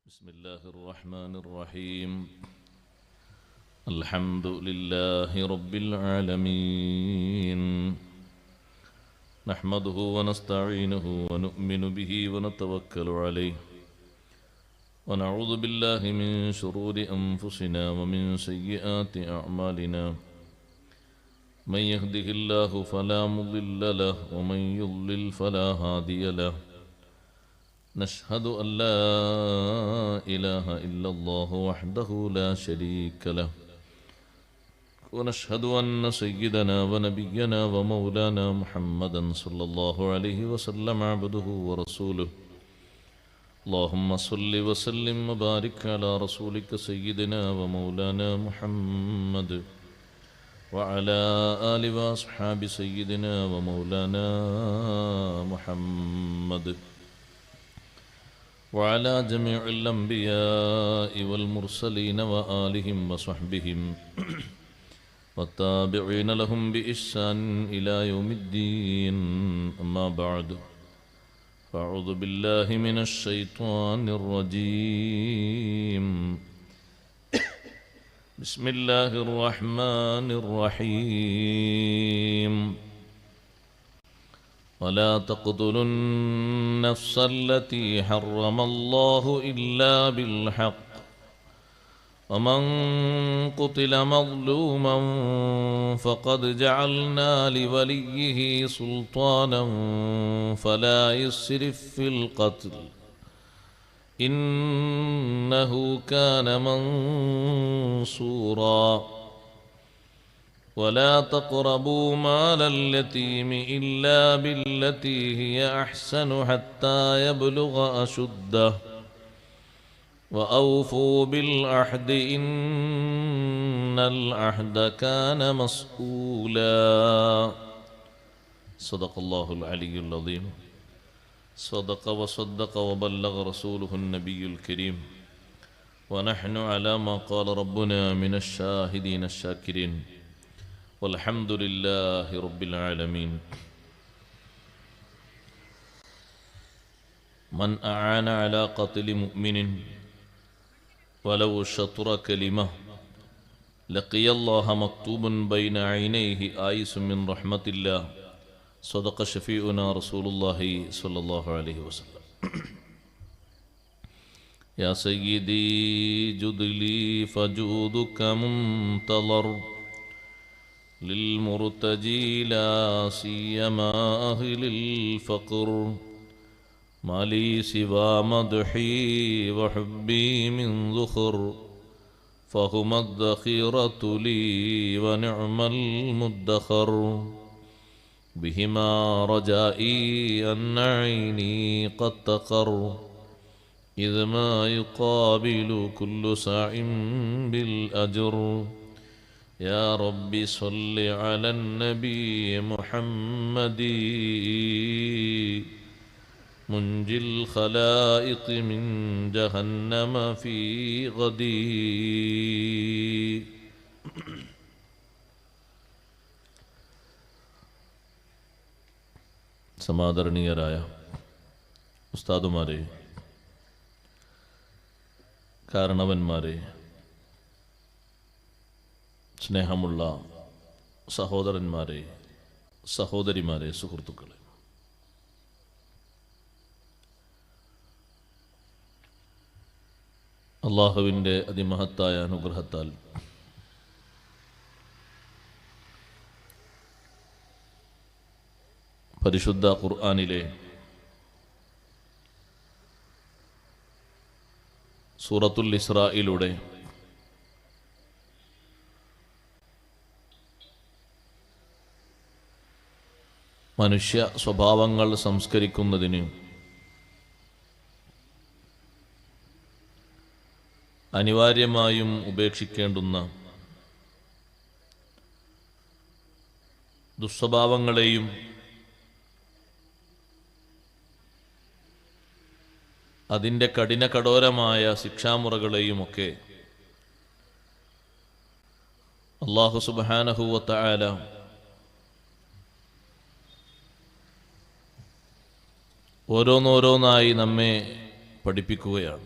بسم الله الرحمن الرحيم. الحمد لله رب العالمين، نحمده ونستعينه ونؤمن به ونتوكل عليه، ونعوذ بالله من شرور أنفسنا ومن سيئات أعمالنا. من يهده الله فلا مضل له ومن يضلل فلا هادي له. نشهد أن لا إله إلا الله وحده لا شريك له، ونشهد أن سيدنا ونبينا ومولانا محمدا صلى الله عليه وسلم عبده ورسوله. اللهم صل وسلم وبارك على رسولك سيدنا ومولانا محمد وعلى آل وأصحاب سيدنا ومولانا محمد وعلى جميع الأنبياء والمرسلين وآلهم وصحبهم والتابعين لهم بإحسان إلى يوم الدين. أما بعد، فأعوذ بالله من الشيطان الرجيم. بسم الله الرحمن الرحيم. ولا تقتلوا النفس التي حرم الله إلا بالحق، ومن قتل مظلوما فقد جعلنا لوليه سلطانا فلا يسرف في القتل إنه كان منصورا. ولا تقربوا مال اليتيم إلا بالتي هي أحسن حتى يبلغ أشده، وأوفوا بالعهد إن العهد كان مسؤولا. صدق الله العلي العظيم. صدق وصدق وبلغ رسوله النبي الكريم، ونحن على ما قال ربنا من الشاهدين الشاكرين، والحمد لله رب العالمين. من أعان على قتل مؤمن ولو شطر كلمة لقي الله مكتوب بين عينيه آيس من رحمة الله. صدق شفيعنا رسول الله صلى الله عليه وسلم. يا سيدي جد لي فجودك منتظر للمرتجي لا سيما أهل الفقر، ما لي سوى مدحي وحبي من ذخر، فهما الذخيرة لي ونعم المدخر، بهما رجائي أن عيني قد تقر، إذ ما يقابل كل ساع بالأجر. يا رب صل على النبي محمد منجي الخلائق من جهنم في غدي. സമാദരണീയരായ ഉസ്താദുമാരെ, കാരണവന്മാരെ, സ്നേഹമുള്ള സഹോദരന്മാരെ, സഹോദരിമാരെ, സുഹൃത്തുക്കളെ, അള്ളാഹുവിൻ്റെ അതിമഹത്തായ അനുഗ്രഹത്താൽ പരിശുദ്ധ ഖുർആനിലെ സൂറത്തുൽ ഇസ്രായിലൂടെ മനുഷ്യ സ്വഭാവങ്ങൾ സംസ്കരിക്കുന്നതിന് അനിവാര്യമായും ഉപേക്ഷിക്കേണ്ടുന്ന ദുസ്വഭാവങ്ങളെയും അതിൻ്റെ കഠിനകഠോരമായ ശിക്ഷാമുറകളെയുമൊക്കെ അല്ലാഹു സുബ്ഹാനഹു വ തആല ഓരോന്നോരോന്നായി നമ്മെ പഠിപ്പിക്കുകയാണ്.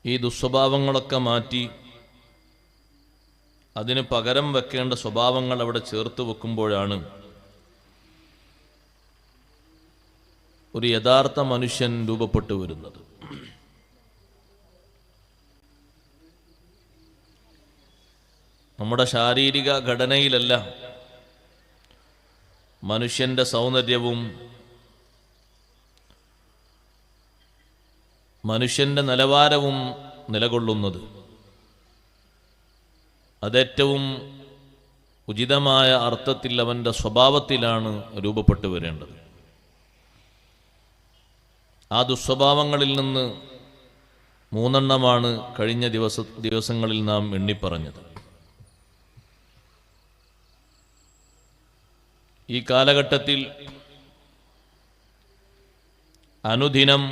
ഈ ദുസ്വഭാവങ്ങളൊക്കെ മാറ്റി അതിന് പകരം വെക്കേണ്ട സ്വഭാവങ്ങൾ അവിടെ ചേർത്ത് വെക്കുമ്പോഴാണ് ഒരു യഥാർത്ഥ മനുഷ്യൻ രൂപപ്പെട്ടു വരുന്നത്. നമ്മുടെ ശാരീരിക ഘടനയിലല്ല മനുഷ്യൻ്റെ സൗന്ദര്യവും മനുഷ്യൻ്റെ നിലവാരവും നിലകൊള്ളുന്നത്. അതേറ്റവും ഉചിതമായ അർത്ഥത്തിൽ അവൻ്റെ സ്വഭാവത്തിലാണ് രൂപപ്പെട്ടു വരേണ്ടത്. ആ ദുസ്വഭാവങ്ങളിൽ നിന്ന് 3 എണ്ണമാണ് കഴിഞ്ഞ ദിവസങ്ങളിൽ നാം എണ്ണിപ്പറഞ്ഞത്. ഈ കാലഘട്ടത്തിൽ അനുദിനം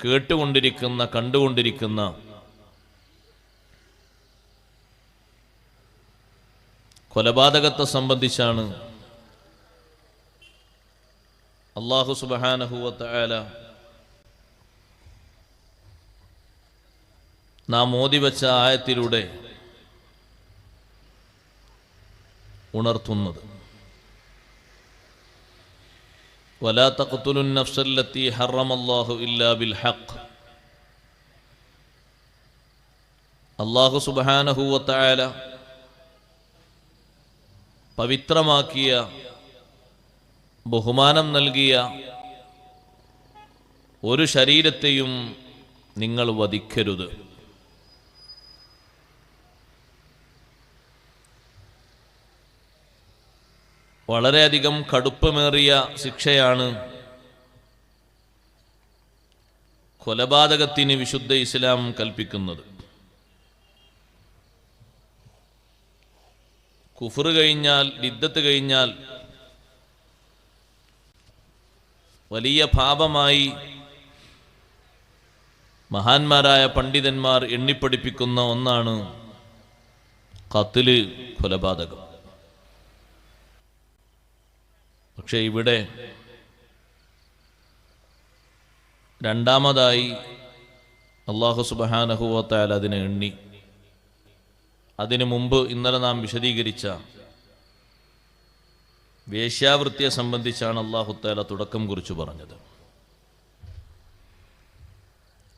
കേട്ടുകൊണ്ടിരിക്കുന്ന കണ്ടുകൊണ്ടിരിക്കുന്ന കൊലപാതകത്തെ സംബന്ധിച്ചാണ് അല്ലാഹു സുബ്ഹാനഹു വ തആല നാം ഓതിവെച്ച ആയത്തിലൂടെ ഉണർത്തുന്നത്. വലാ തഖ്തുലുൻ നഫ്സല്ലത്തി ഹറമല്ലാഹു ഇല്ലാ ബിൽ ഹഖ്. അല്ലാഹു സുബ്ഹാനഹു വ തആല പവിത്രമാക്കിയ, ബഹുമാനം നൽകിയ ഒരു ശരീരത്തെയും നിങ്ങൾ വധിക്കരുത്. വളരെയധികം കടുപ്പമേറിയ ശിക്ഷയാണ് കൊലപാതകത്തിന് വിശുദ്ധ ഇസ്ലാം കൽപ്പിക്കുന്നത്. കുഫ്ർ കഴിഞ്ഞാൽ, രിദ്ദത്ത് കഴിഞ്ഞാൽ വലിയ പാപമായി മഹാന്മാരായ പണ്ഡിതന്മാർ എണ്ണിപ്പഠിപ്പിക്കുന്ന ഒന്നാണ് ഖത്ല്, കൊലപാതകം. പക്ഷെ ഇവിടെ രണ്ടാമതായി അല്ലാഹു സുബ്ഹാനഹു വ തആല അതിനെ എണ്ണി. അതിനു മുമ്പ് ഇന്നലെ നാം വിശദീകരിച്ച വേശ്യാവൃത്തിയെ സംബന്ധിച്ചാണ് അല്ലാഹു തആല തുടക്കം കുറിച്ച് പറഞ്ഞത്.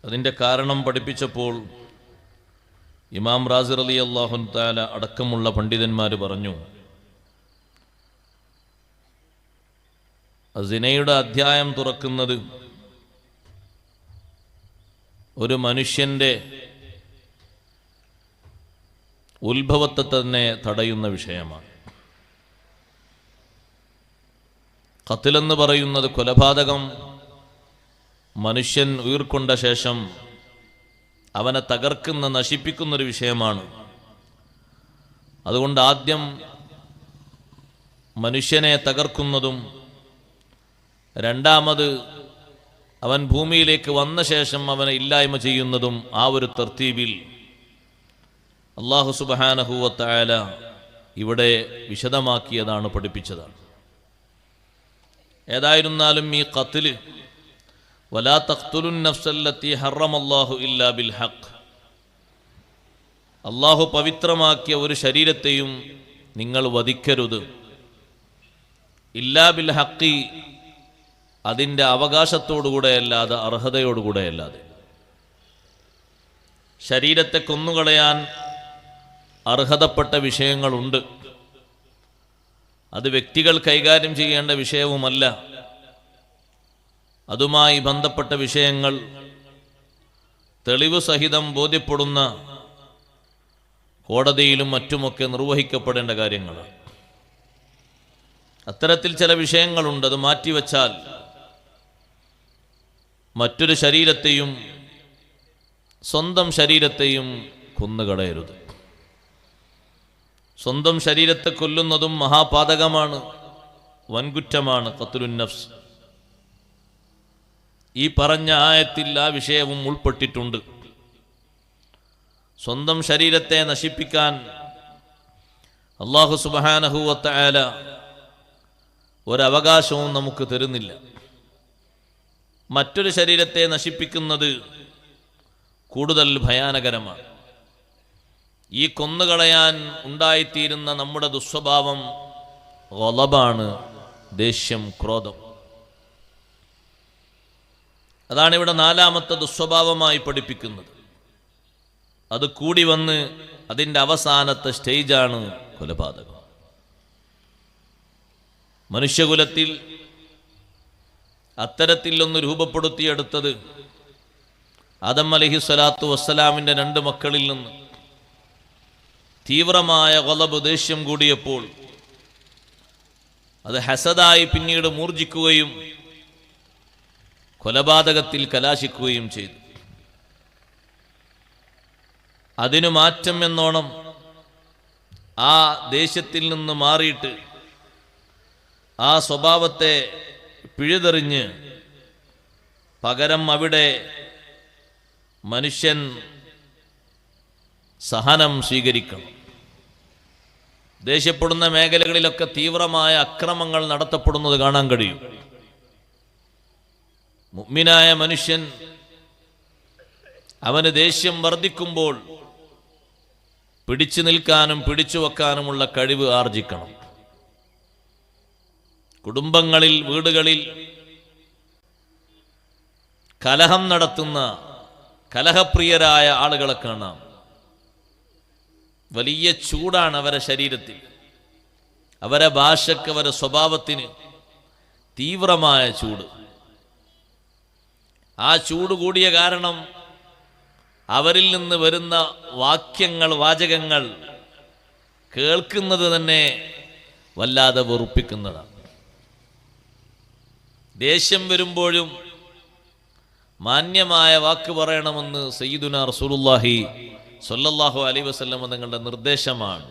അതിൻ്റെ കാരണം പഠിപ്പിച്ചപ്പോൾ ഇമാം റാസി റളിയല്ലാഹു തആല അടക്കമുള്ള പണ്ഡിതന്മാർ പറഞ്ഞു, സിനയുടെ അധ്യായം തുറക്കുന്നത് ഒരു മനുഷ്യൻ്റെ ഉത്ഭവത്തെ തന്നെ തടയുന്ന വിഷയമാണ്. ഖത്ലെന്ന് പറയുന്നത്, കൊലപാതകം, മനുഷ്യൻ ഉയിർക്കൊണ്ട ശേഷം അവനെ തകർക്കുന്ന, നശിപ്പിക്കുന്നൊരു വിഷയമാണ്. അതുകൊണ്ട് ആദ്യം മനുഷ്യനെ തകർക്കുന്നതും രണ്ടാമത് അവൻ ഭൂമിയിലേക്ക് വന്ന ശേഷം അവനെ ഇല്ലായ്മ ചെയ്യുന്നതും ആ ഒരു തർത്തീബിൽ അല്ലാഹു സുബ്ഹാനഹു വ തആല ഇവിടെ വിശദമാക്കിയതാണ്, പഠിപ്പിച്ചതാണ്. ഏതായിരുന്നാലും ഈ ഖത്ല്, വലാ തഖ്തുലുൻ നഫ്സല്ലത്തി ഹറമല്ലാഹു ഇല്ലാ ബിൽ ഹഖ്, അല്ലാഹു പവിത്രമാക്കിയ ഒരു ശരീരത്തെയും നിങ്ങൾ വധിക്കരുത്. ഇല്ലാ ബിൽ ഹഖി, അതിൻ്റെ അവകാശത്തോടുകൂടെ അല്ലാതെ, അർഹതയോടുകൂടെ അല്ലാതെ. ശരീരത്തെ കൊന്നുകളയാൻ അർഹതപ്പെട്ട വിഷയങ്ങളുണ്ട്. അത് വ്യക്തികൾ കൈകാര്യം ചെയ്യേണ്ട വിഷയവുമല്ല. അതുമായി ബന്ധപ്പെട്ട വിഷയങ്ങൾ തെളിവ് സഹിതം ബോധ്യപ്പെടുന്ന കോടതിയിലും മറ്റുമൊക്കെ നിർവഹിക്കപ്പെടേണ്ട കാര്യങ്ങളാണ്. അത്തരത്തിൽ ചില വിഷയങ്ങളുണ്ട്. അത് മാറ്റിവെച്ചാൽ മറ്റൊരു ശരീരത്തെയും, സ്വന്തം ശരീരത്തെയും കൊന്നുകളയരുത്. സ്വന്തം ശരീരത്തെ കൊല്ലുന്നതും മഹാപാതകമാണ്, വൻകുറ്റമാണ്. ഖത്ലുൻ നഫ്സ്, ഈ പറഞ്ഞ ആയത്തിൽ ആ വിഷയവും ഉൾപ്പെട്ടിട്ടുണ്ട്. സ്വന്തം ശരീരത്തെ നശിപ്പിക്കാൻ അല്ലാഹു സുബ്ഹാനഹു വ തആല ഒരവകാശവും നമുക്ക് തരുന്നില്ല. മറ്റൊരു ശരീരത്തെ നശിപ്പിക്കുന്നത് കൂടുതൽ ഭയാനകരമാണ്. ഈ കൊന്നുകളയാൻ ഉണ്ടായിത്തീരുന്ന നമ്മുടെ ദുസ്വഭാവം ഗളബാണ്, ദേഷ്യം, ക്രോധം. അതാണ് ഇവിടെ നാലാമത്തെ ദുസ്വഭാവമായി പഠിപ്പിക്കുന്നത്. അത് കൂടി വന്ന് അതിൻ്റെ അവസാനത്തെ സ്റ്റേജാണ് കൊലപാതകം. മനുഷ്യകുലത്തിൽ അത്തരത്തിൽ ഒന്ന് രൂപപ്പെടുത്തിയെടുത്തത് ആദം അലൈഹിസ്സലാത്തു വസ്സലാമിൻ്റെ 2 മക്കളിൽ നിന്ന് തീവ്രമായ ഗളബ്, ദേഷ്യം കൂടിയപ്പോൾ അത് ഹസദായി പിന്നീട് മൂർജിക്കുകയും കൊലപാതകത്തിൽ കലാശിക്കുകയും ചെയ്തു. അതിനു മാറ്റം എന്നോണം ആ ദേഷ്യത്തിൽ നിന്ന് മാറിയിട്ട് ആ സ്വഭാവത്തെ പിഴുതെറിഞ്ഞ് പകരം അവിടെ മനുഷ്യൻ സഹനം സ്വീകരിക്കണം. ദേഷ്യപ്പെടുന്ന മേഖലകളിലൊക്കെ തീവ്രമായ അക്രമങ്ങൾ നടത്തപ്പെടുന്നത് കാണാൻ കഴിയും. മുഅ്മിനായ മനുഷ്യൻ അവന് ദേഷ്യം വർദ്ധിക്കുമ്പോൾ പിടിച്ചു നിൽക്കാനും പിടിച്ചു വെക്കാനുമുള്ള കഴിവ് ആർജിക്കണം. കുടുംബങ്ങളിൽ, വീടുകളിൽ കലഹം നടത്തുന്ന കലഹപ്രിയരായ ആളുകളെ കാണാം. വലിയ ചൂടാണ് അവരെ ശരീരത്തിൽ, അവരെ ഭാഷയ്ക്ക്, അവരെ സ്വഭാവത്തിന് തീവ്രമായ ചൂട്. ആ ചൂട് കൂടിയ കാരണം അവരിൽ നിന്ന് വരുന്ന വാക്യങ്ങൾ, വാചകങ്ങൾ കേൾക്കുന്നത് തന്നെ വല്ലാതെ വെറുപ്പിക്കുന്നതാണ്. ദേഷ്യം വരുമ്പോഴും മാന്യമായ വാക്ക് പറയണമെന്ന് സയ്യിദുനാ റസൂലുള്ളാഹി സ്വല്ലല്ലാഹു അലൈഹി വസല്ലം തങ്ങളുടെ നിർദ്ദേശമാണ്.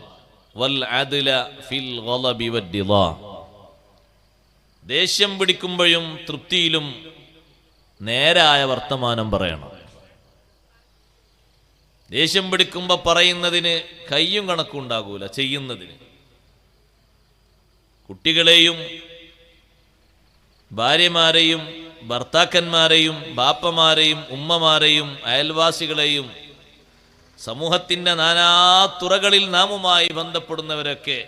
വൽ അദ്ല ഫിൽ ഗളബി വദ്ദിളാ. ദേഷ്യം പിടിക്കുമ്പോഴും തൃപ്തിയിലും നേരായ വർത്തമാനം പറയണം. ദേഷ്യം പിടിക്കുമ്പോൾ പറയുന്നതിന് കയ്യും കണക്കും ഉണ്ടാകൂല, ചെയ്യുന്നതിന്. കുട്ടികളെയും ഭാര്യമാരെയും ഭർത്താക്കന്മാരെയും ബാപ്പമാരെയും ഉമ്മമാരെയും അയൽവാസികളെയും സമൂഹത്തിൻ്റെ നാനാതുറകളിൽ നാമുമായി ബന്ധപ്പെടുന്നവരൊക്കെ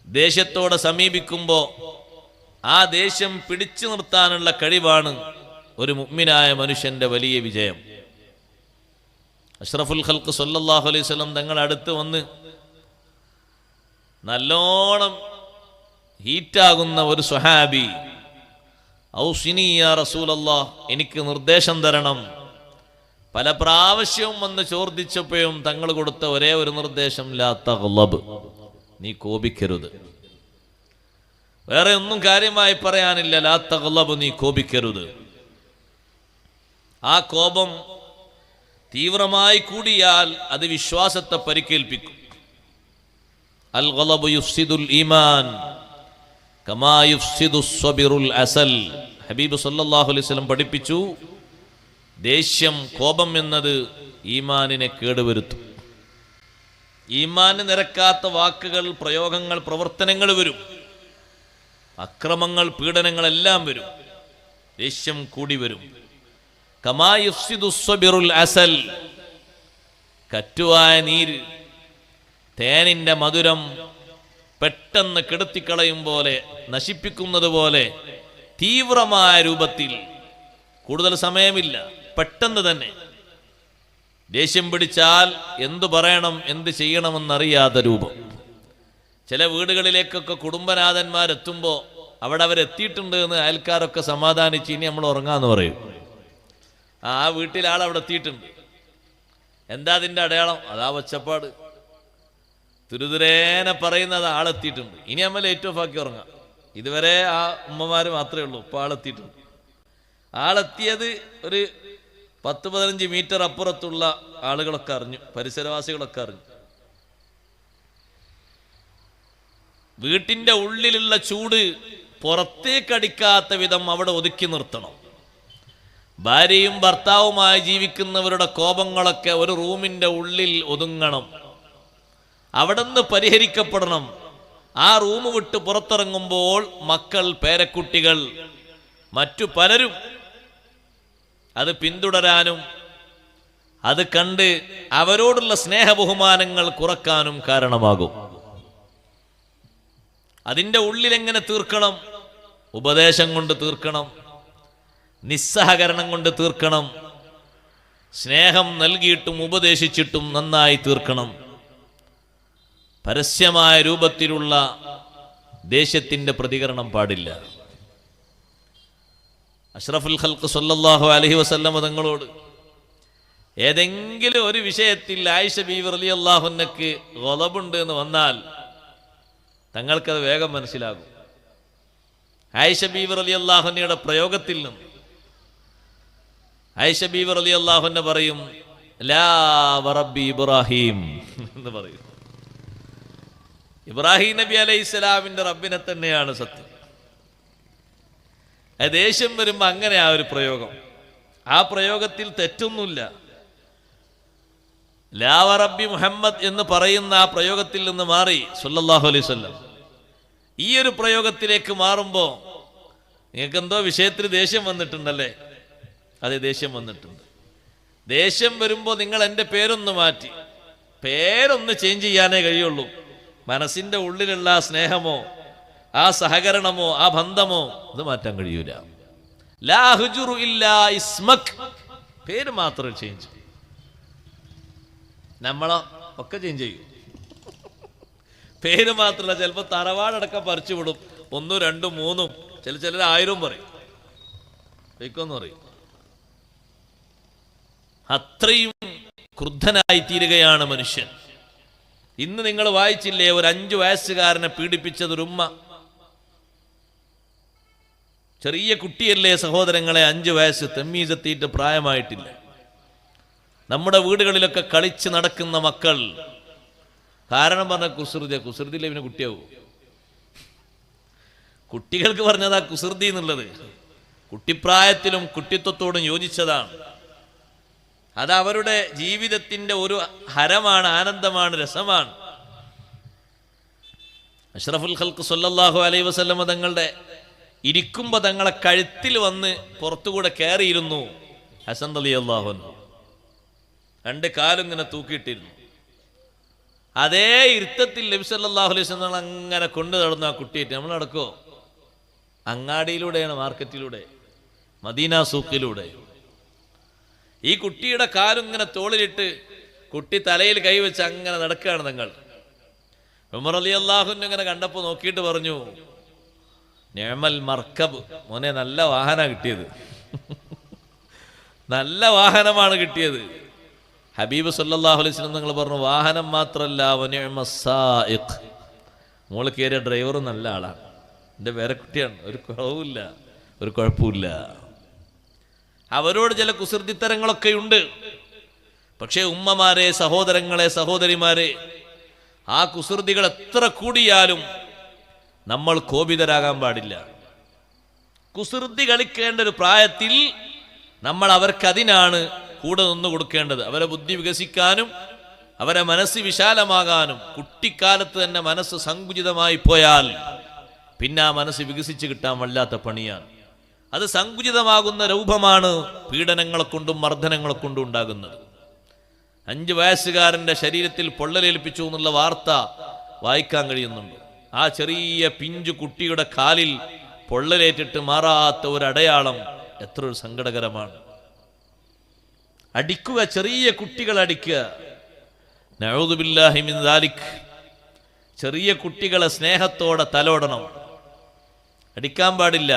ദേഷ്യത്തോടെ സമീപിക്കുമ്പോൾ ആ ദേഷ്യം പിടിച്ചു നിർത്താനുള്ള കഴിവാണ് ഒരു മുഅ്മിനായ മനുഷ്യന്റെ വലിയ വിജയം. അഷ്റഫുൽ ഖൽഖ് സല്ലല്ലാഹു അലൈഹി വസല്ലം തങ്ങൾ അടുത്ത് വന്ന് നല്ലോണം ഹീറ്റാകുന്ന ഒരു സ്വഹാബി, ഔസിനി യാ റസൂലല്ലാഹ്, എനിക്ക് നിർദ്ദേശം തരണം. പല പ്രാവശ്യവും വന്ന് ചോദിച്ചപ്പോഴും തങ്ങൾ കൊടുത്ത ഒരേ ഒരു നിർദ്ദേശം, ലാ തഗ്ളബ്, നീ കോപിക്കരുത്. വേറെ ഒന്നും കാര്യമായി പറയാനില്ല. ലാ തഗ്ളബ്, നീ കോപിക്കരുത്. ആ കോപം തീവ്രമായി കൂടിയാൽ അത് വിശ്വാസത്തെ പരിക്കേൽപ്പിക്കും. അൽ ഗളബു യുഫ്സിദുൽ ഈമാൻ കമാ യുഫ്സിദുസ് സബിറുൽ അസൽ. ഹബീബ് സല്ലല്ലാഹു അലൈഹി വസല്ലം പഠിപ്പിച്ചു, ദേഷ്യം, കോപം എന്നത് ഈമാനിനെ കേടുവരുത്തും. ഈമാന് നിരക്കാത്ത വാക്കുകൾ, പ്രയോഗങ്ങൾ, പ്രവർത്തനങ്ങൾ വരും. അക്രമങ്ങൾ, പീഡനങ്ങളെല്ലാം വരും. ദേഷ്യം കൂടി വരും. കമാ യുഫ്സിദുസ് സബിറുൽ അസൽ. കറ്റുവായ നീര് തേനിന്റെ മധുരം പെട്ടെന്ന് കെടുത്തിക്കളയും പോലെ, നശിപ്പിക്കുന്നത് പോലെ തീവ്രമായ രൂപത്തിൽ, കൂടുതൽ സമയമില്ല, പെട്ടെന്ന് തന്നെ ദേഷ്യം പിടിച്ചാൽ എന്തു പറയണം, എന്ത് ചെയ്യണമെന്നറിയാത്ത രൂപം. ചില വീടുകളിലേക്കൊക്കെ കുടുംബനാഥന്മാരെത്തുമ്പോൾ അവിടെ അവരെത്തിയിട്ടുണ്ട് എന്ന് അയൽക്കാരൊക്കെ സമാധാനിച്ച് ഇനി നമ്മൾ ഉറങ്ങാന്ന് പറയും. ആ വീട്ടിൽ ആളവിടെ എത്തിയിട്ടുണ്ട്. എന്താ അതിൻ്റെ അടയാളം? അതാ ഒച്ചപ്പാട്. തുരുതുരേനെ പറയുന്നത് ആളെത്തിയിട്ടുണ്ട്, ഇനി നമ്മൾ ലൈറ്റ് ഓഫ് ആക്കി ഉറങ്ങാം. ഇതുവരെ ആ ഉമ്മമാർ മാത്രമേ ഉള്ളൂ, ഇപ്പോൾ ആളെത്തിയിട്ടുണ്ട്. ആളെത്തിയത് ഒരു 10-15 മീറ്റർ അപ്പുറത്തുള്ള ആളുകളൊക്കെ അറിഞ്ഞു, പരിസരവാസികളൊക്കെ അറിഞ്ഞു. വീട്ടിൻ്റെ ഉള്ളിലുള്ള ചൂട് പുറത്തേക്കടിക്കാത്ത വിധം അവിടെ ഒതുക്കി നിർത്തണം. ഭാര്യയും ഭർത്താവുമായി ജീവിക്കുന്നവരുടെ കോപങ്ങളൊക്കെ ഒരു റൂമിൻ്റെ ഉള്ളിൽ ഒതുങ്ങണം, അവിടെ നിന്ന് പരിഹരിക്കപ്പെടണം. ആ റൂം വിട്ട് പുറത്തിറങ്ങുമ്പോൾ മക്കൾ, പേരക്കുട്ടികൾ, മറ്റു പലരും അത് പിന്തുടരാനും അത് കണ്ട് അവരോടുള്ള സ്നേഹബഹുമാനങ്ങൾ കുറക്കാനും കാരണമാകും. അതിൻ്റെ ഉള്ളിലെങ്ങനെ തീർക്കണം? ഉപദേശം കൊണ്ട് തീർക്കണം, നിസ്സഹകരണം കൊണ്ട് തീർക്കണം, സ്നേഹം നൽകിയിട്ടും ഉപദേശിച്ചിട്ടും നന്നായി തീർക്കണം. പരസ്യമായ രൂപത്തിലുള്ള ദേഷ്യത്തിൻ്റെ പ്രതികരണം പാടില്ല. അഷ്റഫുൽ ഖൽഖ് സല്ലല്ലാഹു അലൈഹി വസല്ലം തങ്ങളോട് ഏതെങ്കിലും ഒരു വിഷയത്തിൽ ആയിഷ ബീവി റളിയല്ലാഹു അൻഹയ്ക്ക് ഗളബുണ്ട് എന്ന് വന്നാൽ തങ്ങൾക്കത് വേഗം മനസ്സിലാകും. ആയിഷ ബീവി റളിയല്ലാഹു അൻഹയുടെ പ്രയോഗത്തിൽ നിന്ന് ആയിഷ ബീവി റളിയല്ലാഹു അൻഹ പറയും, ലാ വറബ്ബി ഇബ്രാഹിം എന്ന് പറയും. ഇബ്രാഹിം നബി അലൈഹിസ്സലാമിന്റെ റബ്ബിനെ തന്നെയാണ് സത്യം. ദേഷ്യം വരുമ്പോ അങ്ങനെ ആ ഒരു പ്രയോഗം, ആ പ്രയോഗത്തിൽ തെറ്റൊന്നുമില്ല. ലാ വറബ്ബി മുഹമ്മദ് എന്ന് പറയുന്ന ആ പ്രയോഗത്തിൽ നിന്ന് മാറി സല്ലല്ലാഹു അലൈഹി വസല്ലം ഈ ഒരു പ്രയോഗത്തിലേക്ക് മാറുമ്പോ നിങ്ങൾക്ക് എന്തോ വിഷയത്തിൽ ദേഷ്യം വന്നിട്ടുണ്ടല്ലേ? അതെ, ദേഷ്യം വന്നിട്ടുണ്ട്. ദേഷ്യം വരുമ്പോൾ നിങ്ങൾ എൻ്റെ പേരൊന്ന് മാറ്റി, പേരൊന്ന് ചേഞ്ച് ചെയ്യാനേ കഴിയുള്ളൂ. മനസ്സിൻ്റെ ഉള്ളിലുള്ള ആ സ്നേഹമോ ആ സഹകരണമോ ആ ബന്ധമോ അത് മാറ്റാൻ കഴിയൂല. ലാ ഹുജുറു ഇല്ലാ ഇസ്മക്, പേര് മാത്രം ചേഞ്ച്. നമ്മളോ ഒക്കെ ചേഞ്ച് ചെയ്യും, പേര് മാത്രമല്ല. ചിലപ്പോൾ തറവാടടക്കം പറിച്ചു വിടും, 1, 2, 3, ചിലർ 1000 പറയും, വെക്കൊന്ന് പറയും. അത്രയും ക്രുദ്ധനായി തീരുകയാണ് മനുഷ്യൻ. ഇന്ന് നിങ്ങൾ വായിച്ചില്ലേ, ഒരു 5 വയസ്സുകാരനെ പീഡിപ്പിച്ചതൊരു ഉമ്മ. ചെറിയ കുട്ടിയല്ലേ സഹോദരങ്ങളെ, 5 വയസ്സ്, തെമ്മീസെത്തിയിട്ട് പ്രായമായിട്ടില്ല. നമ്മുടെ വീടുകളിലൊക്കെ കളിച്ച് നടക്കുന്ന മക്കൾ, കാരണം പറഞ്ഞ കുസൃതിയില്ല, ഇവന് കുട്ടിയാവും. കുട്ടികൾക്ക് പറഞ്ഞതാ കുസൃതി എന്നുള്ളത്, കുട്ടിപ്രായത്തിലും കുട്ടിത്വത്തോടും യോജിച്ചതാണ്. അത് അവരുടെ ജീവിതത്തിന്റെ ഒരു ഹരമാണ്, ആനന്ദമാണ്, രസമാണ്. അഷ്റഫുൽ ഖൽഖ് സല്ലല്ലാഹു അലൈഹി വസല്ലം തങ്ങളുടെ ഇരിക്കുമ്പോൾ തങ്ങളെ കഴുത്തിൽ വന്ന് പുറത്തുകൂടെ കയറിയിരുന്നു ഹസൻ റളിയല്ലാഹു അൻഹു. 2 കാലും ഇങ്ങനെ തൂക്കിയിട്ടിരുന്നു. അതേ ഇരുത്തത്തിൽ നബി സല്ലല്ലാഹു അലൈഹി വസല്ലം അങ്ങനെ കൊണ്ടു നടന്നു ആ കുട്ടിയായിട്ട്. നമ്മൾ നടക്കോ? അങ്ങാടിയിലൂടെയാണ്, മാർക്കറ്റിലൂടെ, മദീന സൂക്കിലൂടെ. ഈ കുട്ടിയുടെ കാലും ഇങ്ങനെ തോളിലിട്ട് കുട്ടി തലയിൽ കൈവച്ച് അങ്ങനെ നടക്കുകയാണ് തങ്ങൾ. ഉമർ റളിയല്ലാഹു അൻഹു ഇങ്ങനെ കണ്ടപ്പോൾ നോക്കിയിട്ട് പറഞ്ഞു, നിഅമൽ മർക്കബ്, മോനെ നല്ല വാഹനമാണ് കിട്ടിയത്, നല്ല വാഹനമാണ് കിട്ടിയത്. ഹബീബ് സല്ലല്ലാഹു അലൈഹി വസല്ലം നിങ്ങൾ പറഞ്ഞു, വാഹനം മാത്രമല്ല വനിഅമസ്സായിഖ്, മോള് കയറിയ ഡ്രൈവറും നല്ല ആളാണ്, എൻ്റെ വേറെ കുട്ടിയാണ്, ഒരു കുറവുമില്ല, ഒരു കുഴപ്പമില്ല. അവരോട് ചില കുസൃതിത്തരങ്ങളൊക്കെ ഉണ്ട്. പക്ഷേ ഉമ്മമാരെ, സഹോദരങ്ങളെ, സഹോദരിമാരെ, ആ കുസൃതികൾ എത്ര കൂടിയാലും നമ്മൾ കോപിതരാകാൻ പാടില്ല. കുസൃതി കളിക്കേണ്ട ഒരു പ്രായത്തിൽ നമ്മൾ അവർക്കതിനാണ് കൂടെ നിന്ന് കൊടുക്കേണ്ടത്. അവരെ ബുദ്ധി വികസിക്കാനും അവരെ മനസ്സ് വിശാലമാകാനും. കുട്ടിക്കാലത്ത് തന്നെ മനസ്സ് സങ്കുചിതമായി പോയാൽ പിന്നെ ആ മനസ്സ് വികസിച്ച് കിട്ടാൻ വല്ലാത്ത പണിയാണ്. അത് സങ്കുചിതമാകുന്ന രൂപമാണ് പീഡനങ്ങളെ കൊണ്ടും മർദ്ദനങ്ങളെ കൊണ്ടും ഉണ്ടാകുന്നത്. 5 വയസ്സുകാരൻ്റെ ശരീരത്തിൽ പൊള്ളലേൽപ്പിച്ചു എന്നുള്ള വാർത്ത വായിക്കാൻ കഴിയുന്നുണ്ട്. ആ ചെറിയ പിഞ്ചു കുട്ടിയുടെ കാലിൽ പൊള്ളലേറ്റിട്ട് മാറാത്ത ഒരു അടയാളം എത്ര ഒരു സങ്കടകരമാണ്. അടിക്കുക, ചെറിയ കുട്ടികളെ അടിക്കുക, നഊദു ബില്ലാഹി മിൻ ദാലിക്. ചെറിയ കുട്ടികളെ സ്നേഹത്തോടെ തലോടണം, അടിക്കാൻ പാടില്ല.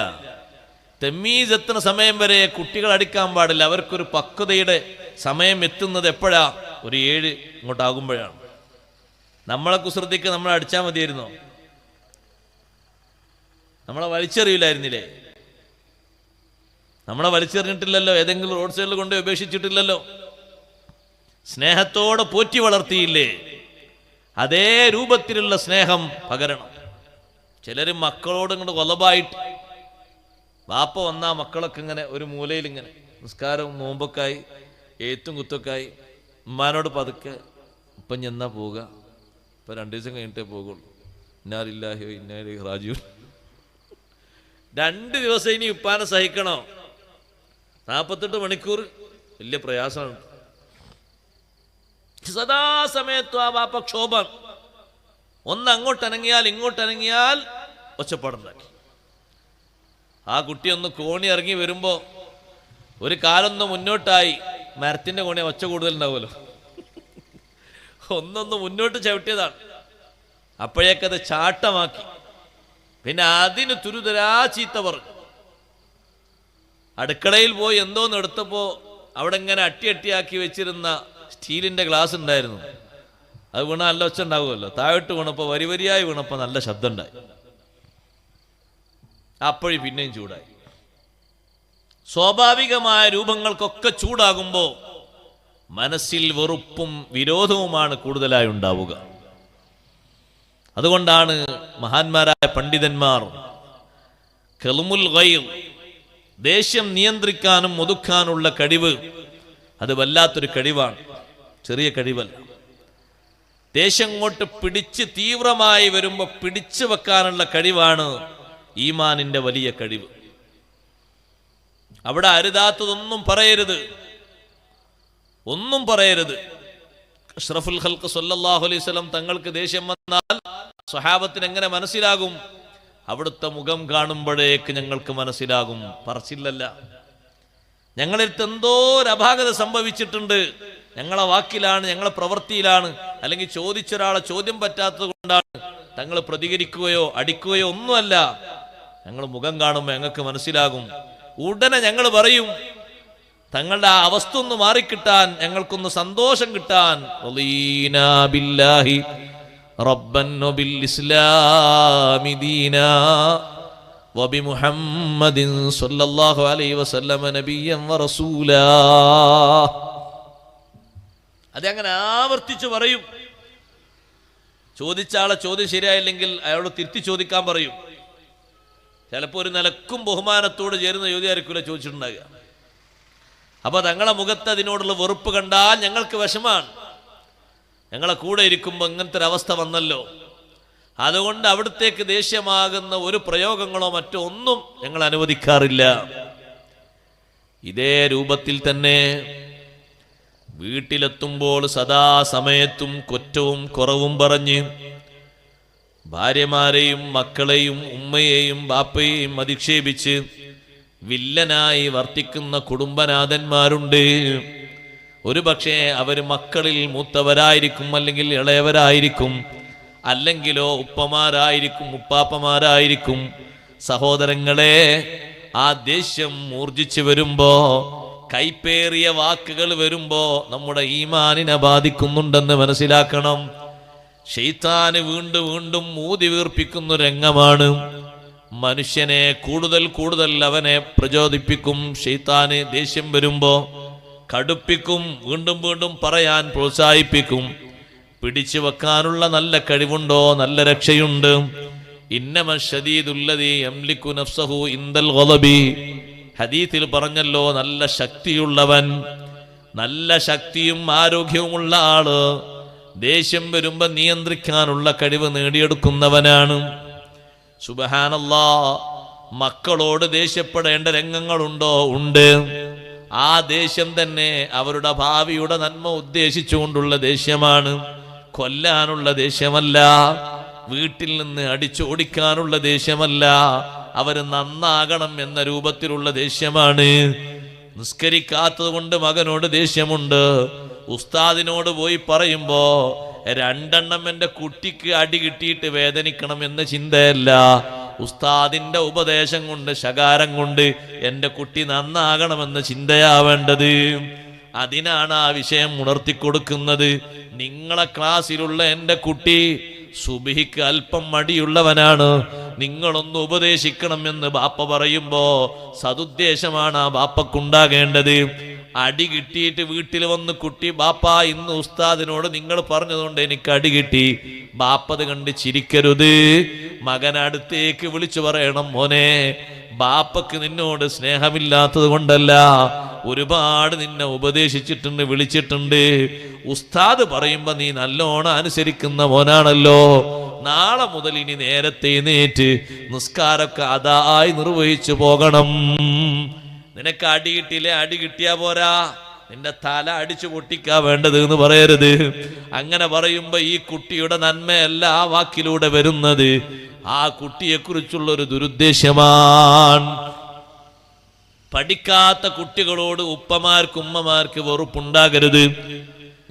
തമ്മീസ് എത്തുന്ന സമയം വരെ കുട്ടികൾ അടിക്കാൻ പാടില്ല. അവർക്കൊരു പക്വതയുടെ സമയം എത്തുന്നത് എപ്പോഴാ? ഒരു 7 ഇങ്ങോട്ടാകുമ്പോഴാണ്. നമ്മളെ കുസൃതിക്ക് നമ്മളെ അടിച്ചാൽ മതിയായിരുന്നോ? നമ്മളെ വലിച്ചെറിയില്ലായിരുന്നില്ലേ? നമ്മളെ വലിച്ചെറിഞ്ഞിട്ടില്ലല്ലോ, ഏതെങ്കിലും റോഡ് സൈഡിൽ കൊണ്ട് ഉപേക്ഷിച്ചിട്ടില്ലല്ലോ. സ്നേഹത്തോടെ പോറ്റി വളർത്തിയില്ലേ? അതേ രൂപത്തിലുള്ള സ്നേഹം പകരണം. ചിലര് മക്കളോട് ഇങ്ങോട്ട് കൊലപായിട്ട്, വാപ്പ വന്നാ മക്കളൊക്കെ ഇങ്ങനെ ഒരു മൂലയിൽ ഇങ്ങനെ നിസ്കാരവും നോമ്പൊക്കായി എഴുത്തും കുത്തൊക്കായി ഉമ്മാനോട് പതുക്കെ, ഇപ്പം ചെന്നാ പോവുക, ഇപ്പം 2 ദിവസം കഴിഞ്ഞിട്ടേ പോകുള്ളൂ, ഇന്നാലില്ലാഹി വ ഇന്നാ ഇലൈഹി റാജിഊൻ. 2 ദിവസം ഇനി ഉപ്പാനെ സഹിക്കണോ? 48 മണിക്കൂർ വലിയ പ്രയാസമാണ്. സദാസമയത്തും ആ ബാപ്പ ക്ഷോഭം. ഒന്ന് അങ്ങോട്ടനങ്ങിയാൽ ഇങ്ങോട്ടനങ്ങിയാൽ ഒച്ചപ്പാടുണ്ടാക്കി. ആ കുട്ടി ഒന്ന് കോണി ഇറങ്ങി വരുമ്പോ ഒരു കാലൊന്ന് മുന്നോട്ടായി, മരത്തിന്റെ കോണി ഒച്ച കൂടുതലുണ്ടാവുമല്ലോ, ഒന്നൊന്ന് മുന്നോട്ട് ചവിട്ടിയതാണ്. അപ്പോഴേക്കത് ചാട്ടമാക്കി. പിന്നെ അതിന് തുരുതരാ ചീത്ത പറഞ്ഞു. അടുക്കളയിൽ പോയി എന്തോന്ന് എടുത്തപ്പോ അവിടെ ഇങ്ങനെ അട്ടിയാക്കി വെച്ചിരുന്ന സ്റ്റീലിന്റെ ഗ്ലാസ് ഉണ്ടായിരുന്നു. അത് വീണ നല്ല ഒച്ച ഉണ്ടാവുമല്ലോ. താഴോട്ട് വീണപ്പോ വരിവരിയായി വീണപ്പോ നല്ല ശബ്ദം ഉണ്ടായി. അപ്പോഴും പിന്നെയും ചൂടായി. സ്വാഭാവികമായ രൂപങ്ങൾക്കൊക്കെ ചൂടാകുമ്പോ മനസ്സിൽ വെറുപ്പും വിരോധവുമാണ് കൂടുതലായി ഉണ്ടാവുക. അതുകൊണ്ടാണ് മഹാന്മാരായ പണ്ഡിതന്മാർ കൽമുൽ ഗൈർ, ദേഷ്യം നിയന്ത്രിക്കാനും ഒതുക്കാനുള്ള കഴിവ്, അത് വല്ലാത്തൊരു കഴിവാണ്, ചെറിയ കഴിവല്ല. ദേഷ്യം കൊണ്ട് പിടിച്ച് തീവ്രമായി വരുമ്പോ പിടിച്ചു വെക്കാനുള്ള കഴിവാണ് ഈമാനിന്റെ വലിയ കഴിവ്. അവിടെ അരുതാത്തതൊന്നും പറയരുത്, ഒന്നും പറയരുത്. അഷ്റഫുൽ ഖൽഖ് സല്ലല്ലാഹു അലൈഹി വസല്ലം തങ്ങൾക്ക് ദേഷ്യം വന്നാൽ സ്വഹാബത്തിന് എങ്ങനെ മനസ്സിലാകും? അവിടുത്തെ മുഖം കാണുമ്പോഴേക്ക് ഞങ്ങൾക്ക് മനസ്സിലാകും. പറച്ചില്ലല്ല. ഞങ്ങളടുത്ത് എന്തോ ഒരു അപാകത സംഭവിച്ചിട്ടുണ്ട്, ഞങ്ങളെ വാക്കിലാണ്, ഞങ്ങളെ പ്രവൃത്തിയിലാണ്, അല്ലെങ്കിൽ ചോദിച്ചൊരാളെ ചോദ്യം പറ്റാത്തത് കൊണ്ടാണ് തങ്ങൾ പ്രതികരിക്കുകയോ അടിക്കുകയോ ഒന്നുമല്ല. ഞങ്ങൾ മുഖം കാണുമ്പോൾ ഞങ്ങൾക്ക് മനസ്സിലാകും. ഉടനെ ഞങ്ങൾ പറയും, തങ്ങളുടെ ആ അവസ്ഥ ഒന്ന് മാറിക്കിട്ടാൻ, ഞങ്ങൾക്കൊന്ന് സന്തോഷം കിട്ടാൻ, റളീനാ ബില്ലാഹി റബ്ബൻ വബിൽ ഇസ്ലാമി ദീനാ വബിമുഹമ്മദിൻ സ്വല്ലല്ലാഹു അലൈഹി വസല്ലമ നബിയ്യൻ വറസൂലാ. അതങ്ങനെ ആവർത്തിച്ച് പറയും. ചോദിച്ച ആളെ ചോദ്യം ശരിയായില്ലെങ്കിൽ അയാളോട് തിരുത്തി ചോദിക്കാൻ പറയും. ചിലപ്പോൾ ഒരു നിലക്കും ബഹുമാനത്തോട് ചേരുന്ന ചോദ്യമായിരിക്കില്ല ചോദിച്ചിട്ടുണ്ടാകുക. അപ്പൊ തങ്ങളെ മുഖത്ത് അതിനോടുള്ള വെറുപ്പ് കണ്ടാൽ ഞങ്ങൾക്ക് വിഷമാണ്. ഞങ്ങളെ കൂടെ ഇരിക്കുമ്പോൾ ഇങ്ങനത്തെ ഒരു അവസ്ഥ വന്നല്ലോ, അതുകൊണ്ട് അവിടത്തേക്ക് ദേഷ്യമാകുന്ന ഒരു പ്രയോഗങ്ങളോ മറ്റോ ഒന്നും ഞങ്ങൾ അനുവദിക്കാറില്ല. ഇതേ രൂപത്തിൽ തന്നെ വീട്ടിലെത്തുമ്പോൾ സദാസമയത്തും കുറ്റവും കുറവും പറഞ്ഞ് ഭാര്യമാരെയും മക്കളെയും ഉമ്മയെയും ബാപ്പയെയും അധിക്ഷേപിച്ച് വില്ലനായി വർത്തിക്കുന്ന കുടുംബനാഥന്മാരുണ്ട്. ഒരു പക്ഷേ അവര് മക്കളിൽ മൂത്തവരായിരിക്കും, അല്ലെങ്കിൽ ഇളയവരായിരിക്കും, അല്ലെങ്കിലോ ഉപ്പമാരായിരിക്കും, ഉപ്പാപ്പമാരായിരിക്കും. സഹോദരങ്ങളെ, ആ ദേഷ്യം മൂർജിച്ചു വരുമ്പോ, കൈപ്പേറിയ വാക്കുകൾ വരുമ്പോ നമ്മുടെ ഈമാനിനെ ബാധിക്കുന്നുണ്ടെന്ന് മനസ്സിലാക്കണം. ശൈത്താന് വീണ്ടും വീണ്ടും ഊതി വീർപ്പിക്കുന്ന രംഗമാണ്. മനുഷ്യനെ കൂടുതൽ അവനെ പ്രചോദിപ്പിക്കും. ശൈത്താന് ദേഷ്യം വരുമ്പോ കടുപ്പിക്കും, വീണ്ടും വീണ്ടും പറയാൻ പ്രോത്സാഹിപ്പിക്കും. പിടിച്ചു വെക്കാനുള്ള നല്ല കഴിവുണ്ടോ? നല്ല രക്ഷയുണ്ട്. ഇന്നമ ശദീദുല്ലദീ യംലികു നഫ്സഹു ഇൻദൽ ഗളബി. ഹദീസിൽ പറഞ്ഞല്ലോ, നല്ല ശക്തിയുള്ളവൻ, നല്ല ശക്തിയും ആരോഗ്യവുമുള്ള ആള് ദേഷ്യം വരുമ്പോ നിയന്ത്രിക്കാനുള്ള കഴിവ് നേടിയെടുക്കുന്നവനാണ്. സുബ്ഹാനല്ലാഹ്. മക്കളോട് ദേഷ്യപ്പെടേണ്ട രംഗങ്ങളുണ്ടോ? ഉണ്ട്. ആ ദേഷ്യം തന്നെ അവരുടെ ഭാവിയുടെ നന്മ ഉദ്ദേശിച്ചുകൊണ്ടുള്ള ദേഷ്യമാണ്, കൊല്ലാനുള്ള ദേഷ്യമല്ല, വീട്ടിൽ നിന്ന് അടിച്ചോടിക്കാനുള്ള ദേഷ്യമല്ല, അവര് നന്നാകണം എന്ന രൂപത്തിലുള്ള ദേഷ്യമാണ്. നിസ്കരിക്കാത്തത് കൊണ്ട് മകനോട് ദേഷ്യമുണ്ട്. ഉസ്താദിനോട് പോയി പറയുമ്പോ 2 എണ്ണം എൻ്റെ കുട്ടിക്ക് അടി കിട്ടിയിട്ട് വേദനിക്കണം എന്ന ചിന്തയല്ല, ഉസ്താദിന്റെ ഉപദേശം കൊണ്ട്, ശകാരം കൊണ്ട് എൻ്റെ കുട്ടി നന്നാകണമെന്ന ചിന്തയാവേണ്ടത്. അതിനാണ് ആ വിഷയം ഉണർത്തിക്കൊടുക്കുന്നത്. നിങ്ങളെ ക്ലാസ്സിലുള്ള എൻ്റെ കുട്ടി സുബഹിക്ക് അല്പം മടിയുള്ളവനാണ്, നിങ്ങളൊന്ന് ഉപദേശിക്കണം എന്ന് ബാപ്പ പറയുമ്പോ സതുദ്ദേശമാണ് ആ ബാപ്പക്കുണ്ടാകേണ്ടത്. അടി കിട്ടിയിട്ട് വീട്ടിൽ വന്ന് കുട്ടി, ബാപ്പ ഇന്ന് ഉസ്താദിനോട് നിങ്ങൾ പറഞ്ഞതുകൊണ്ട് എനിക്ക് അടി കിട്ടി, ബാപ്പത് കണ്ട് ചിരിക്കരുത്. മകനടുത്തേക്ക് വിളിച്ചു പറയണം, മോനെ, ബാപ്പക്ക് നിന്നോട് സ്നേഹമില്ലാത്തത് കൊണ്ടല്ല, ഒരുപാട് നിന്നെ ഉപദേശിച്ചിട്ടുണ്ട്, വിളിച്ചിട്ടുണ്ട്. ഉസ്താദ് പറയുമ്പോ നീ നല്ലോണം അനുസരിക്കുന്ന മോനാണല്ലോ, നാളെ മുതൽ ഇനി നേരത്തെ എഴുന്നേറ്റ് നിസ്കാരമൊക്കെ അതായി നിർവഹിച്ചു പോകണം. നിനക്ക് അടി കിട്ടിയില്ലേ, അടി കിട്ടിയാ പോരാ, നിന്റെ തല അടിച്ചു പൊട്ടിക്കാ വേണ്ടത് എന്ന് പറയരുത്. അങ്ങനെ പറയുമ്പോ ഈ കുട്ടിയുടെ നന്മയല്ല ആ വാക്കിലൂടെ വരുന്നത്, ആ കുട്ടിയെ കുറിച്ചുള്ള ഒരു ദുരുദ്ദേശമാണ്. പഠിക്കാത്ത കുട്ടികളോട് ഉപ്പമാർക്ക് ഉമ്മമാർക്ക് വെറുപ്പുണ്ടാകരുത്.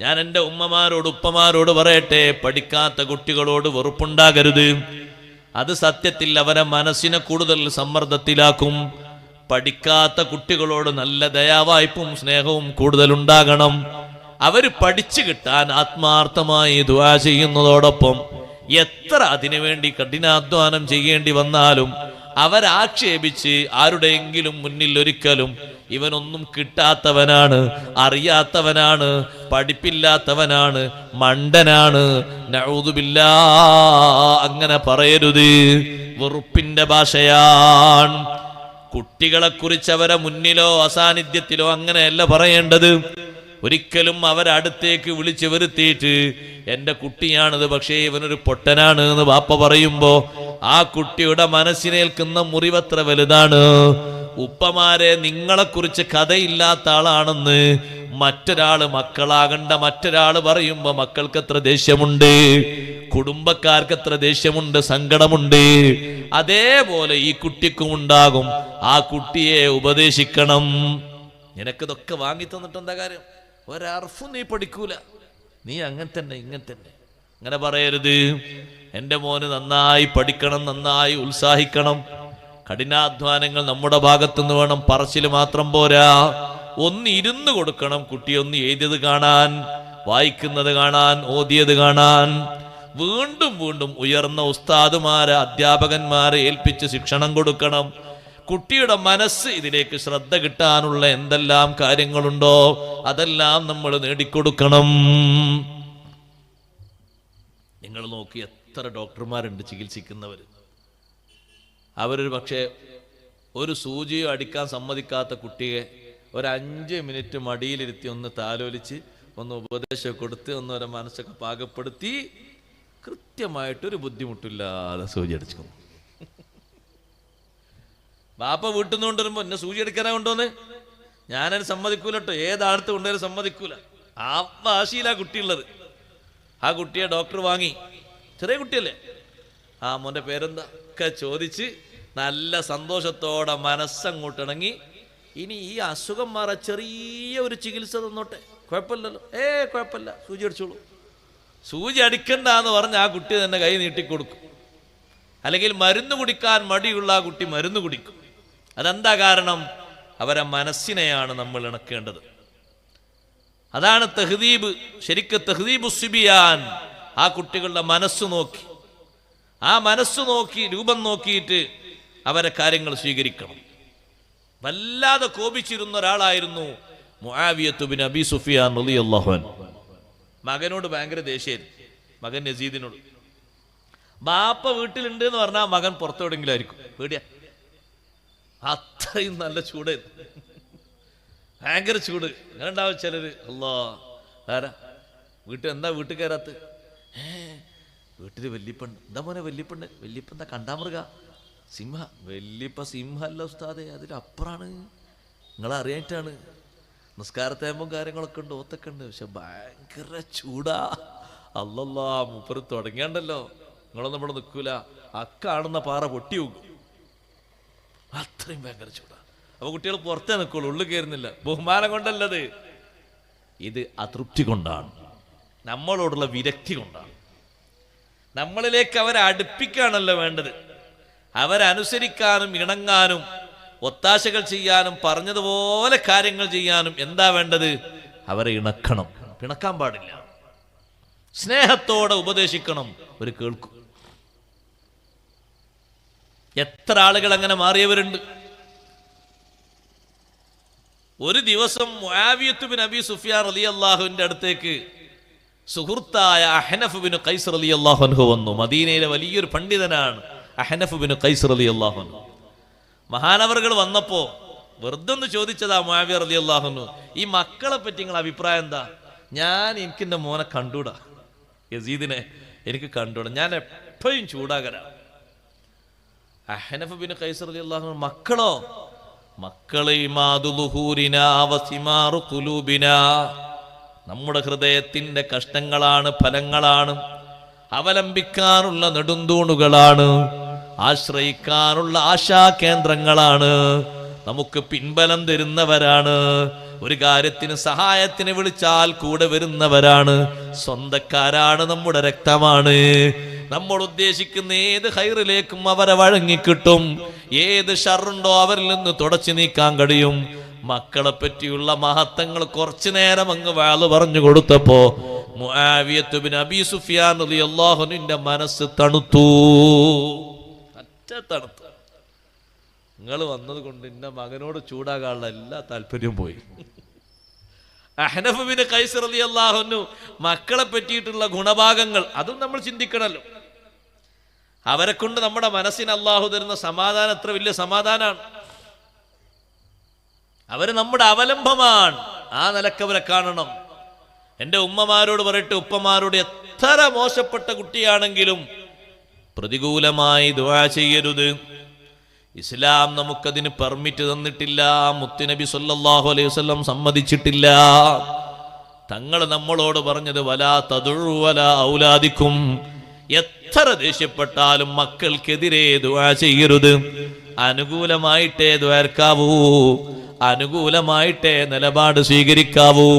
ഞാൻ എൻ്റെ ഉമ്മമാരോട് ഉപ്പമാരോട് പറയട്ടെ, പഠിക്കാത്ത കുട്ടികളോട് വെറുപ്പുണ്ടാകരുത്. അത് സത്യത്തിൽ അവരെ മനസ്സിനെ കൂടുതൽ സമ്മർദ്ദത്തിലാക്കും. പഠിക്കാത്ത കുട്ടികളോട് നല്ല ദയാവായ്പും സ്നേഹവും കൂടുതലുണ്ടാകണം. അവർ പഠിച്ചു കിട്ടാൻ ആത്മാർത്ഥമായി ദുആ ചെയ്യുന്നതോടൊപ്പം എത്ര അതിനുവേണ്ടി കഠിനാധ്വാനം ചെയ്യേണ്ടി വന്നാലും അവരാക്ഷേപിച്ച് ആരുടെയെങ്കിലും മുന്നിൽ ഒരിക്കലും ഇവനൊന്നും കിട്ടാത്തവനാണ്, അറിയാത്തവനാണ്, പഠിപ്പില്ലാത്തവനാണ്, മണ്ടനാണ്, നഊദു ബില്ലാഹ് അങ്ങനെ പറയരുത്. വെറുപ്പിന്റെ ഭാഷയാണ്. കുട്ടികളെ കുറിച്ച് അവരെ മുന്നിലോ അസാന്നിധ്യത്തിലോ അങ്ങനെയല്ല പറയേണ്ടത്. ഒരിക്കലും അവരടുത്തേക്ക് വിളിച്ചു വരുത്തിയിട്ട് എൻ്റെ കുട്ടിയാണിത്, പക്ഷേ ഇവനൊരു പൊട്ടനാണ് എന്ന് ബാപ്പ പറയുമ്പോ ആ കുട്ടിയുടെ മനസ്സിനേൽക്കുന്ന മുറിവത്ര വലുതാണ്. ഉപ്പമാരെ, നിങ്ങളെക്കുറിച്ച് കഥയില്ലാത്ത ആളാണെന്ന് മറ്റൊരാള്, മക്കളാകണ്ട മറ്റൊരാള് പറയുമ്പോ മക്കൾക്ക് എത്ര ദേഷ്യമുണ്ട്, കുടുംബക്കാർക്ക് എത്ര ദേഷ്യമുണ്ട്, സങ്കടമുണ്ട്. അതേപോലെ ഈ കുട്ടിക്കും ഉണ്ടാകും. ആ കുട്ടിയെ ഉപദേശിക്കണം. നിനക്കിതൊക്കെ വാങ്ങി തന്നിട്ട് എന്താ കാര്യം? ഒരർഫും നീ പഠിക്കൂല, നീ അങ്ങനെ തന്നെ ഇങ്ങനെ തന്നെ അങ്ങനെ പറയരുത്. എൻ്റെ മോന് നന്നായി പഠിക്കണം, നന്നായി ഉത്സാഹിക്കണം. കഠിനാധ്വാനങ്ങൾ നമ്മുടെ ഭാഗത്തുനിന്ന് വേണം, പറച്ചിൽ മാത്രം പോരാ. ഒന്ന് ഇരുന്ന് കൊടുക്കണം. കുട്ടി ഒന്ന് എഴുതിയത് കാണാൻ, വായിക്കുന്നത് കാണാൻ, ഓതിയത് കാണാൻ. വീണ്ടും വീണ്ടും ഉയർന്ന ഉസ്താദുമാരെ, അധ്യാപകന്മാരെ ഏൽപ്പിച്ച് ശിക്ഷണം കൊടുക്കണം. കുട്ടിയുടെ മനസ്സ് ഇതിലേക്ക് ശ്രദ്ധ കിട്ടാനുള്ള എന്തെല്ലാം കാര്യങ്ങളുണ്ടോ അതെല്ലാം നമ്മൾ നേടിക്കൊടുക്കണം. നിങ്ങൾ നോക്കി, എത്ര ഡോക്ടർമാരുണ്ട് ചികിത്സിക്കുന്നവർ. അവരൊരു പക്ഷേ ഒരു സൂചിയോ അടിക്കാൻ സമ്മതിക്കാത്ത കുട്ടിയെ ഒരു 5 മിനിറ്റ് മടിയിലിരുത്തി ഒന്ന് താലോലിച്ച് ഒന്ന് ഉപദേശം കൊടുത്ത് ഒന്ന് ഒരു മനസ്സൊക്കെ പാകപ്പെടുത്തി കൃത്യമായിട്ടൊരു ബുദ്ധിമുട്ടില്ലാതെ സൂചി അടിച്ചു. ബാപ്പ വീട്ടിൽ നിന്ന് കൊണ്ടുവരുമ്പോ എന്നെ സൂചി എടുക്കാനാ കൊണ്ടുവന്ന് ഞാനത് സമ്മതിക്കൂല കേട്ടോ, ഏതാടത്ത് കൊണ്ടുവരും സമ്മതിക്കൂല. ആ വാശിയിലാ കുട്ടിയുള്ളത്. ആ കുട്ടിയെ ഡോക്ടർ വാങ്ങി, ചെറിയ കുട്ടിയല്ലേ, ആ മോന്റെ പേരെന്താ ഒക്കെ ചോദിച്ച് നല്ല സന്തോഷത്തോടെ മനസ്സങ്ങോട്ടിണങ്ങി, ഇനി ഈ അസുഖം മാറാൻ ചെറിയ ഒരു ചികിത്സ തന്നോട്ടെ, കുഴപ്പമില്ലല്ലോ, കുഴപ്പമില്ല, സൂചി അടിച്ചോളൂ. സൂചി അടിക്കണ്ടെന്ന് പറഞ്ഞ് ആ കുട്ടി തന്നെ കൈ നീട്ടിക്കൊടുക്കും. അല്ലെങ്കിൽ മരുന്ന് കുടിക്കാൻ മടിയുള്ള ആ കുട്ടി മരുന്ന് കുടിക്കും. അതെന്താ കാരണം? അവരെ മനസ്സിനെയാണ് നമ്മൾ ഇണക്കേണ്ടത്. അതാണ് തഹ്ദീബ്. ശരിക്കും തഹ്ദീബു സിബിയാൻ. ആ കുട്ടികളുടെ മനസ്സ് നോക്കി, ആ മനസ്സ് നോക്കി, രൂപം നോക്കിയിട്ട് അവരെ കാര്യങ്ങൾ സ്വീകരിക്കണം. വല്ലാതെ കോപിച്ചിരുന്ന ഒരാളായിരുന്നു മുആവിയത്ത് ബിൻ അബി സുഫിയാൻ റളിയല്ലാഹു അൻഹു. മകനോട് ഭയങ്കര ദേഷ്യായിരുന്നു, മകൻ യസീദിനോട്. ബാപ്പ വീട്ടിലുണ്ട് എന്ന് പറഞ്ഞാൽ മകൻ പുറത്തെവിടെങ്കിലും ആയിരിക്കും, പേടിയാ. അത്രയും നല്ല ചൂടായിരുന്നു, ഭയങ്കര ചൂട്. അങ്ങനെ ഉണ്ടാവും ചിലര്. അല്ലാ, ആരാ എന്താ വീട്ടിൽ കയറാത്ത്? വീട്ടില് വല്യപ്പണ്ട്. എന്താ മോനെ വല്യപ്പണ്ട്? വല്യപ്പ എന്താ കണ്ടാമൃഗ? സിംഹ? വല്യപ്പ സിംഹ അല്ല ഉസ്താദേ, അതിലപ്പുറാണ്, നിങ്ങളറിയായിട്ടാണ്. നിസ്കാരത്തേമ്പും കാര്യങ്ങളൊക്കെ ഉണ്ട്, ഓത്തൊക്കെ ഉണ്ട്, പക്ഷെ ഭയങ്കര ചൂടാ. അല്ലല്ലാ, മൂപ്പര് തുടങ്ങിയാണ്ടല്ലോ, നിങ്ങളൊന്നും ഇവിടെ നിൽക്കൂല, കാണുന്ന പാറ പൊട്ടി പോകും, അത്രയും ഭയങ്കര ചൂടാ. അപ്പൊ കുട്ടികൾ പുറത്തേ നിൽക്കുള്ളൂ, ഉള്ളിൽ കയറുന്നില്ല. ബഹുമാനം കൊണ്ടല്ലത്, ഇത് അതൃപ്തി കൊണ്ടാണ്, നമ്മളോടുള്ള വിരക്തി കൊണ്ടാണ്. നമ്മളിലേക്ക് അവരെ അടുപ്പിക്കാണല്ലോ വേണ്ടത്. അവരനുസരിക്കാനും ഇണങ്ങാനും ഒത്താശകൾ ചെയ്യാനും പറഞ്ഞതുപോലെ കാര്യങ്ങൾ ചെയ്യാനും എന്താ വേണ്ടത്? അവരെ ഇണക്കണം. പിണക്കാൻ പാടില്ല, സ്നേഹത്തോടെ ഉപദേശിക്കണം. ഒരു കേൾക്കും. എത്ര ആളുകൾ അങ്ങനെ മാറിയവരുണ്ട്. ഒരു ദിവസം മുആവിയത്ത് ബിൻ അബി സുഫിയാൻ റളിയല്ലാഹുവിന്റെ അടുത്തേക്ക് സുഹൃത്തായ അഹ്നഫ് ബിൻ ഖൈസ് റളിയല്ലാഹു അൻഹു വന്നു. മദീനയിലെ വലിയൊരു പണ്ഡിതനാണ് അഹ്നഫ് ബിൻ ഖൈസ് റളിയല്ലാഹു അൻഹു. മഹാനവറുകൾ വന്നപ്പോ വെറുതെ ഒന്ന് ചോദിച്ചതാ മുആവിയ റളിയല്ലാഹു അൻഹു, ഈ മക്കളെ പറ്റി നിങ്ങളുടെ അഭിപ്രായം എന്താ? എനിക്ക് എൻ്റെ മോനെ കണ്ടൂടാ, യസീദിനെ എനിക്ക് കണ്ടൂടാ, ഞാൻ എപ്പോഴും ചൂടാകരാ. അഹ്നഫ് ബിൻ ഖൈസ് റളിയല്ലാഹു അൻഹു, മക്കളോ? മക്കളെ നമ്മുടെ ഹൃദയത്തിന്റെ കഷ്ടങ്ങളാണ്, ഫലങ്ങളാണ്, അവലംബിക്കാനുള്ള നെടുന്തൂണുകളാണ്, ആശ്രയിക്കാനുള്ള ആശാകേന്ദ്രങ്ങളാണ്, നമുക്ക് പിൻബലം തരുന്നവരാണ്, ഒരു കാര്യത്തിന് സഹായത്തിന് വിളിച്ചാൽ കൂടെ വരുന്നവരാണ്, സ്വന്തക്കാരാണ്, നമ്മുടെ രക്തമാണ്. നമ്മൾ ഉദ്ദേശിക്കുന്ന ഏത് ഹൈറിലേക്കും അവരെ വഴങ്ങിക്കിട്ടും, ഏത് ഷറുണ്ടോ അവരിൽ നിന്ന് തുടച്ചു നീക്കാൻ കഴിയും. മക്കളെ പറ്റിയുള്ള മഹത്വങ്ങൾ കുറച്ചു നേരം അങ്ങ് വാള് പറഞ്ഞു കൊടുത്തപ്പോ മുആവിയത്ത് ബിൻ അബീ സുഫിയാൻ റളിയല്ലാഹു അൻഹുവിന്റെ മനസ്സ് തണുത്തു, തണുത്തു. നിങ്ങൾ വന്നത് കൊണ്ട് എന്റെ മകനോട് ചൂടാകാനുള്ള എല്ലാ താല്പര്യവും പോയി. അഹ്നഫ് ബിൻ ഖൈസ് റളിയല്ലാഹു അൻഹു മക്കളെ പറ്റിയിട്ടുള്ള ഗുണഭാഗങ്ങൾ അതും നമ്മൾ ചിന്തിക്കണല്ലോ. അവരെ കൊണ്ട് നമ്മുടെ മനസ്സിന് അള്ളാഹു തരുന്ന സമാധാനം എത്ര വലിയ സമാധാനമാണ്. അവര് നമ്മുടെ അവലംബമാണ്. ആ നിലക്ക് അവരെ കാണണം. എൻ്റെ ഉമ്മമാരോട് പറയട്ടെ, ഉപ്പമാരോട് എത്ര മോശപ്പെട്ട കുട്ടിയാണെങ്കിലും പ്രതികൂലമായി ദുആ ചെയ്യരുത്. ഇസ്ലാം നമുക്കതിന് പെർമിറ്റ് തന്നിട്ടില്ല. മുത്തുനബി സല്ലല്ലാഹു അലൈഹി വസല്ലം സമ്മതിച്ചിട്ടില്ല. തങ്ങൾ നമ്മളോട് പറഞ്ഞത് വലാ തദുഉ വലാ ഔലാദിക്കും, എത്ര ദേഷ്യപ്പെട്ടാലും മക്കൾക്കെതിരെ ദുആ ചെയ്യരുത്. അനുകൂലമായിട്ടേ ദ്വാർക്കാവൂ, അനുകൂലമായിട്ടേ നിലപാട് സ്വീകരിക്കാവൂ.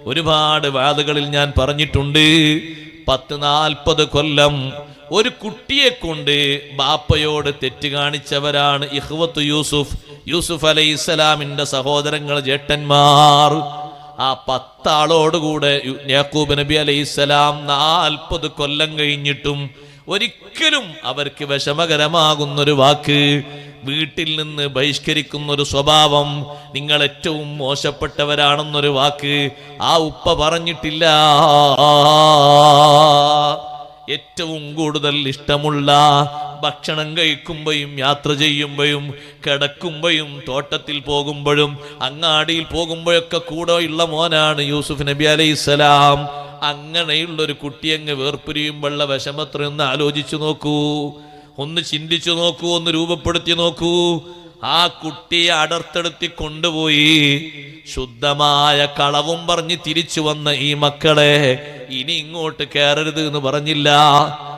ഒരുപാട് വാദങ്ങളിൽ ഞാൻ പറഞ്ഞിട്ടുണ്ട്. 40 കൊല്ലം ഒരു കുട്ടിയെ കൊണ്ട് ബാപ്പയോട് തെറ്റ് കാണിച്ചവരാണ് ഇഖ്വത്തു യൂസുഫ് അലൈഹിസ്സലാമിന്റെ സഹോദരങ്ങൾ, ജേട്ടന്മാർ. ആ 10 ആളോടുകൂടെ യാക്കൂബ് നബി അലൈഹിസ്സലാം 40 കൊല്ലം കഴിഞ്ഞിട്ടും ഒരിക്കലും അവർക്ക് വിഷമകരമാകുന്നൊരു വാക്ക്, വീട്ടിൽ നിന്ന് ബഹിഷ്കരിക്കുന്നൊരു സ്വഭാവം, നിങ്ങൾ ഏറ്റവും മോശപ്പെട്ടവരാണെന്നൊരു വാക്ക് ആ ഉപ്പ പറഞ്ഞിട്ടില്ല. ഏറ്റവും കൂടുതൽ ഇഷ്ടമുള്ള ഭക്ഷണം കഴിക്കുമ്പോഴും യാത്ര ചെയ്യുമ്പോഴും കിടക്കുമ്പോഴും തോട്ടത്തിൽ പോകുമ്പോഴും അങ്ങാടിയിൽ പോകുമ്പോഴൊക്കെ കൂടെ ഉള്ള മോനാണ് യൂസുഫ് നബി അലൈഹിസ്സലാം. അങ്ങനെയുള്ളൊരു കുട്ടിയങ്ങ് വേർപിരിയുമ്പോഴുള്ള വിഷമത്രയൊന്ന് ആലോചിച്ചു നോക്കൂ, ഒന്ന് ചിന്തിച്ചു നോക്കൂ, ഒന്ന് രൂപപ്പെടുത്തി നോക്കൂ. ആ കുട്ടിയെ അടർത്തെടുത്തി കൊണ്ടുപോയി ശുദ്ധമായ കളവും പറഞ്ഞ് തിരിച്ചു വന്ന ഈ മക്കളെ ഇനി ഇങ്ങോട്ട് കയറരുത് എന്ന് പറഞ്ഞില്ല,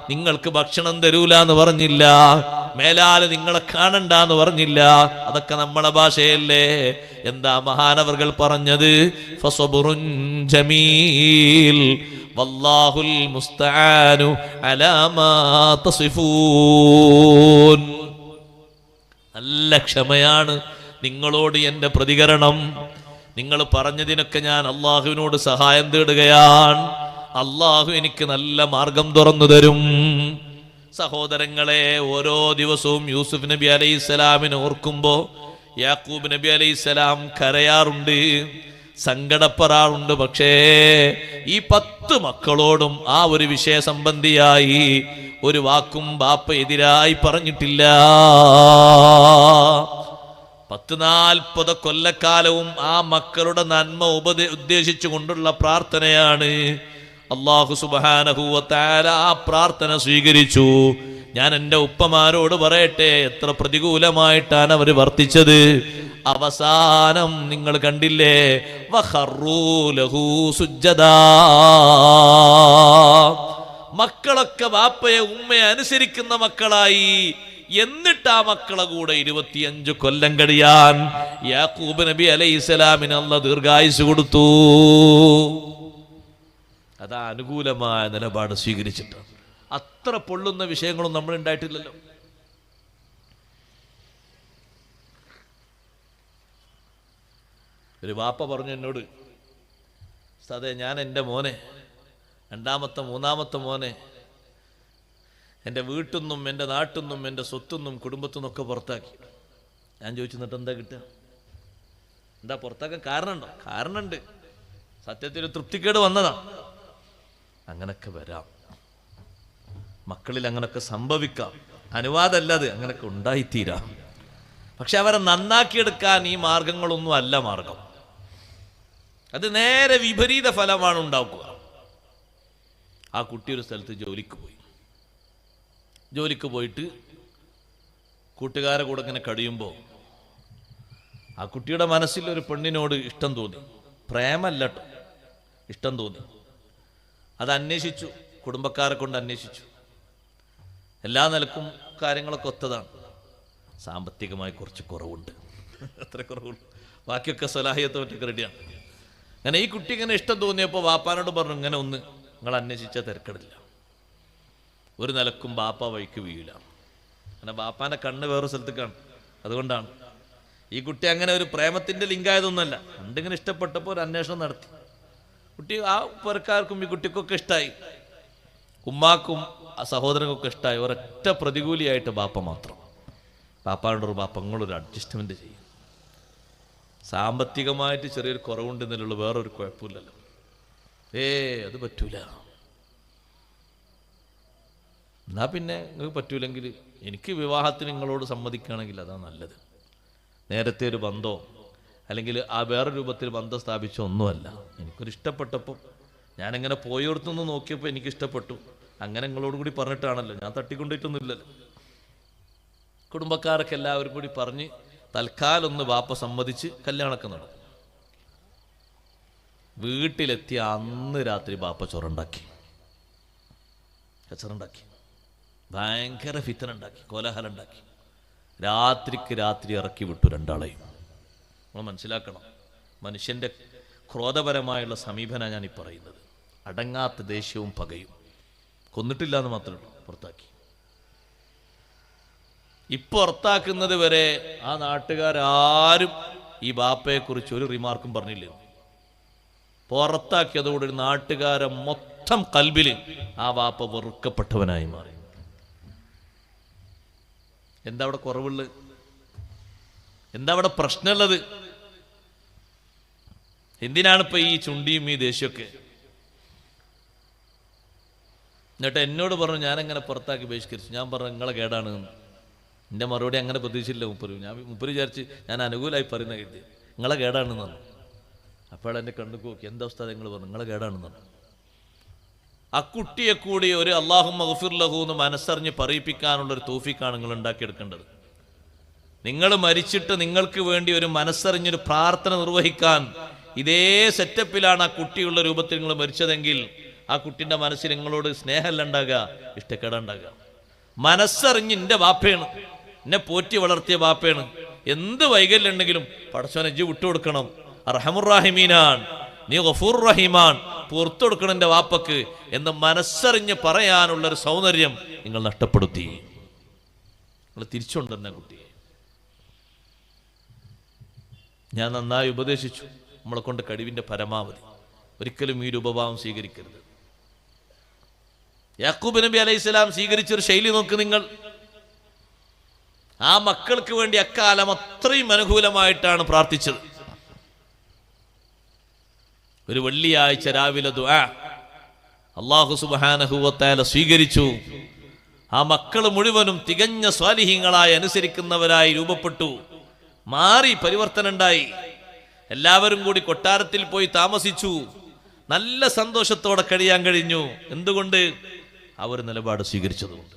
നിങ്ങൾക്ക് ഭക്ഷണം തരൂല എന്ന് പറഞ്ഞില്ല, മേലാല് നിങ്ങളെ കാണണ്ട എന്ന് പറഞ്ഞില്ല. അതൊക്കെ നമ്മളെ ഭാഷയല്ലേ. എന്താ മഹാനവർകൾ പറഞ്ഞത്? ഫസബ്റുൻ ജമീൽ വല്ലാഹുൽ മുസ്തആനു അലാ മാ തസിഫൂൻ. നല്ല ക്ഷമയാണ് നിങ്ങളോട് എൻ്റെ പ്രതികരണം. നിങ്ങൾ പറഞ്ഞതിനൊക്കെ ഞാൻ അള്ളാഹുവിനോട് സഹായം തേടുകയാണ്. അള്ളാഹു എനിക്ക് നല്ല മാർഗം തുറന്നു തരും. സഹോദരങ്ങളെ, ഓരോ ദിവസവും യൂസുഫ് നബി അലൈഹിസ്സലാമിനെ ഓർക്കുമ്പോ യാക്കൂബ് നബി അലൈഹിസ്സലാം കരയാറുണ്ട്, സങ്കടപ്പെടാറുണ്ട്. പക്ഷേ ഈ 10 മക്കളോടും ആ ഒരു വിഷയ സംബന്ധിയായി ഒരു വാക്കും ബാപ്പ എതിരായി പറഞ്ഞിട്ടില്ല. 40 കൊല്ലക്കാലവും ആ മക്കളുടെ നന്മ ഉദ്ദേശിച്ചു കൊണ്ടുള്ള പ്രാർത്ഥനയാണ്. അല്ലാഹു സുബ്ഹാനഹു വ തആല ആ പ്രാർത്ഥന സ്വീകരിച്ചു. ഞാൻ എൻ്റെ ഉപ്പമാരോട് പറയട്ടെ, എത്ര പ്രതികൂലമായിട്ടാണ് അവർ വർത്തിച്ചത്. അവസാനം നിങ്ങൾ കണ്ടില്ലേ, വഖറൂ ലഹു സുജ്ജദാ. മക്കളൊക്കെ ബാപ്പയെ ഉമ്മയെ അനുസരിക്കുന്ന മക്കളായി. എന്നിട്ട് ആ മക്കളെ കൂടെ 25 കൊല്ലം കഴിയാൻ യാക്കൂബ് നബി അലൈഹിസ്സലാമിന് അല്ലാഹു ദീർഘായുസ് കൊടുത്തു. അതാ അനുകൂലമായ നിലപാട് സ്വീകരിച്ചിട്ട്. അത്ര പൊള്ളുന്ന വിഷയങ്ങളും നമ്മൾ ഉണ്ടായിട്ടില്ലല്ലോ. ഒരു വാപ്പ പറഞ്ഞു എന്നോട്, സതേ ഞാൻ എൻ്റെ മോനെ, 2ാമത്തെ 3ാമത്തെ മോനെ എൻ്റെ വീട്ടിൽ നിന്നും എൻ്റെ നാട്ടിൽ നിന്നും എൻ്റെ സ്വത്തു നിന്നും കുടുംബത്തു നിന്നൊക്കെ പുറത്താക്കി. ഞാൻ ചോദിച്ചു, എന്നിട്ട് എന്താ കിട്ടുക? എന്താ പുറത്താക്കാൻ കാരണമുണ്ടോ? കാരണമുണ്ട്. സത്യത്തിൽ തൃപ്തിക്കേട് വന്നതാണ്. അങ്ങനൊക്കെ വരാം, മക്കളിൽ അങ്ങനൊക്കെ സംഭവിക്കാം, അനുവാദമല്ലാതെ അങ്ങനൊക്കെ ഉണ്ടായിത്തീരാം. പക്ഷെ അവരെ നന്നാക്കിയെടുക്കാൻ ഈ മാർഗങ്ങളൊന്നും അല്ല മാർഗം. അത് നേരെ വിപരീത ഫലമാണ് ഉണ്ടാക്കുക. ആ കുട്ടി ഒരു സ്ഥലത്ത് ജോലിക്ക് പോയിട്ട് കൂട്ടുകാരെ കൂടെ ഇങ്ങനെ കഴിയുമ്പോൾ ആ കുട്ടിയുടെ മനസ്സിൽ ഒരു പെണ്ണിനോട് ഇഷ്ടം തോന്നി, പ്രേമല്ലട്ടോ, ഇഷ്ടം തോന്നി. അത് അന്വേഷിച്ചു, കുടുംബക്കാരെ കൊണ്ട് അന്വേഷിച്ചു. എല്ലാ നിലക്കും കാര്യങ്ങളൊക്കെ ഒത്തതാണ്. സാമ്പത്തികമായി കുറച്ച് കുറവുണ്ട്, അത്ര കുറവുള്ളൂ, ബാക്കിയൊക്കെ സ്വലാഹിയത്തെ പറ്റൊക്കെ റെഡിയാണ്. അങ്ങനെ ഈ കുട്ടി ഇങ്ങനെ ഇഷ്ടം തോന്നിയപ്പോൾ വാപ്പാനോട് പറഞ്ഞു, ഇങ്ങനെ ഒന്ന് നിങ്ങൾ അന്വേഷിച്ചാൽ തിരക്കടില്ല, ഒരു നിലക്കും ബാപ്പ വഴിക്ക് വീഴില്ല. അങ്ങനെ ബാപ്പാൻ്റെ കണ്ണ് വേറെ സ്ഥലത്തേക്കാണ്. അതുകൊണ്ടാണ് ഈ കുട്ടി അങ്ങനെ ഒരു പ്രേമത്തിൻ്റെ ലിങ്കായതൊന്നുമല്ല. എന്തെങ്കിലും ഇഷ്ടപ്പെട്ടപ്പോൾ ഒരു അന്വേഷണം നടത്തി. കുട്ടി ആ പുരക്കാർക്കും ഈ കുട്ടിക്കൊക്കെ ഇഷ്ടമായി, ഉമ്മാക്കും ആ സഹോദരങ്ങൾക്കൊക്കെ ഇഷ്ടമായി. ഒരൊറ്റ പ്രതികൂലിയായിട്ട് ബാപ്പ മാത്രം. ബാപ്പാനോട് ബാപ്പ നിങ്ങളൊരു അഡ്ജസ്റ്റ്മെൻറ്റ് ചെയ്യും, സാമ്പത്തികമായിട്ട് ചെറിയൊരു കുറവുണ്ടെന്നുള്ള വേറൊരു കുഴപ്പമില്ലല്ലോ. അത് പറ്റൂല. എന്നാ പിന്നെ നിങ്ങൾക്ക് പറ്റൂലെങ്കിൽ എനിക്ക് വിവാഹത്തിന് നിങ്ങളോട് സമ്മതിക്കുകയാണെങ്കിൽ അതാ നല്ലത്. നേരത്തെ ഒരു ബന്ധമോ അല്ലെങ്കിൽ ആ വേറെ രൂപത്തിൽ ബന്ധം സ്ഥാപിച്ചോ ഒന്നുമല്ല. എനിക്കൊരു ഇഷ്ടപ്പെട്ടപ്പോൾ ഞാനെങ്ങനെ പോയോർത്തുനിന്ന് നോക്കിയപ്പോൾ എനിക്കിഷ്ടപ്പെട്ടു. അങ്ങനെ നിങ്ങളോട് കൂടി പറഞ്ഞിട്ടാണല്ലോ, ഞാൻ തട്ടിക്കൊണ്ടിട്ടൊന്നുമില്ലല്ലോ. കുടുംബക്കാരൊക്കെ എല്ലാവരും കൂടി പറഞ്ഞ് തൽക്കാലം ഒന്ന് ബാപ്പ സമ്മതിച്ച് കല്യാണമൊക്കെ നടന്നു. വീട്ടിലെത്തിയ അന്ന് രാത്രി ബാപ്പ ചൊറുണ്ടാക്കി, കച്ചറുണ്ടാക്കി, ഭയങ്കര ഫിത്തന ഉണ്ടാക്കി, കോലാഹലം ഉണ്ടാക്കി. രാത്രിക്ക് രാത്രി ഇറക്കി വിട്ടു രണ്ടാളെയും. നമ്മൾ മനസ്സിലാക്കണം, മനുഷ്യൻ്റെ ക്രോധപരമായുള്ള സമീപന ഞാനീ പറയുന്നത്. അടങ്ങാത്ത ദേഷ്യവും പകയും. കൊന്നിട്ടില്ല എന്ന് മാത്രമേ ഉള്ളൂ, പുറത്താക്കി. ഇപ്പൊ പുറത്താക്കുന്നത് വരെ ആ നാട്ടുകാരും ഈ ബാപ്പയെക്കുറിച്ച് ഒരു റിമാർക്കും പറഞ്ഞില്ല. പുറത്താക്കിയതോടെ നാട്ടുകാരെ മൊത്തം കൽബിൽ ആ ബാപ്പ വെറുക്കപ്പെട്ടവനായി മാറി. എന്താ അവിടെ കുറവുള്ളത്? എന്താ അവിടെ പ്രശ്നമുള്ളത്? എന്തിനാണ് ഇപ്പൊ ഈ ചുണ്ടിയും ഈ ദേഷ്യമൊക്കെ? എന്നിട്ട് എന്നോട് പറഞ്ഞു, ഞാനെങ്ങനെ പുറത്താക്കി ബഹിഷ്കരിച്ചു. ഞാൻ പറഞ്ഞു നിങ്ങളെ കേടാണ്. എൻ്റെ മറുപടി അങ്ങനെ പ്രതീക്ഷിച്ചില്ല മുപ്പര്. മുപ്പര് വിചാരിച്ച് ഞാൻ അനുകൂലമായി പറയുന്ന കരുതി. നിങ്ങളെ കേടാണെന്ന് പറഞ്ഞു. അപ്പോൾ എന്നെ കണ്ടു നോക്കി, എന്താ അവസ്ഥ നിങ്ങൾ പറഞ്ഞു, നിങ്ങളെ കേടാണെന്ന് പറഞ്ഞു. ആ കുട്ടിയെ കൂടി ഒരു അല്ലാഹു മഗ്ഫിർ ലഹു എന്ന് മനസ്സറിഞ്ഞ് പറയിപ്പിക്കാനുള്ളൊരു തൗഫീഖാണ് നിങ്ങൾ ഉണ്ടാക്കിയെടുക്കേണ്ടത്. നിങ്ങൾ മരിച്ചിട്ട് നിങ്ങൾക്ക് വേണ്ടി ഒരു മനസ്സറിഞ്ഞൊരു പ്രാർത്ഥന നിർവഹിക്കാൻ ഇതേ സെറ്റപ്പിലാണ് ആ കുട്ടിയുള്ള രൂപത്തിൽ നിങ്ങൾ മരിച്ചതെങ്കിൽ ആ കുട്ടിൻ്റെ മനസ്സിൽ നിങ്ങളോട് സ്നേഹമല്ല ഉണ്ടാകുക, ഇഷ്ടക്കേടുണ്ടാകുക. മനസ്സറിഞ്ഞ് എൻ്റെ ബാപ്പയാണ്, എന്നെ പോറ്റി വളർത്തിയ ബാപ്പയാണ്, എന്ത് വൈകല്യം ഉണ്ടെങ്കിലും പടച്ചോനെ ഇജ്ജ് വിട്ടുകൊടുക്കണം, അർഹമുർ-റഹീമീനാൻ, നീ ഗഫൂർ റഹീമാൻ, പുറത്തു കൊടുക്കണം എൻ്റെ വാപ്പക്ക് എന്ന് മനസ്സറിഞ്ഞ് പറയാനുള്ളൊരു സൗന്ദര്യം നിങ്ങൾ നഷ്ടപ്പെടുത്തി. നിങ്ങൾ തിരിച്ചുകൊണ്ടുവന്ന കുട്ടിയെ ഞാൻ നന്നായി ഉപദേശിച്ചു. നമ്മളെ കൊണ്ട് കഴിവിൻ്റെ പരമാവധി. ഒരിക്കലും ഈ രൂപഭാവം സ്വീകരിക്കരുത്. യാക്കൂബ് നബി അലൈഹിസ്സലാം സ്വീകരിച്ചൊരു ശൈലി നോക്ക് നിങ്ങൾ. ആ മക്കൾക്ക് വേണ്ടി അക്കാലം അത്രയും അനുകൂലമായിട്ടാണ് പ്രാർത്ഥിച്ചത്. ഒരു വെള്ളിയാഴ്ച രാവിലെ ദുആ അല്ലാഹു സുബ്ഹാനഹു വ തആല സ്വീകരിച്ചു. ആ മക്കൾ മുഴുവനും തികഞ്ഞ സ്വാലിഹീങ്ങളായി അനുസരിക്കുന്നവരായി രൂപപ്പെട്ടു. മാറി പരിവർത്തനം ഉണ്ടായി. എല്ലാവരും കൂടി കൊട്ടാരത്തിൽ പോയി താമസിച്ചു. നല്ല സന്തോഷത്തോടെ കഴിയാൻ കഴിഞ്ഞു. എന്തുകൊണ്ട്? അവർ നിലപാട് സ്വീകരിച്ചതുകൊണ്ട്.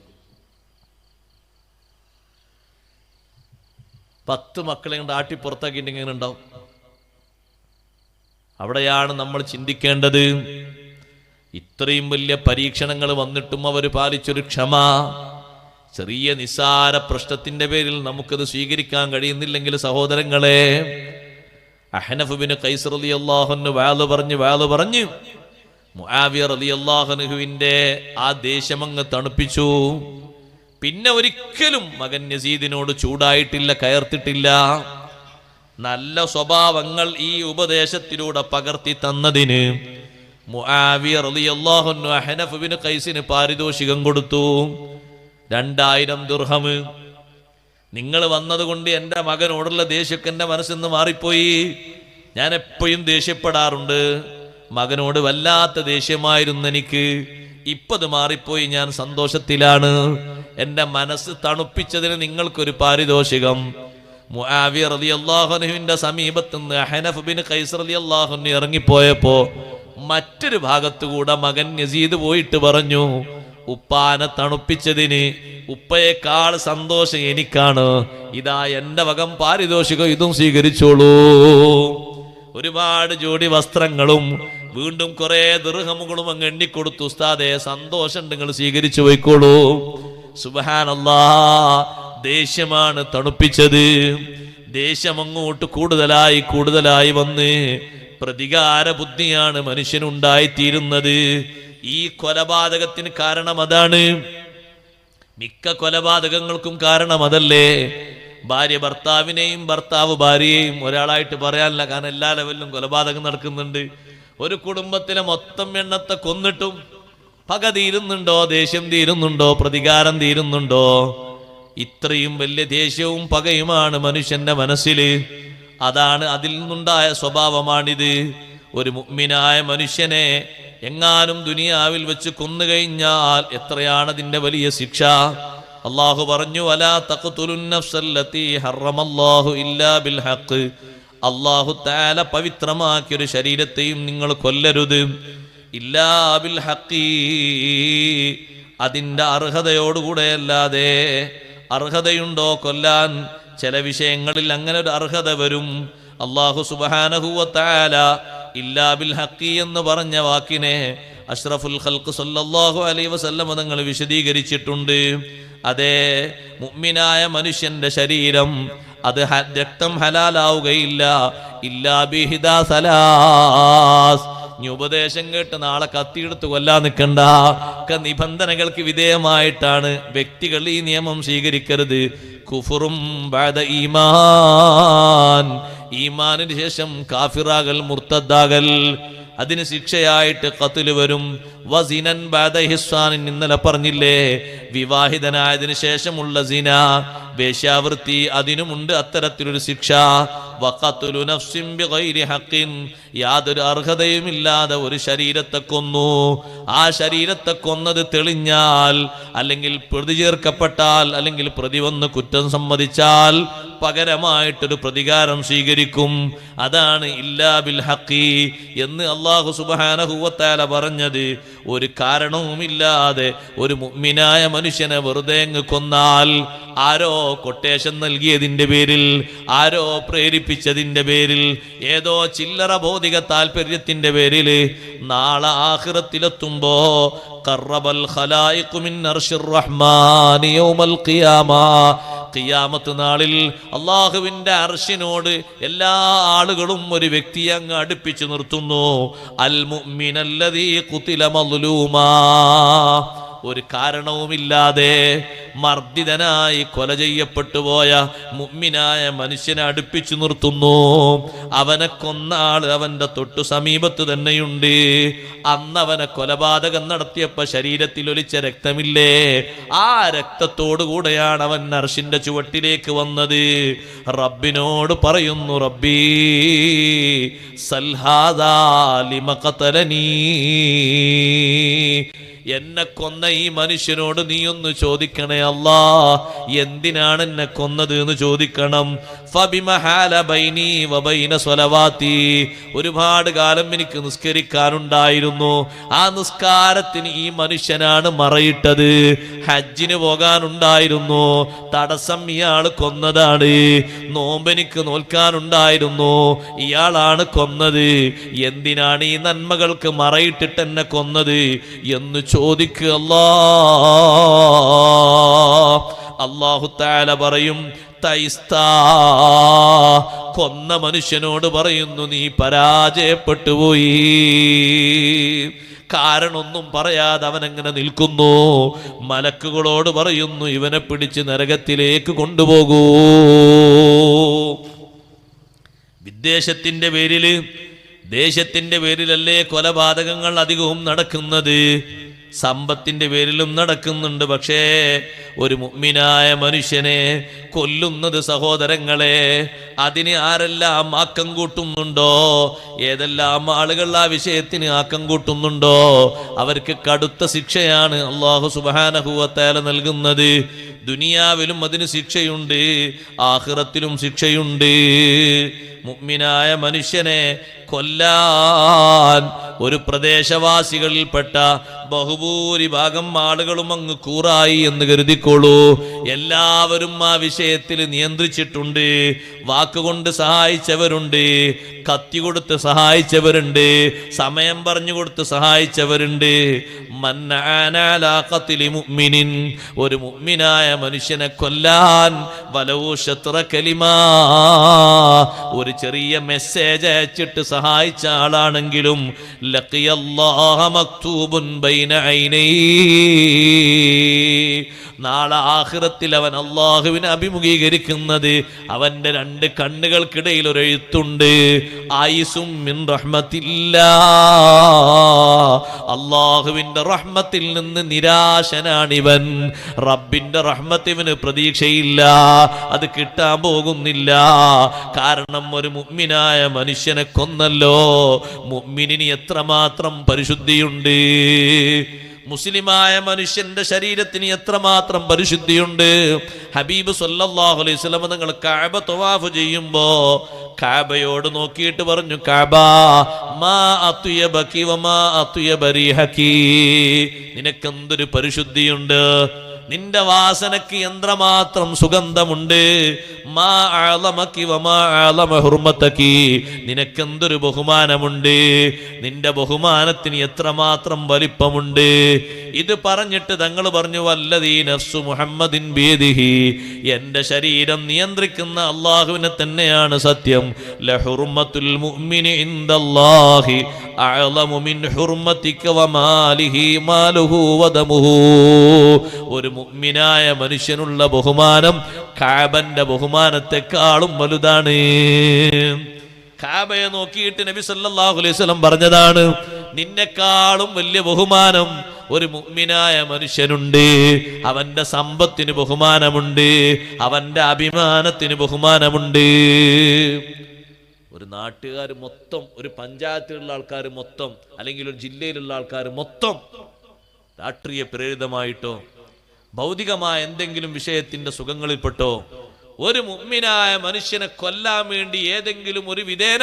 10 മക്കളെ കൊണ്ട് ആട്ടി പുറത്താക്കിയിട്ട് എങ്ങനെ ഉണ്ടാവും? അവിടെയാണ് നമ്മൾ ചിന്തിക്കേണ്ടത്. ഇത്രയും വലിയ പരീക്ഷണങ്ങൾ വന്നിട്ടും അവർ പാലിച്ചൊരു ക്ഷമ. ചെറിയ നിസ്സാര പ്രശ്നത്തിന്റെ പേരിൽ നമുക്കത് സ്വീകരിക്കാൻ കഴിയുന്നില്ലെങ്കിൽ സഹോദരങ്ങളെ, അഹ്നഫ് ബിൻ ഖൈസ് റളിയല്ലാഹു അൻഹു വാള് പറഞ്ഞ് മുആവിയ റളിയല്ലാഹു അൻഹുവിന്റെ ആ ദേഷ്യമങ്ങ് തണുപ്പിച്ചു. പിന്നെ ഒരിക്കലും മകൻ യസീദിനോട് ചൂടായിട്ടില്ല, കയർത്തിട്ടില്ല. നല്ല സ്വഭാവങ്ങൾ ഈ ഉപദേശത്തിലൂടെ പകർത്തി തന്നതിന് മുആവിയ റളിയല്ലാഹു അൻഹു അഹ്നഫ് ബിൻ ഖൈസിന് പാരിതോഷികം കൊടുത്തു, 2000 ദിർഹം. നിങ്ങൾ വന്നതുകൊണ്ട് എൻ്റെ മകനോടുള്ള ദേഷ്യമൊക്കെ എൻ്റെ മനസ്സിന്ന് മാറിപ്പോയി. ഞാൻ എപ്പോഴും ദേഷ്യപ്പെടാറുണ്ട്. മകനോട് വല്ലാത്ത ദേഷ്യമായിരുന്നു എനിക്ക്. ഇപ്പത് മാറിപ്പോയി, ഞാൻ സന്തോഷത്തിലാണ്. എൻ്റെ മനസ്സ് തണുപ്പിച്ചതിന് നിങ്ങൾക്കൊരു പാരിതോഷികം. മുആവിയ റളിയല്ലാഹു അൻഹുവിന്റെ സമീപത്ത് നിന്ന് അഹ്നഫ് ബിൻ ഖൈസ് റളിയല്ലാഹു അൻഹു ഇറങ്ങിപ്പോയപ്പോ മറ്റൊരു ഭാഗത്തുകൂടെ മകൻ യസീദ് പോയിട്ട് പറഞ്ഞു, ഉപ്പാനെ തണുപ്പിച്ചതിന് ഉപ്പയേക്കാൾ സന്തോഷം എനിക്കാണ്. ഇതാ എന്റെ വകം പാരിതോഷികം, ഇതും സ്വീകരിച്ചോളൂ. ഒരുപാട് ജോഡി വസ്ത്രങ്ങളും വീണ്ടും കുറെ ദിർഹമുകളും അങ്ങ് എണ്ണിക്കൊടുത്തു. ഉസ്താദേ, സന്തോഷം നിങ്ങൾ സ്വീകരിച്ചു പോയിക്കോളൂ. സുബ്ഹാനല്ലാഹ്, ദേഷ്യമാണ് തണുപ്പിച്ചത്. ദേഷ്യം അങ്ങോട്ട് കൂടുതലായി വന്ന് പ്രതികാര ബുദ്ധിയാണ് മനുഷ്യനുണ്ടായിത്തീരുന്നത്. ഈ കൊലപാതകത്തിന് കാരണം അതാണ്. മിക്ക കൊലപാതകങ്ങൾക്കും കാരണം അതല്ലേ? ഭാര്യ ഭർത്താവിനെയും ഭർത്താവ് ഭാര്യയെയും ഒരാളായിട്ട് പറയാനില്ല, കാരണം എല്ലാ ലെവലിലും കൊലപാതകം നടക്കുന്നുണ്ട്. ഒരു കുടുംബത്തിലെ മൊത്തം എണ്ണത്തെ കൊന്നിട്ടും പക തീരുന്നുണ്ടോ? ദേഷ്യം തീരുന്നുണ്ടോ? പ്രതികാരം തീരുന്നുണ്ടോ? ഇത്രയും വലിയ ദേഷ്യവും പകയുമാണ് മനുഷ്യന്റെ മനസ്സിൽ. അതാണ്, അതിൽ നിന്നുണ്ടായ സ്വഭാവമാണിത്. ഒരു മുഅ്മിനായ മനുഷ്യനെ എങ്ങാനും ദുനിയാവിൽ വെച്ച് കൊന്നുകഴിഞ്ഞാൽ എത്രയാണ് അതിന്റെ വലിയ ശിക്ഷ. അള്ളാഹു പറഞ്ഞു, വലാ തഖ്തുലുൻ നഫ്സല്ലതീ ഹറമല്ലാഹു ഇല്ലാ ബിൽ ഹഖ്. അള്ളാഹു തആല പവിത്രമാക്കിയ ഒരു ശരീരത്തെയും നിങ്ങൾ കൊല്ലരുത്. ഇല്ലാ ബിൽ ഹഖി, അതിന്റെ അർഹതയോടുകൂടെ അല്ലാതെ. അർഹതയുണ്ടോ കൊല്ലാൻ? ചില വിഷയങ്ങളിൽ അങ്ങനെ ഒരു അർഹത വരും. അല്ലാഹു സുബ്ഹാനഹു വ തആല ഇല്ലാ ബിൽ ഹഖി എന്ന് പറഞ്ഞ വാക്കിനെ അഷ്റഫുൽ ഖൽഖ് സല്ലല്ലാഹു അലൈഹി വസല്ലം തങ്ങൾ വിശദീകരിച്ചിട്ടുണ്ട്. അതെ, മുഅ്മിനായ മനുഷ്യന്റെ ശരീരം അത് രക്തം ഹലാലാവുകയില്ല ഇല്ലാ ബിഹിദാ സലാസ്. നീ ഉപദേശം കേട്ട് നാളെ കത്തിയെടുത്ത് കൊല്ലാൻ നിൽക്കണ്ട. നിബന്ധനകൾക്ക് വിധേയമായിട്ടാണ് വ്യക്തികൾ ഈ നിയമം സ്വീകരിക്കരുത്. കുഫറും ബഅദ ഈമാൻ, ഈമാനിന് ശേഷം കാഫിറാകൽ, മുർത്തദ്ദാകൽ, അതിന് ശിക്ഷയായിട്ട് ഖത്ല് വരും. വസിനൻ ബഅദ ഇഹ്സാൻ, ഇന്നലെ പറഞ്ഞില്ലേ, വിവാഹിതനായതിനു ശേഷമുള്ള സിന, വേശ്യാവൃത്തി, അതിനുമുണ്ട് അത്തരത്തിലൊരു ശിക്ഷ. വഖത്ലു നഫ്സിൻ ബിഗൈരി ഹഖിൻ, യാതൊരു അർഹതയുമില്ലാതെ ഒരു ശരീരത്തെ കൊന്നു. ആ ശരീരത്തെ കൊന്നത് തെളിഞ്ഞാൽ, അല്ലെങ്കിൽ പ്രതി ചേർക്കപ്പെട്ടാൽ, അല്ലെങ്കിൽ പ്രതി വന്ന് കുറ്റം സമ്മതിച്ചാൽ പകരമായിട്ടൊരു പ്രതികാരം സ്വീകരിക്കും. അതാണ് ഇല്ലാ ബിൽ ഹഖി എന്ന് അല്ലാഹു സുബ്ഹാനഹു വ തആല പറഞ്ഞത്. ഒരു കാരണവുമില്ലാതെ ഒരു മുഅ്മിനായ മനുഷ്യനെ വെറുതെ അങ്ങ് കൊന്നാൽ, ആരോ കൊട്ടേഷൻ നൽകിയതിന്റെ പേരിൽ, ആരോ പ്രേരിപ്പിച്ചതിന്റെ പേരിൽ, ഏതോ ചില്ലറ ഭൗതിക താല്പര്യത്തിന്റെ പേരിൽ, നാളെ ആഖിറത്തിലെത്തുമ്പോ ഖറബൽ ഖലായിഖു മിൻ അർശിർ റഹ്മാനി യൗമൽ ഖിയാമ, ഖിയാമത്ത് നാളിൽ അല്ലാഹുവിന്റെ അർശിനോട് എല്ലാ ആളുകളും ഒരു വ്യക്തിയെ അങ്ങ് അടുപ്പിച്ചു നിർത്തുന്നു. അൽ മുഅ്മിനല്ലദീ ഖുതില മദ്ലൂമാ, ഒരു കാരണവുമില്ലാതെ മർദ്ദിതനായി കൊല ചെയ്യപ്പെട്ടു പോയ മുഅ്മിനായ മനുഷ്യനെ അടുപ്പിച്ചു നിർത്തുന്നു. അവനെ കൊന്ന ആള് അവന്റെ തൊട്ടു സമീപത്ത് തന്നെയുണ്ട്. അന്ന് അവനെ കൊലപാതകം നടത്തിയപ്പോ ശരീരത്തിൽ ഒലിച്ച രക്തമില്ലേ, ആ രക്തത്തോടു കൂടെയാണ് അവൻ അർശിന്റെ ചുവട്ടിലേക്ക് വന്നത്. റബ്ബിനോട് പറയുന്നു, റബ്ബീ സൽഹാദാ ലിമ ഖതലനീ, എന്നെ കൊന്ന ഈ മനുഷ്യനോട് നീ ഒന്ന് ചോദിക്കണേ അല്ലാ, എന്തിനാണ് എന്നെ കൊന്നത് എന്ന് ചോദിക്കണം. ഫബിമഹാല ബൈനി വബൈന സ്വലവാത്തി, ഒരുപാട് കാലം എനിക്ക് നിസ്കരിക്കാനുണ്ടായിരുന്നു. ആ നിസ്കാരത്തിന് ഈ മനുഷ്യനാണ് മറയിട്ടത്. ഹജ്ജിന് പോകാനുണ്ടായിരുന്നു, തടസ്സം ഇയാൾ കൊന്നതാണ്. നോമ്പെനിക്ക് നോൽക്കാനുണ്ടായിരുന്നു, ഇയാളാണ് കൊന്നത്. എന്തിനാണ് ഈ നന്മകൾക്ക് മറയിട്ടിട്ട് എന്നെ കൊന്നത് എന്ന് ചോദിക്കുക. അല്ലാഹു തആല പറയും, തൈസ്താ, കൊന്ന മനുഷ്യനോട് പറയുന്നു, നീ പരാജയപ്പെട്ടു പോയി. കാരണമൊന്നും പറയാതെ അവനെങ്ങനെ നിൽക്കുന്നു. മലക്കുകളോട് പറയുന്നു, ഇവനെ പിടിച്ച് നരകത്തിലേക്ക് കൊണ്ടുപോകൂ. വിദ്വേഷത്തിന്റെ പേരില്, ദേശത്തിന്റെ പേരിലല്ലേ കൊലപാതകങ്ങൾ അധികവും നടക്കുന്നത്. സമ്പത്തിന്റെ പേരിലും നടക്കുന്നുണ്ട്. പക്ഷേ ഒരു മുഅ്മിനായ മനുഷ്യനെ കൊല്ലുന്നത് സഹോദരങ്ങളെ, അതിന് ആരെല്ലാം ആക്കം കൂട്ടുന്നുണ്ടോ, ഏതെല്ലാം ആളുകൾ ആ വിഷയത്തിന് ആക്കം കൂട്ടുന്നുണ്ടോ, അവർക്ക് കടുത്ത ശിക്ഷയാണ് അല്ലാഹു സുബ്ഹാനഹു വ തആല നൽകുന്നത്. ദുനിയാവിലും അതിന് ശിക്ഷയുണ്ട്, ആഖിറത്തിലും ശിക്ഷയുണ്ട്. മുഅ്മിനായ മനുഷ്യനെ കൊല്ലാൻ ഒരു പ്രദേശവാസികളിൽപ്പെട്ട ബഹുഭൂരിഭാഗം ആളുകളും അങ്ങ് കൂറായി എന്ന് കരുതിക്കോളൂ. എല്ലാവരും ആ വിഷയത്തിൽ നിയന്ത്രിച്ചിട്ടുണ്ട്. വാക്കുകൊണ്ട് സഹായിച്ചവരുണ്ട്, കത്തി കൊടുത്ത് സഹായിച്ചവരുണ്ട്, സമയം പറഞ്ഞു കൊടുത്ത് സഹായിച്ചവരുണ്ട്. ഒരു മുഅ്മിനായ മനുഷ്യനെ കൊല്ലാൻ വലൗ ശത്ര കലിമാ, ഒരു ചെറിയ മെസ്സേജ് അയച്ചിട്ട് സഹായിച്ച ആളാണെങ്കിലും ലഖിയല്ലാഹ മക്തൂബുൻ ബൈന ഐനൈഹി, നാളെ ആഖിറത്തിൽ അവൻ അല്ലാഹുവിനെ അഭിമുഖീകരിക്കുന്നത് അവന്റെ രണ്ട് കണ്ണുകൾക്കിടയിൽ ഒരു എഴുത്തുണ്ട്. ആയിസും മിൻ റഹ്മത്തില്ലാ, അല്ലാഹുവിന്റെ റഹ്മത്തിൽ നിന്ന് നിരാശനാണിവൻ. റബ്ബിന്റെ റഹ്മത്തിവന് പ്രതീക്ഷയില്ല, അത് കിട്ടാൻ പോകുന്നില്ല. കാരണം ഒരു മുഅ്മിനായ മനുഷ്യനെ കൊന്നല്ലോ. മുഅ്മിനിന് എത്രമാത്രം പരിശുദ്ധിയുണ്ട്, മുസ്ലിമായ മനുഷ്യന്റെ ശരീരത്തിന് എത്രമാത്രം പരിശുദ്ധിയുണ്ട്. ഹബീബ് സല്ലല്ലാഹു അലൈഹി വസല്ലം തങ്ങൾ കഅബ തവാഫ് ചെയ്യുമ്പോ കഅബയോട് നോക്കിയിട്ട് പറഞ്ഞു, കഅബ മാ അത്യബകി വമാ അത്യബ റീഹകി, നിനക്കെന്തൊരു പരിശുദ്ധിയുണ്ട്, നിന്റെ വാസനക്ക് എത്രമാത്രം സുഗന്ധമുണ്ട്. മാ അഅലമകി വമാ അഅലമ ഹുർമതകി, നിനക്കെന്തൊരു ബഹുമാനമുണ്ട്, നിന്റെ ബഹുമാനത്തിന് എത്രമാത്രം വലിപ്പമുണ്ട്. ഇത് പറഞ്ഞിട്ട് തങ്ങൾ പറഞ്ഞു, വല്ലദീ നഫ്സു മുഹമ്മദിൻ ബിയദിഹി, എന്റെ ശരീരം നിയന്ത്രിക്കുന്ന അല്ലാഹുവിനെ തന്നെയാണ് സത്യം. ലഹുർമത്തുൽ മുഅ്മിനി ഇൻദല്ലാഹി അഅലമു മിൻ ഹുർമതിക വമാലിഹി മാലുഹു വദമുഹു. ഒരു മുഅ്മിനായ മനുഷ്യനുള്ള ബഹുമാനം കഅബന്റെ ബഹുമാനത്തെക്കാളും വലുതാണ്. കഅബയെ നോക്കിയിട്ട് നബി സല്ലല്ലാഹു അലൈഹി വസല്ലം പറഞ്ഞതാണ്, നിന്നെക്കാളും വലിയ ബഹുമാനം ഒരു മുഅ്മിനായ മനുഷ്യനുണ്ട്. അവന്റെ സമ്പത്തിന് ബഹുമാനമുണ്ട്, അവന്റെ അഭിമാനത്തിന് ബഹുമാനമുണ്ട്. ഒരു നാട്ടുകാർ മൊത്തം, ഒരു പഞ്ചായത്തിലുള്ള ആൾക്കാർ മൊത്തം, അല്ലെങ്കിൽ ഒരു ജില്ലയിലുള്ള ആൾക്കാർ മൊത്തം രാഷ്ട്രീയ പ്രേരിതമായിട്ടോ ഭൗതികമായ എന്തെങ്കിലും വിഷയത്തിന്റെ സുഖങ്ങളിൽപ്പെട്ടോ ഒരു മുഅ്മിനായ മനുഷ്യനെ കൊല്ലാൻ വേണ്ടി ഏതെങ്കിലും ഒരു വിധേന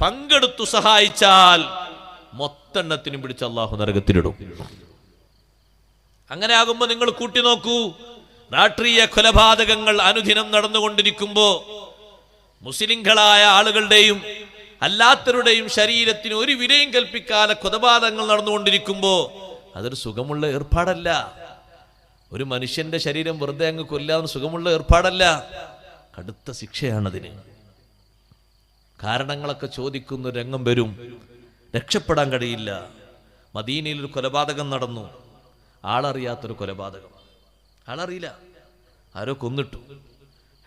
പങ്കെടുത്തു സഹായിച്ചാൽ മൊത്തെണ്ണത്തിനും പിടിച്ച് അല്ലാഹു നരകത്തിലിടും. അങ്ങനെ ആകുമ്പോ നിങ്ങൾ കൂട്ടി നോക്കൂ, രാഷ്ട്രീയ കൊലപാതകങ്ങൾ അനുദിനം നടന്നുകൊണ്ടിരിക്കുമ്പോ മുസ്ലിങ്ങളായ ആളുകളുടെയും അല്ലാത്തവരുടെയും ശരീരത്തിന് ഒരു വിലയും കൽപ്പിക്കാതെ കൊലപാതകങ്ങൾ നടന്നുകൊണ്ടിരിക്കുമ്പോ അതൊരു സുഖമുള്ള ഏർപ്പാടല്ല. ഒരു മനുഷ്യന്റെ ശരീരം വെറുതെ അങ്ങ് കൊല്ലാൻ സുഖമുള്ള ഏർപ്പാടല്ല, കടുത്ത ശിക്ഷയാണതിന്. കാരണങ്ങളൊക്കെ ചോദിക്കുന്ന രംഗം വരും, രക്ഷപ്പെടാൻ കഴിയില്ല. മദീനയിൽ ഒരു കൊലപാതകം നടന്നു, ആളറിയാത്തൊരു കൊലപാതകം, ആളറിയില്ല, ആരോ കൊന്നിട്ടു.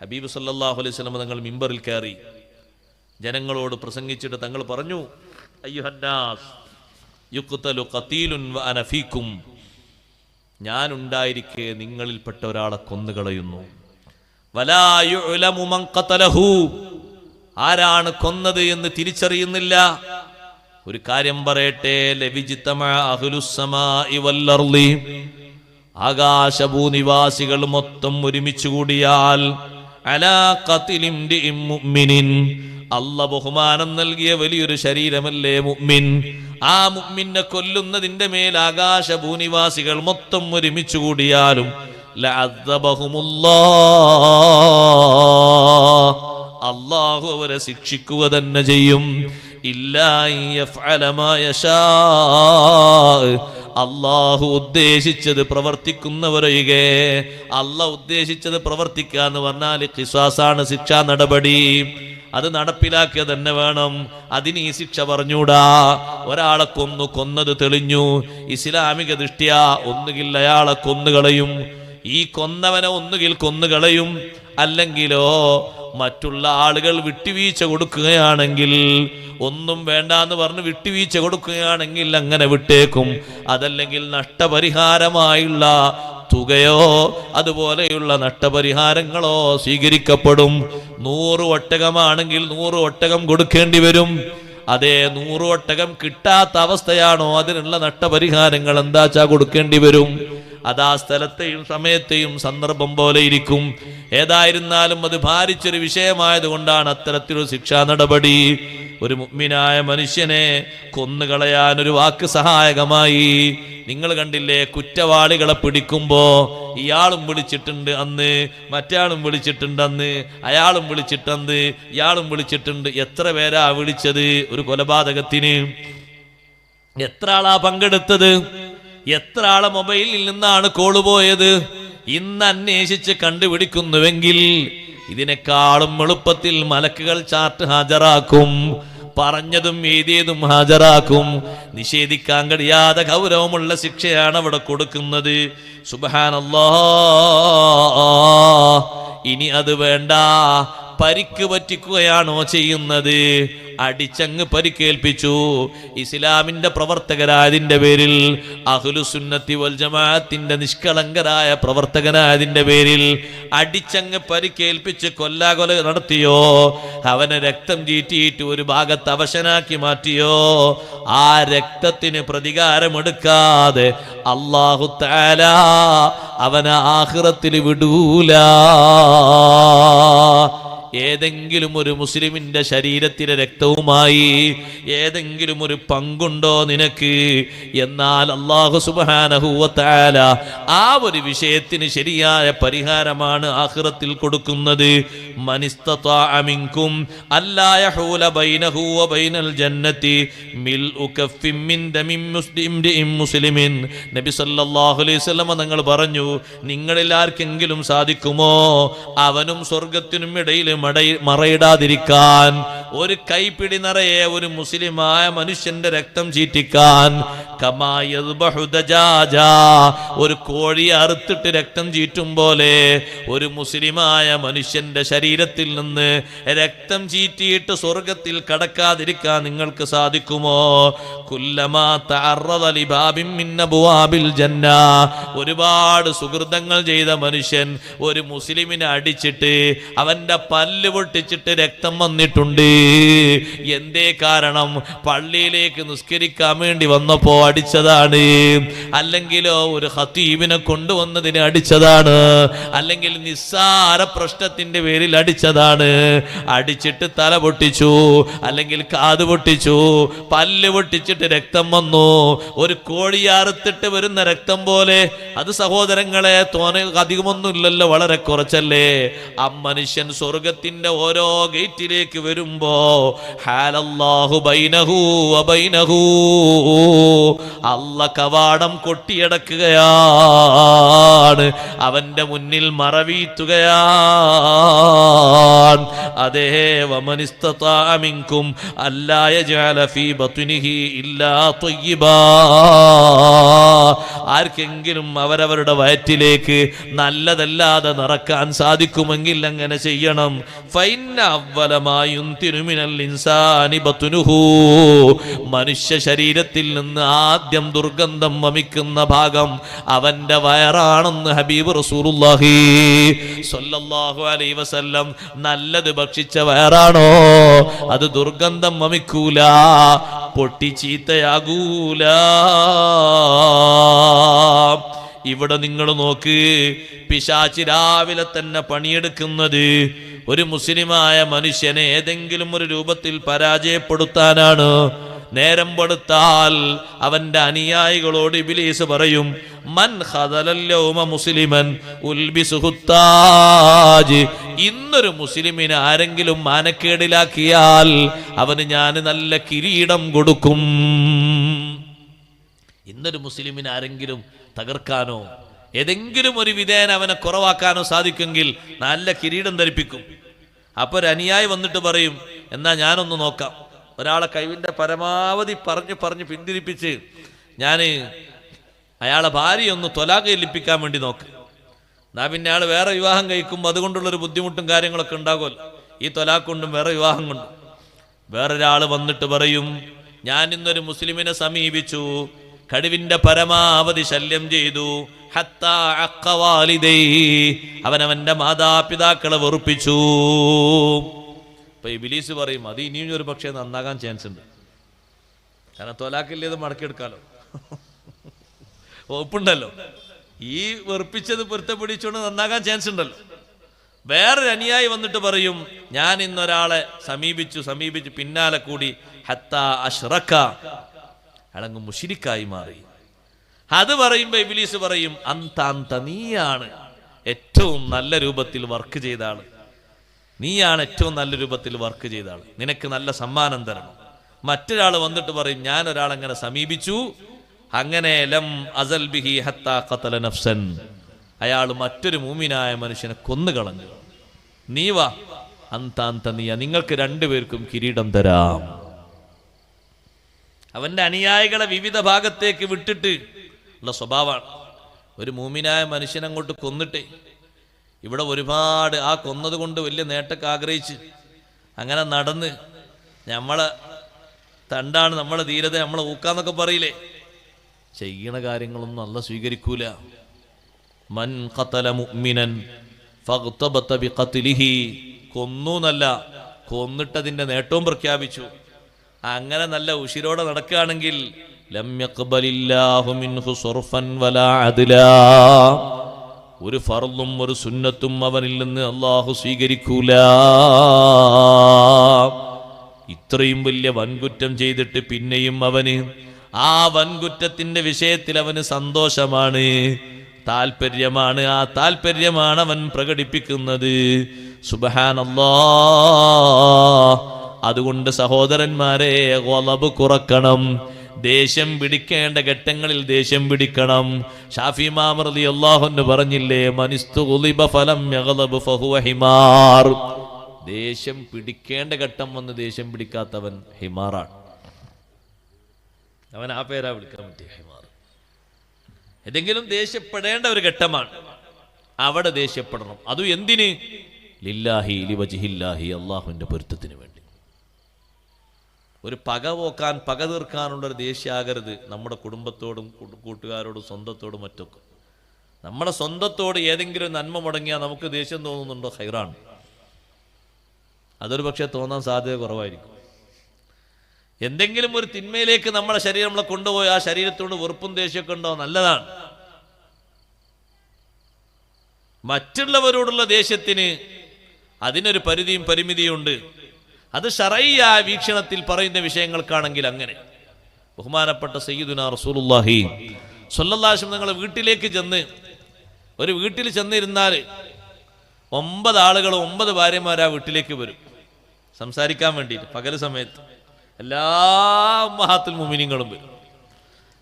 ഹബീബ് സല്ലല്ലാഹു അലൈഹി വസല്ലം തങ്ങൾ മിമ്പറിൽ കയറി ജനങ്ങളോട് പ്രസംഗിച്ചിട്ട് തങ്ങൾ പറഞ്ഞു, അയ്യുഹന്നാസ് യുഖ്തലു ഖതീലുൻ വഅന ഫീകും, ഞാൻ ഉണ്ടായിരിക്കെ നിങ്ങളിൽപ്പെട്ട ഒരാളെ കൊന്നുകളയുന്നു. വലാ യുഅലമു മൻ ഖതലഹു, ആരാണ് കൊന്നത് എന്ന് തിരിച്ചറിയുന്നില്ല. ഒരു കാര്യം പറയട്ടെ, ലവിജിതമഅ അഹ്ലുസ് സമാഇ വൽ അർളി, ആകാശഭൂനിവാസികൾ മൊത്തം ഒരുമിച്ച് കൂടിയാൽ അലാ ഖത്ലിൻ മുഅ്മിനിൻ, അല്ലാഹു ബഹുമാനം നൽകിയ വലിയൊരു ശരീരമല്ലേ മുഅ്മിൻ, ആ മുഅ്മിനെ കൊല്ലുന്നതിന്റെ മേൽ ആകാശഭൂനിവാസികൾ മൊത്തം ഒരുമിച്ച് കൂടിയാലും അല്ലാഹു അവരെ ശിക്ഷിക്കുക തന്നെ ചെയ്യും. ഇല്ലാ യഫ്അല മാ യശാ, അല്ലാഹു ഉദ്ദേശിച്ചത് പ്രവർത്തിക്കുന്നവരൊഴികെ. അല്ലാഹു ഉദ്ദേശിച്ചത് പ്രവർത്തിക്കുക എന്ന് പറഞ്ഞാൽ ഖിസാസാണ്, ശിക്ഷാ നടപടി. അത് നടപ്പിലാക്കിയ തന്നെ വേണം. അതിന് ഈ ശിക്ഷ പറഞ്ഞൂടാ. ഒരാളെ കൊന്നത് തെളിഞ്ഞു, ഇസ്ലാമിക ദൃഷ്ട്യാ ഒന്നുകിൽ അയാളെ കൊന്നുകളയും, ഈ കൊന്നവനെ ഒന്നുകിൽ കൊന്നുകളയും, അല്ലെങ്കിലോ മറ്റുള്ള ആളുകൾ വിട്ടുവീഴ്ച കൊടുക്കുകയാണെങ്കിൽ, ഒന്നും വേണ്ടാന്ന് പറഞ്ഞ് വിട്ടുവീഴ്ച കൊടുക്കുകയാണെങ്കിൽ അങ്ങനെ വിട്ടേക്കും. അതല്ലെങ്കിൽ നഷ്ടപരിഹാരമായുള്ള തുകയോ അതുപോലെയുള്ള നഷ്ടപരിഹാരങ്ങളോ സ്വീകരിക്കപ്പെടും. 100 ഒട്ടകമാണെങ്കിൽ 100 ഒട്ടകം കൊടുക്കേണ്ടി വരും. അതേ 100 ഒട്ടകം കിട്ടാത്ത അവസ്ഥയാണോ, അതിനുള്ള നഷ്ടപരിഹാരങ്ങൾ എന്താച്ചാ കൊടുക്കേണ്ടി വരും. അതാ സ്ഥലത്തെയും സമയത്തെയും സന്ദർഭം പോലെ ഇരിക്കും. ഏതായിരുന്നാലും അത് ഭാരിച്ചൊരു വിഷയമായതുകൊണ്ടാണ് അത്തരത്തിലൊരു ശിക്ഷാ നടപടി. ഒരു മുഅ്മിനായ മനുഷ്യനെ കൊന്നുകളയാൻ ഒരു വാക്ക് സഹായകമായി. നിങ്ങൾ കണ്ടില്ലേ, കുറ്റവാളികളെ പിടിക്കുമ്പോ ഇയാളും വിളിച്ചിട്ടുണ്ട് അന്ന്, മറ്റാളും വിളിച്ചിട്ടുണ്ട് അന്ന്, അയാളും വിളിച്ചിട്ടുണ്ട്, ഇയാളും വിളിച്ചിട്ടുണ്ട്. എത്ര പേരാ വിളിച്ചത് ഒരു കൊലപാതകത്തിന്? എത്ര ആളാ പങ്കെടുത്തത്? എത്ര ആളെ മൊബൈലിൽ നിന്നാണ് കോള് പോയത്? ഇന്ന് അന്വേഷിച്ച് കണ്ടുപിടിക്കുന്നുവെങ്കിൽ ഇതിനേക്കാളും എളുപ്പത്തിൽ മലക്കുകൾ ചാർട്ട് ഹാജരാക്കും. പറഞ്ഞതും എഴുതിയതും ഹാജരാക്കും. നിഷേധിക്കാൻ കഴിയാതെ ഗൗരവമുള്ള ശിക്ഷയാണ് അവിടെ കൊടുക്കുന്നത്. സുബ്ഹാനല്ലാഹ്. ഇനി അത് വേണ്ട, പരിക്ക് പറ്റിക്കുകയാണോ ചെയ്യുന്നത്? അടിച്ചങ്ങ് പരിക്കേൽപ്പിച്ചു. ഇസ്ലാമിന്റെ പ്രവർത്തകരായതിന്റെ പേരിൽ, അഹ്ലുസുന്നത്തി വൽ ജമാഅത്തിന്റെ നിഷ്കളങ്കരായ പ്രവർത്തകനായതിന്റെ പേരിൽ അടിച്ചങ്ങ് പരിക്കേൽപ്പിച്ച് കൊല്ലാകൊല നടത്തിയോ? അവനെ രക്തം ചീറ്റിയിട്ട് ഒരു ഭാഗത്ത് അവശനാക്കി മാറ്റിയോ? ആ രക്തത്തിന് പ്രതികാരമെടുക്കാതെ അല്ലാഹു തആല അവനെ ആഖിറത്തിൽ വിടൂല. ഏതെങ്കിലും ഒരു മുസ്ലിമിന്റെ ശരീരത്തിലെ രക്തവുമായി ഏതെങ്കിലും ഒരു പങ്കുണ്ടോ നിനക്ക്? എന്നാൽ അല്ലാഹു സുബ്ഹാനഹു വ തആല ആ ഒരു വിഷയത്തിന് ശരിയായ പരിഹാരമാണ് ആഖിറത്തിൽ കൊടുക്കുന്നത്. മനിസ്തതാഅ മിൻകും അല്ലാ യഹൂല ബൈനഹു വ ബൈനൽ ജന്നതി മിൽഉ കഫ്ഫിൻ മിൻ ദമിൻ മുസ്ലിമിൻ. നബി സല്ലല്ലാഹു അലൈഹി വസല്ലം തങ്ങൾ പറഞ്ഞു, നിങ്ങളിൽ ആർക്കെങ്കിലും സാധിക്കുമോ അവനും സ്വർഗ്ഗത്തിനും ഇടയിൽ മറയിടാതിരിക്കാൻ, ഒരു കൈപ്പിടി നിറയെ ഒരു മുസ്ലിമായ മനുഷ്യന്റെ രക്തം ചീറ്റിക്കാൻ? ഒരു കോഴി അറുത്തിട്ട് രക്തം ചീറ്റും പോലെ ഒരു മുസ്ലിമായ മനുഷ്യന്റെ ശരീരത്തിൽ നിന്ന് രക്തം ചീറ്റിയിട്ട് സ്വർഗത്തിൽ കടക്കാതിരിക്കാൻ നിങ്ങൾക്ക് സാധിക്കുമോ? കുല്ലമാ തഅറദ ലിബാബിൻ മിൻ അബ്വാബിൽ ജന്ന. ഒരുപാട് സുഹൃതങ്ങൾ ചെയ്ത മനുഷ്യൻ ഒരു മുസ്ലിമിനെ അടിച്ചിട്ട് അവന്റെ പല്ല് പൊട്ടിച്ചിട്ട് രക്തം വന്നിട്ടുണ്ട്. എന്തേ കാരണം? പള്ളിയിലേക്ക് നിസ്കരിക്കാൻ വേണ്ടി വന്നപ്പോ അടിച്ചതാണ്, അല്ലെങ്കിലോ ഒരു ഖതീബിനെ കൊണ്ടുവന്നതിന് അടിച്ചതാണ്, അല്ലെങ്കിൽ നിസ്സാര പ്രശ്നത്തിന്റെ പേരിൽ അടിച്ചതാണ്. അടിച്ചിട്ട് തല പൊട്ടിച്ചു, അല്ലെങ്കിൽ കാത് പൊട്ടിച്ചു, പല്ല് പൊട്ടിച്ചിട്ട് രക്തം വന്നു. ഒരു കോഴി അറുത്തിട്ട് വരുന്ന രക്തം പോലെ. അത് സഹോദരങ്ങളെ അധികമൊന്നുമില്ലല്ലോ, വളരെ കുറച്ചല്ലേ. ആ മനുഷ്യൻ സ്വർഗത്തിന്റെ ഓരോ ഗേറ്റിലേക്ക് വരുമ്പോ ഹാലല്ലാഹു ബൈനഹു വ ബൈനഹു, അല്ലാഹ് കവാടം കൊട്ടിയടക്കുകയാണ്, അവന്റെ മുന്നിൽ മറവീത്തുകയാണ്. അതേ, വമനിസ്തതാഅ മിൻകും അല്ലാ യജഅല ഫീ ബത്നിഹി ഇല്ലാ ത്വയ്യിബാ. ആർക്കെങ്കിലും അവരവരുടെ വയറ്റിലേക്ക് നല്ലതല്ലാതെ നിറക്കാൻ സാധിക്കുമെങ്കിൽ അങ്ങനെ ചെയ്യണം. ഫൈന്ന അവ്വല മാ യുൻതിനു മിനൽ ഇൻസാനി ബത്നുഹു. മനുഷ്യ ശരീരത്തിൽ നിന്ന് ആദ്യം ദുർഗന്ധം വമിക്കുന്ന ഭാഗം അവന്റെ വയറാണെന്ന് ഹബീബ് റസൂലുള്ളാഹി സ്വല്ലല്ലാഹു അലൈഹി വസല്ലം. നല്ലത് ഭക്ഷിച്ച വയറാണോ അത് ദുർഗന്ധം വമിക്കൂല, പൊട്ടി ചീത്തയാകൂല. ഇവിടെ നിങ്ങൾ നോക്ക്, പിശാചി രാവിലെ തന്നെ പണിയെടുക്കുന്നത് ഒരു മുസ്ലിമായ മനുഷ്യനെ ഏതെങ്കിലും ഒരു രൂപത്തിൽ പരാജയപ്പെടുത്താനാണ്. നേരം പെടുത്താൽ അവന്റെ അനുയായികളോട് ഇബ്ലീസ് പറയും, മൻ ഖദലൽ യൗമ മുസ്ലിമൻ ഉൽബിസുഹു താജ്. ഇന്നൊരു മുസ്ലിമിനെ ആരെങ്കിലും മാനക്കേടിലാക്കിയാൽ അവന് ഞാൻ നല്ല കിരീടം കൊടുക്കും. ഇന്നൊരു മുസ്ലിമിനെ ആരെങ്കിലും തകർക്കാനോ ഏതെങ്കിലും ഒരു വിധേന അവനെ കുറവാക്കാനോ സാധിക്കുമെങ്കിൽ നല്ല കിരീടം ധരിപ്പിക്കും. അപ്പൊ ഒരു അനുയായി വന്നിട്ട് പറയും, എന്നാ ഞാനൊന്ന് നോക്കാം. ഒരാളെ കഴിവിന്റെ പരമാവധി പറഞ്ഞ് പിന്തിരിപ്പിച്ച് ഞാൻ അയാളെ ഭാര്യയൊന്ന് ത്വലാഖ് ഏൽപ്പിക്കാൻ വേണ്ടി നോക്ക്. എന്നാ പിന്നെ അയാൾ വേറെ വിവാഹം കഴിക്കുമ്പോൾ അതുകൊണ്ടുള്ളൊരു ബുദ്ധിമുട്ടും കാര്യങ്ങളൊക്കെ ഉണ്ടാകുമല്ലോ. ഈ ത്വലാഖ് കൊണ്ടും വേറെ വിവാഹം കൊണ്ടും. വേറൊരാൾ വന്നിട്ട് പറയും, ഞാൻ ഇന്നൊരു മുസ്ലിമിനെ സമീപിച്ചു, കഴിവിന്റെ പരമാവധി ശല്യം ചെയ്തു, അവനവന്റെ മാതാപിതാക്കളെ വെറുപ്പിച്ചു. അപ്പൊ ഇബ്ലീസ് പറയും, അത് ഇനിയും ഒരു പക്ഷേ നന്നാകാൻ ചാൻസ് ഉണ്ട്. കാരണം ത്വലാഖില്ലേത് മടക്കിയെടുക്കാലോ, ഒപ്പുണ്ടല്ലോ. ഈ വെറുപ്പിച്ചത് പൊരുത്തപ്പിടിച്ചുകൊണ്ട് നന്നാകാൻ ചാൻസ് ഉണ്ടല്ലോ. വേറൊരു അനുയായി വന്നിട്ട് പറയും, ഞാൻ ഇന്നൊരാളെ സമീപിച്ചു പിന്നാലെ കൂടി ഹത്താ അശ്റക, അയാളങ്ങ് മുശ്രിക്കായി മാറി. അത് പറയുമ്പോ ഇബ്ലീസ് പറയും, അന്ത നീയാണ് ഏറ്റവും നല്ല രൂപത്തിൽ വർക്ക് ചെയ്ത ആള്, നീയാണ് ഏറ്റവും നല്ല രൂപത്തിൽ വർക്ക് ചെയ്ത ആള്, നിനക്ക് നല്ല സമ്മാനം തരണം. മറ്റൊരാൾ വന്നിട്ട് പറയും, ഞാൻ ഒരാളെങ്ങനെ സമീപിച്ചു, അങ്ങനെ ലം അസൽ ബിഹി ഹത്താ ഖതല നഫ്സൻ, അയാൾ മറ്റൊരു മൂമിനായ മനുഷ്യനെ കൊന്നുകളഞ്ഞു. നീ വാ, അന്ത നീയ, നിങ്ങൾക്ക് രണ്ടുപേർക്കും കിരീടം തരാം. അവന്റെ അനുയായികളെ വിവിധ ഭാഗത്തേക്ക് വിട്ടിട്ട് ഉള്ള സ്വഭാവമാണ്. ഒരു മൂമിനായ മനുഷ്യനങ്ങോട്ട് കൊന്നിട്ടേ ഇവിടെ ഒരുപാട് ആ കൊന്നത് കൊണ്ട് വലിയ നേട്ടമൊക്കെ ആഗ്രഹിച്ച് അങ്ങനെ നടന്ന് നമ്മളെ തണ്ടാണ്, നമ്മളെ ധീരത, നമ്മളെ ഊക്കാന്നൊക്കെ പറയില്ലേ, ചെയ്യണ കാര്യങ്ങളൊന്നും അല്ലാഹു സ്വീകരിക്കൂല. മൻ ഖതല മുഅ്മിനൻ ഫഗ്തബത ബിഖത്ലിഹി, കൊന്നൂന്നല്ല, കൊന്നിട്ടതിന്റെ നേട്ടവും പ്രഖ്യാപിച്ചു. അങ്ങനെ നല്ല ഉശിരോടെ നടക്കുകയാണെങ്കിൽ ലം യഖ്ബലില്ലാഹു മിൻഹു സർഫൻ വലാ അദ്ലാ, ഒരു ഫർളും ഒരു സുന്നത്തും അവനിൽ നിന്ന് അല്ലാഹു സ്വീകരിക്കൂല. ഇത്രയും വലിയ വൻകുറ്റം ചെയ്തിട്ട് പിന്നെയും അവന് ആ വൻകുറ്റത്തിന്റെ വിഷയത്തിൽ അവന് സന്തോഷമാണ്, താല്പര്യമാണ്. ആ താല്പര്യമാണ് അവൻ പ്രകടിപ്പിക്കുന്നത്. സുബ്ഹാനല്ലാഹ്. അതുകൊണ്ട് സഹോദരന്മാരെ, ഗളബ് കുറക്കണം. ദേഷ്യം പിടിക്കേണ്ട ഘട്ടങ്ങളിൽ ദേഷ്യം പിടിക്കണം. ഷാഫി ഇമാം റളിയല്ലാഹു അൻഹു പറഞ്ഞില്ലേ, മനിസ്തുഗ്ളിബ ഫലം യഗ്ളബ് ഫഹുവ ഹിമാർ. ദേഷ്യം പിടിക്കേണ്ട ഘട്ടം വന്ന് ദേഷ്യം പിടിക്കാത്തവൻ ഹിമാറാണ്. അവൻ ആ പേരാ വിളിക്കാൻ പറ്റിയ ഹിമാർ. ഏതെങ്കിലും ദേഷ്യപ്പെടേണ്ട ഒരു ഘട്ടമാണ്, അവിടെ ദേഷ്യപ്പെടണം. അതും എന്തിന്? ലില്ലാഹി ലിവജ്ഹില്ലാഹി, അല്ലാഹുവിന്റെ പൊരുത്തത്തിന് വേണ്ടി. ഒരു പക പോക്കാൻ, പക തീർക്കാനുള്ളൊരു ദേഷ്യമാകരുത് നമ്മുടെ കുടുംബത്തോടും കൂട്ടുകാരോടും സ്വന്തത്തോടും മറ്റൊക്കെ. നമ്മുടെ സ്വന്തത്തോട് ഏതെങ്കിലും നന്മ മുടങ്ങിയാൽ നമുക്ക് ദേഷ്യം തോന്നുന്നുണ്ടോ? ഖൈറാണ്. അതൊരു പക്ഷേ തോന്നാൻ സാധ്യത കുറവായിരിക്കും. എന്തെങ്കിലും ഒരു തിന്മയിലേക്ക് നമ്മുടെ ശരീരം നമ്മളെ കൊണ്ടുപോയി ആ ശരീരത്തോട് വെറുപ്പും ദേഷ്യമൊക്കെ ഉണ്ടോ? നല്ലതാണ്. മറ്റുള്ളവരോടുള്ള ദേഷ്യത്തിന് അതിനൊരു പരിധിയും പരിമിതിയും ഉണ്ട്. അത് ശറഈയായ വീക്ഷണത്തിൽ പറയുന്ന വിഷയങ്ങൾക്കാണെങ്കിൽ അങ്ങനെ. ബഹുമാനപ്പെട്ട സയ്യിദുനാ റസൂലുള്ളാഹി സ്വല്ലല്ലാഹു അലൈഹി വസല്ലം നിങ്ങൾ വീട്ടിലേക്ക് ചെന്ന്, ഒരു വീട്ടിൽ ചെന്നിരുന്നാൽ 9 ആളുകൾ 9 ഭാര്യമാർ ആ വീട്ടിലേക്ക് വരും സംസാരിക്കാൻ വേണ്ടിയിട്ട്. പകൽ സമയത്ത് എല്ലാ ഉമ്മഹാത്തുൽ മുഅ്മിനീങ്ങളും വരും.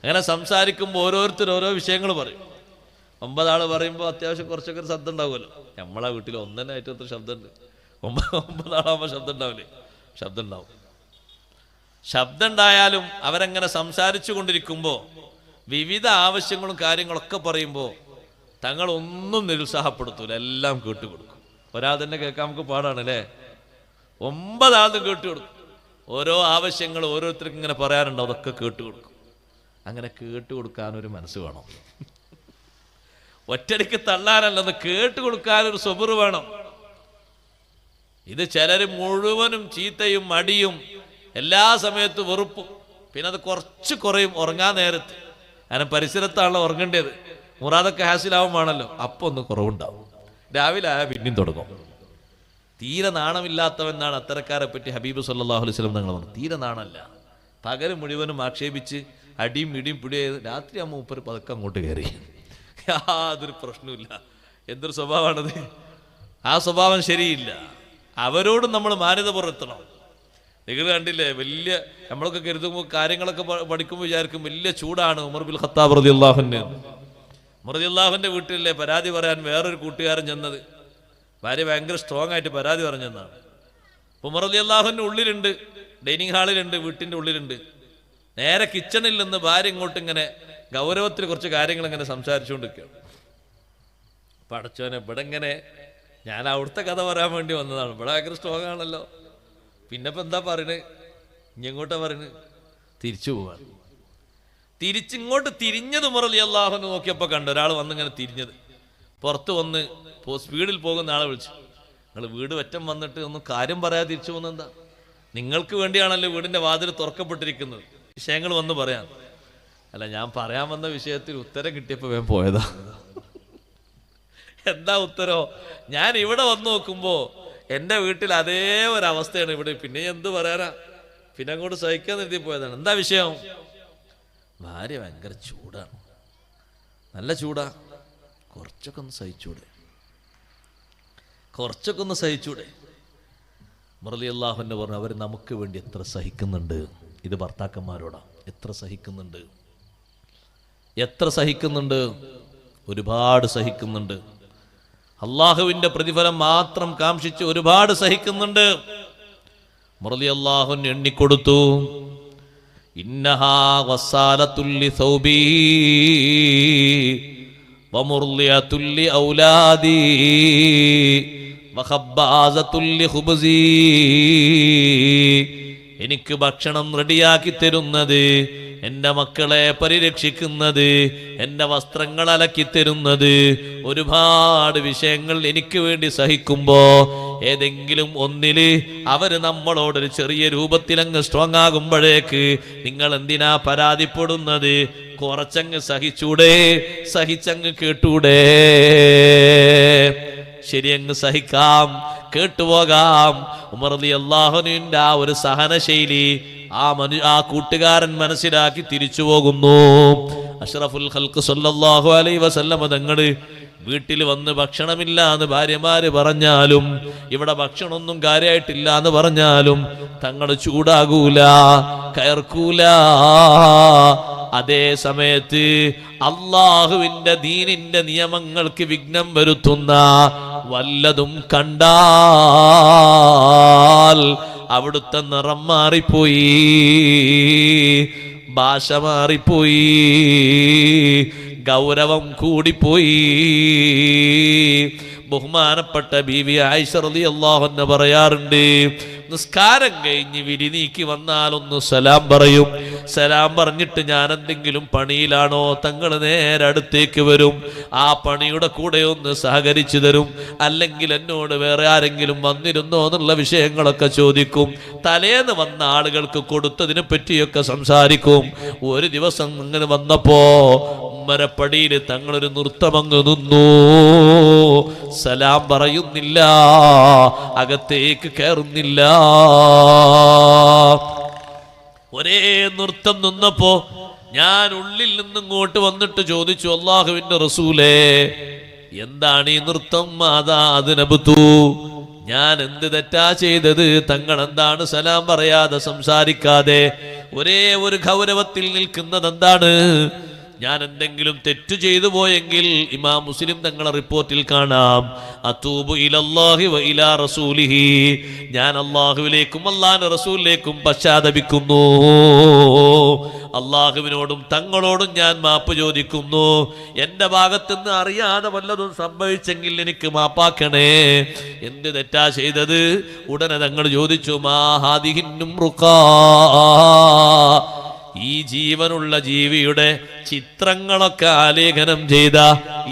അങ്ങനെ സംസാരിക്കുമ്പോൾ ഓരോരുത്തർ ഓരോ വിഷയങ്ങൾ പറയും. 9 ആൾ പറയുമ്പോൾ അത്യാവശ്യം കുറച്ചൊക്കെ ഒരു ശബ്ദം ഉണ്ടാവുമല്ലോ. നമ്മളെ വീട്ടിൽ ഒന്നെ ഏറ്റവും ശബ്ദമുണ്ട്. 9 ആളാകുമ്പോൾ ശബ്ദം ഉണ്ടാവില്ലേ? ശബ്ദം ഉണ്ടാവും. ശബ്ദം ഉണ്ടായാലും അവരങ്ങനെ സംസാരിച്ചു കൊണ്ടിരിക്കുമ്പോൾ വിവിധ ആവശ്യങ്ങളും കാര്യങ്ങളൊക്കെ പറയുമ്പോൾ തങ്ങളൊന്നും നിരുത്സാഹപ്പെടുത്തൂല, എല്ലാം കേട്ടുകൊടുക്കും. ഒരാൾ തന്നെ കേൾക്കാൻ നമുക്ക് പാടാണ് അല്ലേ? 9 ആളും കേട്ടുകൊടുക്കും. ഓരോ ആവശ്യങ്ങൾ ഓരോരുത്തർക്കും ഇങ്ങനെ പറയാറുണ്ട്, അതൊക്കെ കേട്ടുകൊടുക്കും. അങ്ങനെ കേട്ടുകൊടുക്കാനൊരു മനസ്സ് വേണം. ഒറ്റടിക്ക് തള്ളാനല്ലെന്ന്, കേട്ടുകൊടുക്കാനൊരു സബർ വേണം. ഇത് ചിലർ മുഴുവനും ചീത്തയും മടിയും എല്ലാ സമയത്തും വെറുപ്പും. പിന്നെ അത് കുറച്ച് കുറയും ഉറങ്ങാൻ നേരത്ത്. അങ്ങനെ പരിസരത്താണല്ലോ ഉറങ്ങേണ്ടത്. മുറാദൊക്കെ ഹാസിലാവുമാണല്ലോ, അപ്പോൾ ഒന്ന് കുറവുണ്ടാവും. രാവിലെ ആയാൽ പിന്നെയും തുടങ്ങും. തീരെ നാണമില്ലാത്തവനാണ് അത്തരക്കാരെ പറ്റി ഹബീബ് സല്ലല്ലാഹു അലൈഹി വസല്ലം തങ്ങൾ പറഞ്ഞു. തീരെ നാണല്ല, പകല് മുഴുവനും ആക്ഷേപിച്ച് അടിയും ഇടിയും പിടിയത്. രാത്രി ആകുമ്പോൾ മൂപ്പർ പതുക്കെ അങ്ങോട്ട് കയറി, യാതൊരു പ്രശ്നമില്ല. എന്തൊരു സ്വഭാവമാണത്! ആ സ്വഭാവം ശരിയില്ല. അവരോടും നമ്മൾ മാന്യത പുലർത്തണം. നിങ്ങൾ കണ്ടില്ലേ, വലിയ നമ്മളൊക്കെ കരുതുമ്പോൾ കാര്യങ്ങളൊക്കെ പഠിക്കുമ്പോൾ വിചാരിക്കും വലിയ ചൂടാണ്. ഉമർ ബിൻ ഖത്താബ് റളിയല്ലാഹു അൻഹു, ഉമർ റളിയല്ലാഹുവിന്റെ വീട്ടിലെ പരാതി പറയാൻ വേറൊരു കൂട്ടുകാരൻ ചെന്നത്. ഭാര്യ ഭയങ്കര സ്ട്രോങ് ആയിട്ട് പരാതി പറഞ്ഞെന്നാണ്. ഉമർ റളിയല്ലാഹുവിന്റെ ഉള്ളിലുണ്ട്, ഡൈനിങ് ഹാളിലുണ്ട്, വീട്ടിന്റെ ഉള്ളിലുണ്ട്. നേരെ കിച്ചണിൽ നിന്ന് ഭാര്യ ഇങ്ങോട്ട് ഇങ്ങനെ ഗൗരവത്തിൽ കുറച്ച് കാര്യങ്ങൾ ഇങ്ങനെ സംസാരിച്ചുകൊണ്ടിരിക്കുകയാണ്. പടച്ചോനെ, ഇവിടെ ഇങ്ങനെ ഞാൻ അവിടുത്തെ കഥ പറയാൻ വേണ്ടി വന്നതാണ്. ഇവിടെ ഭയങ്കര സ്ട്രോങ് ആണല്ലോ. പിന്നെ ഇപ്പം എന്താ പറയണത്? ഇനി എങ്ങോട്ടാ പറയണത്? തിരിച്ചു പോവാണ്. തിരിച്ചിങ്ങോട്ട് തിരിഞ്ഞത് ഉമർ റളിയല്ലാഹു അൻഹു നോക്കിയപ്പോൾ കണ്ടു ഒരാൾ വന്നിങ്ങനെ തിരിഞ്ഞത്. പുറത്ത് വന്ന് സ്പീഡിൽ പോകുന്ന ആളെ വിളിച്ചു, നിങ്ങൾ വീട് വറ്റം വന്നിട്ട് ഒന്നും കാര്യം പറയാതെ തിരിച്ചു പോകുന്നത് എന്താ? നിങ്ങൾക്ക് വേണ്ടിയാണല്ലോ വീടിന്റെ വാതിൽ തുറക്കപ്പെട്ടിരിക്കുന്നത്, വിഷയങ്ങൾ വന്ന് പറയാം. അല്ല, ഞാൻ പറയാൻ വന്ന വിഷയത്തിൽ ഉത്തരം കിട്ടിയപ്പോൾ വേഗം പോയതാ. എന്താ ഉത്തരോ? ഞാൻ ഇവിടെ വന്ന് നോക്കുമ്പോ എൻ്റെ വീട്ടിൽ അതേ ഒരവസ്ഥയാണ് ഇവിടെ. പിന്നെ എന്ത് പറയാനാ, പിന്നെ അങ്ങോട്ട് സഹിക്കാൻ നിർത്തി പോയതാണ്. എന്താ വിഷയം? ഭാര്യ ഭയങ്കര ചൂടാണ്, നല്ല ചൂടാ. കുറച്ചൊക്കെ ഒന്ന് സഹിച്ചൂടെ, കുറച്ചൊക്കെ ഒന്ന് സഹിച്ചൂടെ? റളിയല്ലാഹു അൻഹു പറഞ്ഞു, അവർ നമുക്ക് വേണ്ടി എത്ര സഹിക്കുന്നുണ്ട്. ഇത് ഭർത്താക്കന്മാരോടാ. എത്ര സഹിക്കുന്നുണ്ട്, എത്ര സഹിക്കുന്നുണ്ട്, ഒരുപാട് സഹിക്കുന്നുണ്ട്. അള്ളാഹുവിന്റെ പ്രതിഫലം മാത്രം കാംക്ഷിച്ച് ഒരുപാട് സഹിക്കുന്നുണ്ട്. റളിയല്ലാഹു അൻഹു എണ്ണിക്കൊടുത്തു. ഇന്നഹാ വസാലത്തുല്ലി സൗബി വമുർലിയത്തുല്ലി ഔലാദി വഖബ്ബാസത്തുല്ലി ഖുബ്സി. എനിക്ക് ഭക്ഷണം റെഡിയാക്കി തരുന്നത്, എൻ്റെ മക്കളെ പരിരക്ഷിക്കുന്നത്, എൻ്റെ വസ്ത്രങ്ങൾ അലക്കി തരുന്നത്, ഒരുപാട് വിഷയങ്ങൾ എനിക്ക് വേണ്ടി സഹിക്കുമ്പോ ഏതെങ്കിലും ഒന്നില് അവര് നമ്മളോടൊരു ചെറിയ രൂപത്തിലങ്ങ് സ്ട്രോങ് ആകുമ്പോഴേക്ക് നിങ്ങൾ എന്തിനാ പരാതിപ്പെടുന്നത്? കുറച്ചങ്ങ് സഹിച്ചൂടെ, സഹിച്ചങ്ങ് കേട്ടൂടെ? ശരിയങ്ങ് സഹിക്കാം, കേട്ടുപോകാം. ഉമർ റളിയല്ലാഹു അൻഹുവിന്റെ ആ ഒരു സഹനശൈലി ആ കൂട്ടുകാരൻ മനസ്സിലാക്കി തിരിച്ചു പോകുന്നു. അഷ്റഫുൽ ഖൽഖ് സല്ലല്ലാഹു അലൈഹി വസല്ലം തങ്ങള് വീട്ടിൽ വന്ന് ഭക്ഷണമില്ല എന്ന് ഭാര്യമാര് പറഞ്ഞാലും, ഇവിടെ ഭക്ഷണമൊന്നും കാര്യമായിട്ടില്ല എന്ന് പറഞ്ഞാലും തങ്ങൾ ചൂടാകൂല, കയർക്കൂല. അതേ സമയത്ത് അള്ളാഹുവിന്റെ ദീനിന്റെ നിയമങ്ങൾക്ക് വിഘ്നം വരുത്തുന്ന വല്ലതും കണ്ടാൽ അവിടുത്തെ നിറം മാറിപ്പോയി, ഭാഷ മാറിപ്പോയി, ഗൗരവം കൂടിപ്പോയി. ബഹുമാനപ്പെട്ട ബീവി ആയിഷ റളിയല്ലാഹു അൻഹ പറയാറുണ്ട്, നിസ്കാരം കഴിഞ്ഞ് വിരി നീക്കി വന്നാലൊന്ന് സലാം പറയും. സലാം പറഞ്ഞിട്ട് ഞാൻ എന്തെങ്കിലും പണിയിലാണോ തങ്ങൾ നേരെ അടുത്തേക്ക് വരും. ആ പണിയുടെ കൂടെ ഒന്ന് സഹകരിച്ചു തരും. അല്ലെങ്കിൽ എന്നോട് വേറെ ആരെങ്കിലും വന്നിരുന്നോ എന്നുള്ള വിഷയങ്ങളൊക്കെ ചോദിക്കും. തലേന്ന് വന്ന ആളുകൾക്ക് കൊടുത്തതിനെ പറ്റിയൊക്കെ സംസാരിക്കും. ഒരു ദിവസം ഇങ്ങനെ വന്നപ്പോ ഉമ്മരപ്പടിയിൽ തങ്ങളൊരു നൃത്തമങ്ങ് നിന്നു. സലാം പറയുന്നില്ല, അകത്തേക്ക് കയറുന്നില്ല. ഒരേ നൃത്തം നിന്നപ്പോ ഞാൻ ഉള്ളിൽ നിന്നിങ്ങോട്ട് വന്നിട്ട് ചോദിച്ചു, അല്ലാഹുവിന്റെ റസൂലേ, എന്താണ് ഈ നൃത്തം? മാതാ അദ്നബതു, ഞാൻ എന്ത് തെറ്റാ ചെയ്തത്? തങ്ങൾ എന്താണ് സലാം പറയാതെ സംസാരിക്കാതെ ഒരേ ഒരു ഗൗരവത്തിൽ നിൽക്കുന്നത് എന്താണ്? ഞാൻ എന്തെങ്കിലും തെറ്റു ചെയ്തു പോയെങ്കിൽ ഇമാം മുസ്ലിം തങ്ങളെ റിപ്പോർട്ടിൽ കാണാം, അതൂബു ഇലല്ലാഹി വ ഇലാ റസൂലിഹി, ഞാൻ അല്ലാഹുവിലേക്കും അല്ലാഹുവിന്റെ റസൂലിലേക്കും പശ്ചാത്തപിക്കുന്നു. അല്ലാഹുവിനോടും തങ്ങളോടും ഞാൻ മാപ്പ് ചോദിക്കുന്നു. എൻ്റെ ഭാഗത്തുനിന്ന് അറിയാതെ വല്ലതും സംഭവിച്ചെങ്കിൽ എനിക്ക് മാപ്പാക്കണേ. എന്ത് തെറ്റാ ചെയ്തത്? ഉടനെ തങ്ങൾ ചോദിച്ചു, മാ ഹാദിഹിന്നും റുഖാ, ഈ ജീവനുള്ള ജീവിയുടെ ചിത്രങ്ങളൊക്കെ ആലേഖനം ചെയ്ത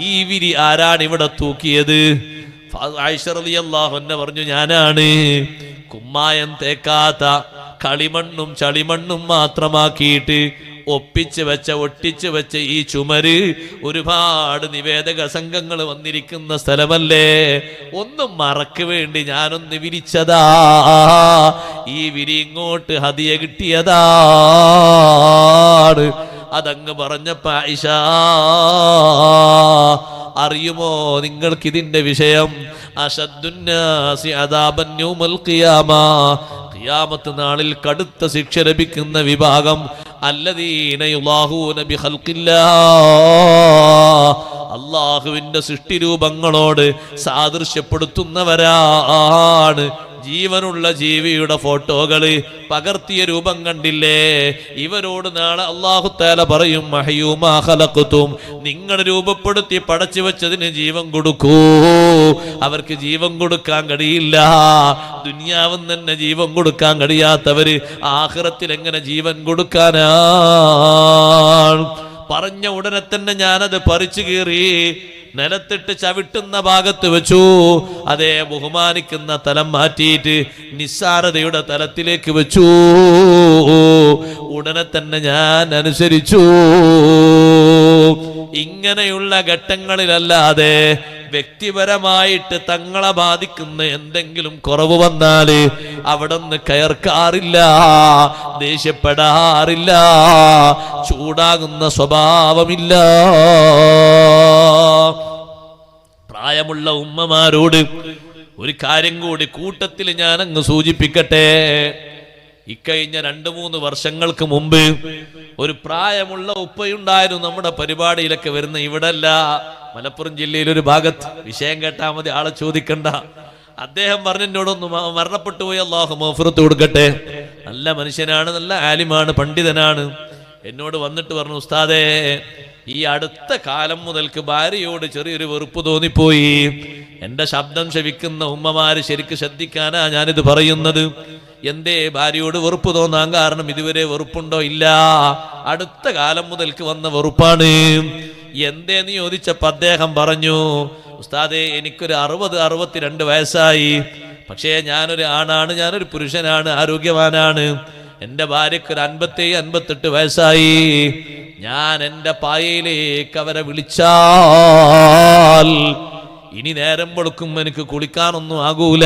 ഈ വിരി ആരാണ് ഇവിടെ തൂക്കിയത്? ആയിഷ റളിയല്ലാഹു അൻഹ പറഞ്ഞു, ഞാനാണ്. കുമ്മായം തേക്കാത്ത കളിമണ്ണും ചളിമണ്ണും മാത്രമാക്കിയിട്ട് ഒട്ടിച്ചു വെച്ച ഈ ചുമര് ഒരുപാട് നിവേദക സംഘങ്ങൾ വന്നിരിക്കുന്ന സ്ഥലമല്ലേ, ഒന്നും മറക്ക് വേണ്ടി ഞാനൊന്ന് വിരിച്ചതാ. ഈ വിരി ഇങ്ങോട്ട് ഹദിയ കിട്ടിയതാണ്. അതങ്ങ് പറഞ്ഞപ്പോ ആയിഷ, അറിയുമോ നിങ്ങൾക്കിതിന്റെ വിഷയം? അശദ്ദുന്നാസി അദാബൻ യൗമൽ ഖിയാമ, ഖിയാമത്ത് നാളിൽ കടുത്ത ശിക്ഷ ലഭിക്കുന്ന വിഭാഗം അല്ലദീന യുളാഹൂന ബിഖൽഖില്ലാഹ്, അല്ലാഹുവിന്റെ സൃഷ്ടിരൂപങ്ങളോട് സാദൃശ്യപ്പെടുത്തുന്നവരാണ്. ജീവനുള്ള ജീവിയുടെ ഫോട്ടോകള് പകർത്തിയ രൂപം കണ്ടില്ലേ? ഇവരോട് നാളെ അല്ലാഹു തആല പറയും, മഹയൂമാ ഖലഖ്തും, നിങ്ങൾ രൂപപ്പെടുത്തി പടച്ചു വെച്ചതിന് ജീവൻ കൊടുക്കൂ. അവർക്ക് ജീവൻ കൊടുക്കാൻ കഴിയില്ല. ദുനിയാവും തന്നെ ജീവൻ കൊടുക്കാൻ കഴിയാത്തവര് ആഖിറത്തിൽ എങ്ങനെ ജീവൻ കൊടുക്കാനാണ്? പറഞ്ഞ ഉടനെ തന്നെ ഞാനത് പറിച്ചു കീറി നിലത്തിട്ട് ചവിട്ടുന്ന ഭാഗത്ത് വെച്ചു. അതേ ബഹുമാനിക്കുന്ന തലം മാറ്റിയിട്ട് നിസ്സാരതയുടെ തലത്തിലേക്ക് വെച്ചു. ഉടനെ തന്നെ ഞാൻ അനുസരിച്ചു. ഇങ്ങനെയുള്ള ഘട്ടങ്ങളിലല്ലാതെ വ്യക്തിപരമായിട്ട് തങ്ങളെ ബാധിക്കുന്ന എന്തെങ്കിലും കുറവ് വന്നാല് അവിടെ നിന്ന് കയർക്കാറില്ല, ദേഷ്യപ്പെടാറില്ല, ചൂടാകുന്ന സ്വഭാവമില്ല. പ്രായമുള്ള ഉമ്മമാരോട് ഒരു കാര്യം കൂടി കൂട്ടത്തിൽ ഞാൻ അങ്ങ് സൂചിപ്പിക്കട്ടെ. ഇക്കഴിഞ്ഞ 2-3 വർഷങ്ങൾക്ക് മുമ്പ് ഒരു പ്രായമുള്ള ഉപ്പയുണ്ടായിരുന്നു നമ്മുടെ പരിപാടിയിലൊക്കെ വരുന്ന. ഇവിടല്ല, മലപ്പുറം ജില്ലയിൽ ഒരു ഭാഗത്ത്. വിഷയം കേട്ടാ മതി, ആളെ ചോദിക്കണ്ട. അദ്ദേഹം പറഞ്ഞെന്നോടൊന്ന് മരണപ്പെട്ടു പോയി, അല്ലാഹു മഗ്ഫിറത്ത് കൊടുക്കട്ടെ. നല്ല മനുഷ്യനാണ്, നല്ല ആലിമാണ്, പണ്ഡിതനാണ്. എന്നോട് വന്നിട്ട് പറഞ്ഞു, ഉസ്താദേ, ഈ അടുത്ത കാലം മുതൽക്ക് ഭാര്യയോട് ചെറിയൊരു വെറുപ്പ് തോന്നിപ്പോയി. എന്റെ ശബ്ദം ശ്രവിക്കുന്ന ഉമ്മമാര് ശരിക്ക് ശ്രദ്ധിക്കാനാ ഞാനിത് പറയുന്നത്. എന്തേ ഭാര്യയോട് വെറുപ്പ് തോന്നാൻ കാരണം? ഇതുവരെ വെറുപ്പുണ്ടോ? ഇല്ല, അടുത്ത കാലം മുതൽക്ക് വന്ന വെറുപ്പാണ്. എന്തേന്ന് ചോദിച്ചപ്പോ അദ്ദേഹം പറഞ്ഞു, ഉസ്താദേ, എനിക്കൊരു 60-62 വയസ്സായി. പക്ഷേ ഞാനൊരു ആണാണ്, ഞാനൊരു പുരുഷനാണ്, ആരോഗ്യവാനാണ്. എൻ്റെ ഭാര്യക്കൊരു 57-58 വയസ്സായി. ഞാൻ എൻ്റെ പായയിലേക്ക് അവരെ വിളിച്ചാൽ ഇനി നേരം വെളുക്കും എനിക്ക് കുളിക്കാനൊന്നും ആകൂല.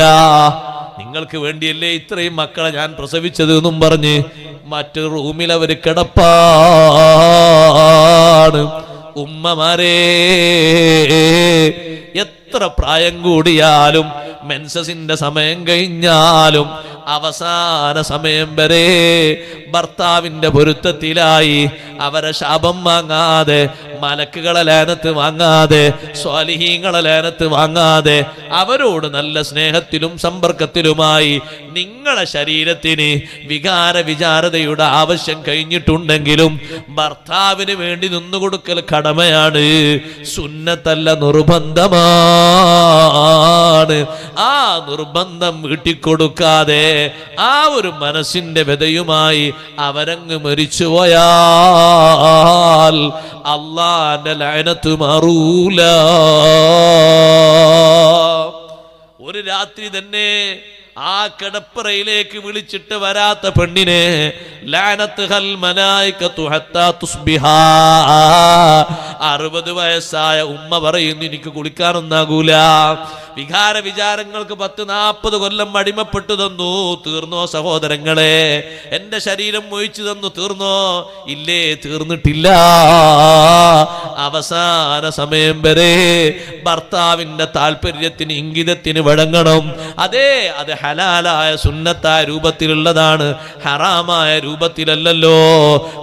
നിങ്ങൾക്ക് വേണ്ടിയല്ലേ ഇത്രയും മക്കളെ ഞാൻ പ്രസവിച്ചത് എന്നും പറഞ്ഞ് മറ്റൊരു റൂമിൽ അവർ കിടപ്പാണ്. ഉമ്മമാരെ, എത്ര പ്രായം കൂടിയാലും മെൻസസിന്റെ സമയം കഴിഞ്ഞാലും അവസാന സമയം വരെ ഭർത്താവിന്റെ പൊരുത്തത്തിലായി അവരെ ശാപം വാങ്ങാതെ, മലക്കുകളെ ലാനത്ത് വാങ്ങാതെ, സ്വാലിഹീങ്ങളെ ലാനത്ത് വാങ്ങാതെ അവരോട് നല്ല സ്നേഹത്തിലും സമ്പർക്കത്തിലുമായി നിങ്ങളെ ശരീരത്തിന് വികാര വിചാരതയുടെ ആവശ്യം കഴിഞ്ഞിട്ടുണ്ടെങ്കിലും ഭർത്താവിന് വേണ്ടി നിന്നുകൊടുക്കൽ കടമയാണ്, സുന്നത്തല്ല, നിർബന്ധമാണ്. ആ നിർബന്ധം വീട്ടിക്കൊടുക്കാതെ ആ ഒരു മനസ്സിന്റെ വ്യതയുമായി അവരങ്ങ് മരിച്ചുപോയാൽ അല്ലാഹുവിന്റെ ലഅനത്ത് മാറൂല. ഒരു രാത്രി തന്നെ ആ കിടപ്പറയിലേക്ക് വിളിച്ചിട്ട് വരാത്ത പെണ്ണിനെ ലഅനത്തുൽ മലായികതു ഹത്താ തുസ്ബിഹാ. 60 വയസ്സായ ഉമ്മ പറയുന്നു, എനിക്ക് കുളിക്കാനൊന്നാകൂല. വികാര വിചാരങ്ങൾക്ക് 10-40 കൊല്ലം അടിമപ്പെട്ടു തന്നു. തീർന്നോ സഹോദരങ്ങളെ? എന്റെ ശരീരം മൊഴിച്ചു തന്നു. തീർന്നോ? ഇല്ലേ, തീർന്നിട്ടില്ല. അവസാന സമയം വരെ ഭർത്താവിന്റെ താല്പര്യത്തിന്, ഇംഗിതത്തിന് വഴങ്ങണം. അതേ, അത് ഹലാലായ സുന്നത്തായ രൂപത്തിലുള്ളതാണ്, ഹറാമായ രൂപത്തിലല്ലല്ലോ.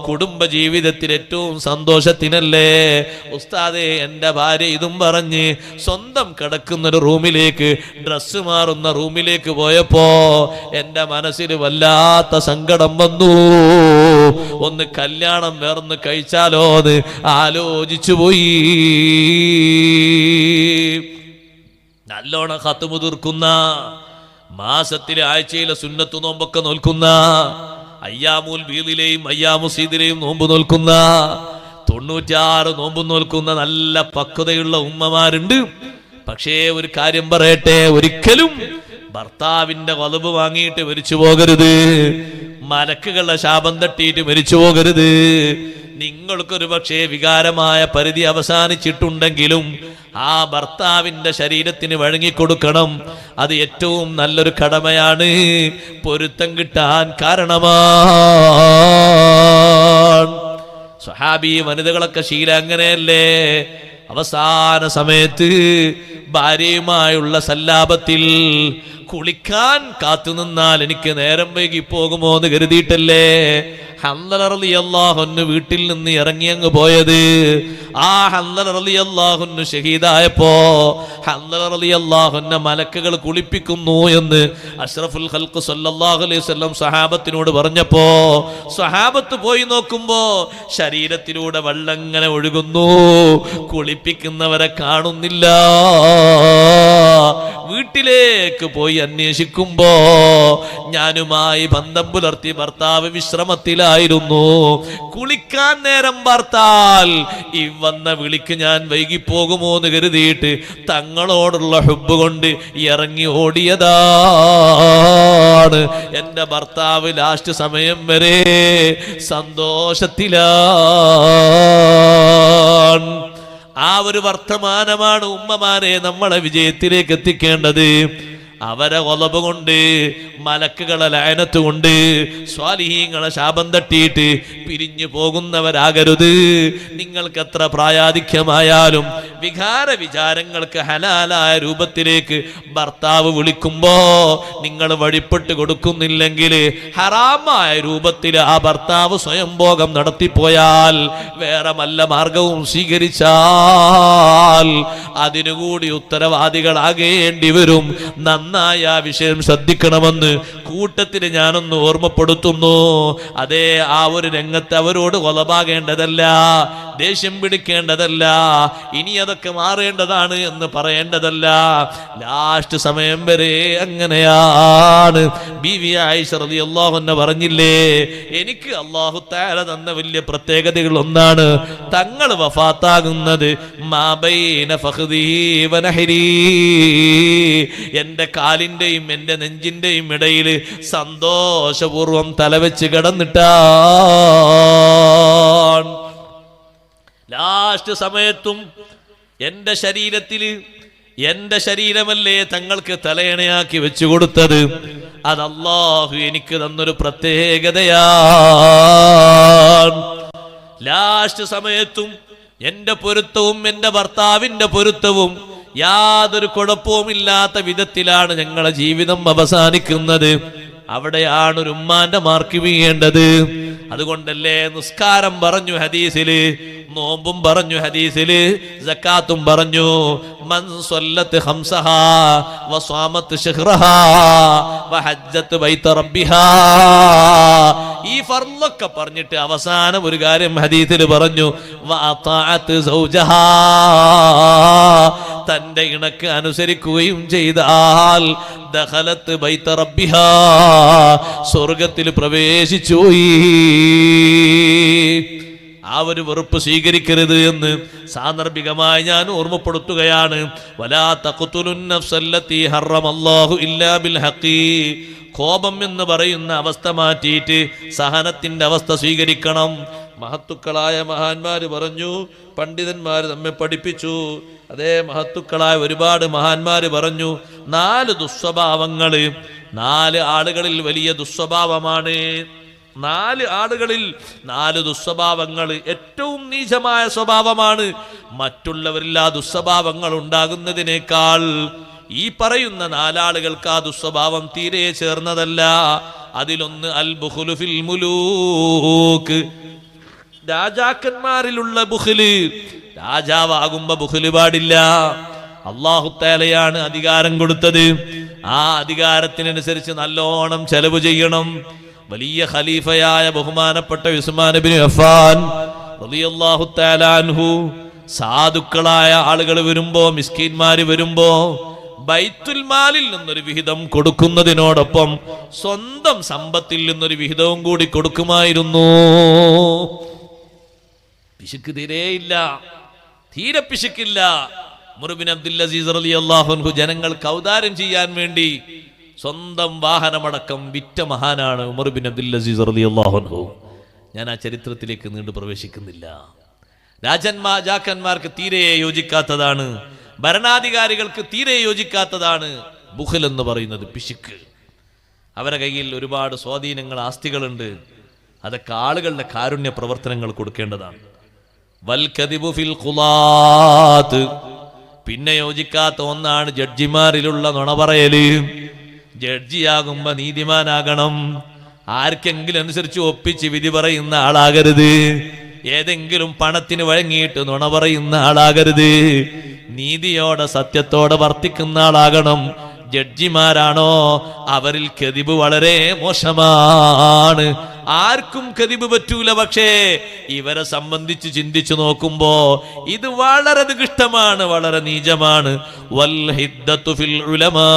കുടുംബ ജീവിതത്തിൽ ഏറ്റവും സന്തോഷത്തിനല്ലേ ഉസ്താദേ എന്റെ ഭാര്യ ഇതും പറഞ്ഞ് സ്വന്തം കിടക്കുന്നൊരു റൂമിലേക്ക്, ഡ്രസ്സ് മാറുന്ന റൂമിലേക്ക് പോയപ്പോ എന്റെ മനസ്സിൽ വല്ലാത്ത സങ്കടം വന്നു. ഒന്ന് കല്യാണം വേറൊന്ന് കഴിച്ചാലോ എന്ന് ആലോചിച്ചു പോയി. നല്ലോണം ഖത്മ് തീർക്കുന്ന, മാസത്തിലെ ആഴ്ചയിലെ സുന്നത്ത് നോമ്പൊക്കെ നോൽക്കുന്ന, അയ്യാമുൽ ബീദിലെയും അയ്യാമുസീദിലെയും നോമ്പ് നോൽക്കുന്ന, 96 നോമ്പ് നോൽക്കുന്ന നല്ല പക്വതയുള്ള ഉമ്മമാരുണ്ട്. പക്ഷേ ഒരു കാര്യം പറയട്ടെ, ഒരിക്കലും ഭർത്താവിന്റെ ഖൽബ് വാങ്ങിയിട്ട് മരിച്ചു പോകരുത്, മലക്കുകളുടെ ശാപം തട്ടിയിട്ട് മരിച്ചു പോകരുത്. നിങ്ങൾക്കൊരു പക്ഷേ വികാരമായ പരിധി അവസാനിച്ചിട്ടുണ്ടെങ്കിലും ആ ഭർത്താവിന്റെ ശരീരത്തിന് വഴങ്ങിക്കൊടുക്കണം. അത് ഏറ്റവും നല്ലൊരു കടമയാണ്, പൊരുത്തം കിട്ടാൻ കാരണമാണ്. സ്വഹാബി വനിതകളൊക്കെ ശീലം അങ്ങനെയല്ലേ? അവസാന സമയത്ത് ഭാര്യയുമായുള്ള സല്ലാപത്തിൽ കുളിക്കാൻ കാത്തുനിന്നാൽ എനിക്ക് നേരം വൈകി പോകുമോ എന്ന് കരുതിയിട്ടല്ലേ ഹൻദല റളിയല്ലാഹു അൻഹു വീട്ടിൽ നിന്ന് ഇറങ്ങി അങ്ങ് പോയത്. ആ ഹൻദല റളിയല്ലാഹു അൻഹു ഷഹീദായപ്പോ ഹൻദല റളിയല്ലാഹു അൻഹു മലക്കുകൾ കുളിപ്പിക്കുന്നു എന്ന് അഷ്റഫുൽ ഖൽഖ് സല്ലല്ലാഹു അലൈഹി വസല്ലം സഹാബത്തിനോട് പറഞ്ഞപ്പോ സഹാബത്ത് പോയി നോക്കുമ്പോ ശരീരത്തിലൂടെ വെള്ളം ഇങ്ങനെ ഒഴുകുന്നു, കുളിപ്പിക്കുന്നവരെ കാണുന്നില്ല. വീട്ടിലേക്ക് പോയി അന്വേഷിക്കുമ്പോ ഞാനുമായി ബന്ധം പുലർത്തി ഭർത്താവ് വിശ്രമത്തിലായിരുന്നു. കുളിക്കാൻ നേരം ഭർത്താൽ ഈ വന്ന വിളിക്ക് ഞാൻ വൈകിപ്പോകുമോ എന്ന് കരുതിയിട്ട് തങ്ങളോടുള്ള ഹുബ്ബ് കൊണ്ട് ഇറങ്ങി ഓടിയതാണ്. എന്റെ ഭർത്താവ് ലാസ്റ്റ് സമയം വരെ സന്തോഷത്തിലാണ്. ആ ഒരു വർത്തമാനമാണ് ഉമ്മമാരെ നമ്മളെ വിജയത്തിലേക്ക് എത്തിക്കേണ്ടത്. അവരെ ഒലബ് കൊണ്ട്, മലക്കുകളെ ലഅനത്ത് കൊണ്ട്, സ്വാലിഹീങ്ങളെ ശാപം തട്ടിയിട്ട് പിരിഞ്ഞു പോകുന്നവരാകരുത്. നിങ്ങൾക്ക് എത്ര പ്രായാധിക്യമായാലും വികാര വിചാരങ്ങൾക്ക് ഹലാലായ രൂപത്തിലേക്ക് ഭർത്താവ് വിളിക്കുമ്പോ നിങ്ങൾ വഴിപ്പെട്ട് കൊടുക്കുന്നില്ലെങ്കിൽ, ഹറാമായ രൂപത്തിൽ ആ ഭർത്താവ് സ്വയംഭോഗം നടത്തിപ്പോയാൽ, വേറെ വല്ല മാർഗവും സ്വീകരിച്ചാൽ അതിനുകൂടി ഉത്തരവാദികളാകേണ്ടി വരും. നന്നായി ആ വിഷയം ശ്രദ്ധിക്കണമെന്ന് കൂട്ടത്തിൽ ഞാനൊന്ന് ഓർമ്മപ്പെടുത്തുന്നു. അതേ, ആ ഒരു രംഗത്ത് അവരോട് കൊലപാകേണ്ടതല്ല, ദേഷ്യം പിടിക്കേണ്ടതല്ല, ഇനി അതൊക്കെ മാറേണ്ടതാണ് എന്ന് പറയേണ്ടതല്ല. ലാസ്റ്റ് സമയം വരെ അങ്ങനെയാണ്. ബീവി ആയിഷ റളിയല്ലാഹു അൻഹ പറഞ്ഞില്ലേ, എനിക്ക് അല്ലാഹു തആല തന്ന വലിയ പ്രത്യേകതകൾ ഒന്നാണ് തങ്ങൾ വഫാത്താകുന്നത് മാ ബൈന ഫഖ്ദി വ നഹരി, എന്റെ കാലിന്റെയും എന്റെ നെഞ്ചിന്റെയും ഇടയിൽ സന്തോഷപൂർവം തലവെച്ച് കിടന്നിട്ടാണ്. ലാസ്റ്റ് സമയത്തും എന്റെ ശരീരമല്ലേ തങ്ങൾക്ക് തലയണയാക്കി വെച്ചു കൊടുത്തത്. അത് അല്ലാഹു എനിക്ക് തന്നൊരു പ്രത്യേകതയാണ്. ലാസ്റ്റ് സമയത്തും എന്റെ പൊരുത്തവും എന്റെ ഭർത്താവിന്റെ പൊരുത്തവും യാതൊരു കുഴപ്പവുമില്ലാത്ത വിധത്തിലാണ് ഞങ്ങളെ ജീവിതം അവസാനിക്കുന്നത്. അവിടെയാണ് ഒരു ഉമ്മാന്റെ മാർക്ക് വീഴേണ്ടത്. അതുകൊണ്ടല്ലേ നിസ്കാരം പറഞ്ഞു ഹദീസില്, നോമ്പും പറഞ്ഞു ഹദീസില്, സക്കാത്തും പറഞ്ഞു. മൻ സ്വല്ലത്ത് ഖംസഹാ വസ്വാമത്ത് ശഹ്റഹാ വഹജ്ജത്ത് ബൈത റബ്ബിഹാ, ഈ ഫർളൊക്കെ പറഞ്ഞിട്ട് അവസാനം ഒരു കാര്യം ഹദീസിൽ പറഞ്ഞു, വഅതഅത്ത് സൗജഹാ, തന്റെ ഇണക്ക് അനുസരിക്കുകയും ചെയ്താൽ ദഖലത്ത് ബൈത റബ്ബിഹാ, സ്വർഗത്തിൽ പ്രവേശിച്ചു. ആ ഒരു വെറുപ്പ് സ്വീകരിക്കരുത് എന്ന് സാന്ദർഭികമായി ഞാൻ ഓർമ്മപ്പെടുത്തുകയാണ്. വലാ തഖ്തുലുൻ നഫ്സല്ലതി ഹറമല്ലാഹു ഇല്ലാ ബിൽ ഹഖി, കോപം എന്ന് പറയുന്ന അവസ്ഥ മാറ്റിയിട്ട് സഹനത്തിന്റെ അവസ്ഥ സ്വീകരിക്കണം. മഹത്തുക്കളായ മഹാന്മാര് പറഞ്ഞു, പണ്ഡിതന്മാര് നമ്മെ പഠിപ്പിച്ചു. അതേ മഹത്തുക്കളായ ഒരുപാട് മഹാന്മാര് പറഞ്ഞു, 4 ദുസ്വഭാവങ്ങള് 4 ആളുകളിൽ വലിയ ദുസ്വഭാവമാണ്. 4 ആളുകളിൽ 4 ദുസ്വഭാവങ്ങൾ ഏറ്റവും നീചമായ സ്വഭാവമാണ്. മറ്റുള്ളവരിൽ ആ ദുസ്വഭാവങ്ങൾ ഉണ്ടാകുന്നതിനേക്കാൾ ഈ പറയുന്ന 4 ആളുകൾക്ക് ആ ദുസ്വഭാവം തീരെ ചേർന്നതല്ല. അതിലൊന്ന് അൽ ബുഖ്ലു ഫിൽ മുലൂക്ക്, രാജാക്കന്മാരിലുള്ള ബുഖ്ല്. രാജാവാകുമ്പോ ബുഖ്ല് പാടില്ല. അല്ലാഹു തആലയാണ് അധികാരം കൊടുത്തത്. ആ അധികാരത്തിനനുസരിച്ച് നല്ലോണം ചെലവ് ചെയ്യണം. വലിയ ഖലീഫയായ ബഹുമാനപ്പെട്ട ഉസ്മാൻ ഇബ്നു അഫ്ഫാൻ റളിയല്ലാഹു തആല അൻഹു, സാധുക്കളായ ആളുകൾ വരുമ്പോ, മിസ്കീന്മാര് വരുമ്പോ ബൈത്തുൽ മാലിൽ നിന്നൊരു വിഹിതം കൊടുക്കുന്നതിനോടൊപ്പം സ്വന്തം സമ്പത്തിൽ നിന്നൊരു വിഹിതവും കൂടി കൊടുക്കുമായിരുന്നു. പിശുക്ക് തീരെയില്ല, തീരെ പിശുക്കില്ല. ഉമർ ബിൻ അബ്ദുൽ അസീസ് റളിയല്ലാഹു അൻഹു ജനങ്ങൾക്ക് ഔദാര്യം ചെയ്യാൻ വേണ്ടി സ്വന്തം വാഹനമടക്കം വിറ്റ മഹാനാണ് ഉമർ ബിൻ അബ്ദുൽ അസീസ് റളിയല്ലാഹു അൻഹു. ഞാൻ ആ ചരിത്രത്തിലേക്ക് നീണ്ടു പ്രവേശിക്കുന്നില്ല. രാജാക്കന്മാർക്ക് തീരെ യോജിക്കാത്തതാണ്, ഭരണാധികാരികൾക്ക് തീരെ യോജിക്കാത്തതാണ് ബുഖൽ എന്ന് പറയുന്നത്, പിശുക്ക്. അവരുടെ കയ്യിൽ ഒരുപാട് സ്വാധീനങ്ങൾ, ആസ്തികളുണ്ട്. അതൊക്കെ ആളുകളുടെ കാരുണ്യ പ്രവർത്തനങ്ങൾ കൊടുക്കേണ്ടതാണ്. വൽ കദിബു ഫിൽ ഖുലാത്ത്, പിന്നെ യോജിക്കാത്ത ഒന്നാണ് ജഡ്ജിമാരിലുള്ള നുണ പറയല്. ജഡ്ജിയാകുമ്പോ നീതിമാനാകണം. ആർക്കെങ്കിലും അനുസരിച്ച് ഒപ്പിച്ച് വിധി പറയുന്ന ആളാകരുത്. ഏതെങ്കിലും പണത്തിന് വഴങ്ങിയിട്ട് നുണ പറയുന്ന ആളാകരുത്. നീതിയോടെ സത്യത്തോടെ വർത്തിക്കുന്ന ആളാകണം. ജഡ്ജിമാരാണോ അവരിൽ കദിബ് വളരെ മോശമാണ്. ആർക്കും കദിബ് പറ്റൂല. പക്ഷേ ഇവരെ സംബന്ധിച്ച് ചിന്തിച്ചു നോക്കുമ്പോ ഇത് വളരെ നികൃഷ്ടമാണ്, വളരെ നീചമാണ്. വൽ ഹിദ്ദത്തു ഫിൽ ഉലമാ,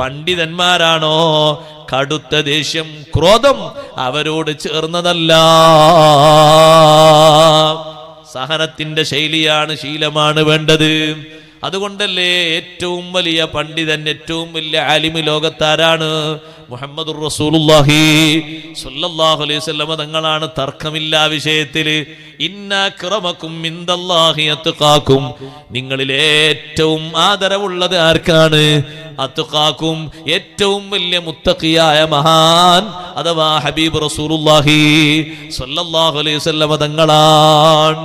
പണ്ഡിതന്മാരാണോ കടുത്ത ദേഷ്യം, ക്രോധം അവരോട് ചേർന്നതല്ല. സഹനത്തിന്റെ ശൈലിയാണ്, ശീലമാണ് വേണ്ടത്. അതുകൊണ്ടല്ലേ ഏറ്റവും വലിയ പണ്ഡിതൻ, ഏറ്റവും വലിയ ആലിമ് ലോകത്താരാണ്? മുഹമ്മദുർ റസൂലുള്ളാഹി സ്വല്ലല്ലാഹു അലൈഹി വസല്ലം തങ്ങളാണ്. തർക്കമില്ല വിഷയത്തില്. ഇന്ന അക്രമക്കും ഇൻദല്ലാഹി അത്ഖാക്കും, നിങ്ങളിൽ ഏറ്റവും ആദരവുള്ളത് ആർക്കാണ്? അത്ഖാക്കും, ഏറ്റവും വലിയ മുത്തഖിയായ മഹാൻ അഥവാ ഹബീബ് റസൂലുള്ളാഹി സ്വല്ലല്ലാഹു അലൈഹി വസല്ലം തങ്ങളാണ്.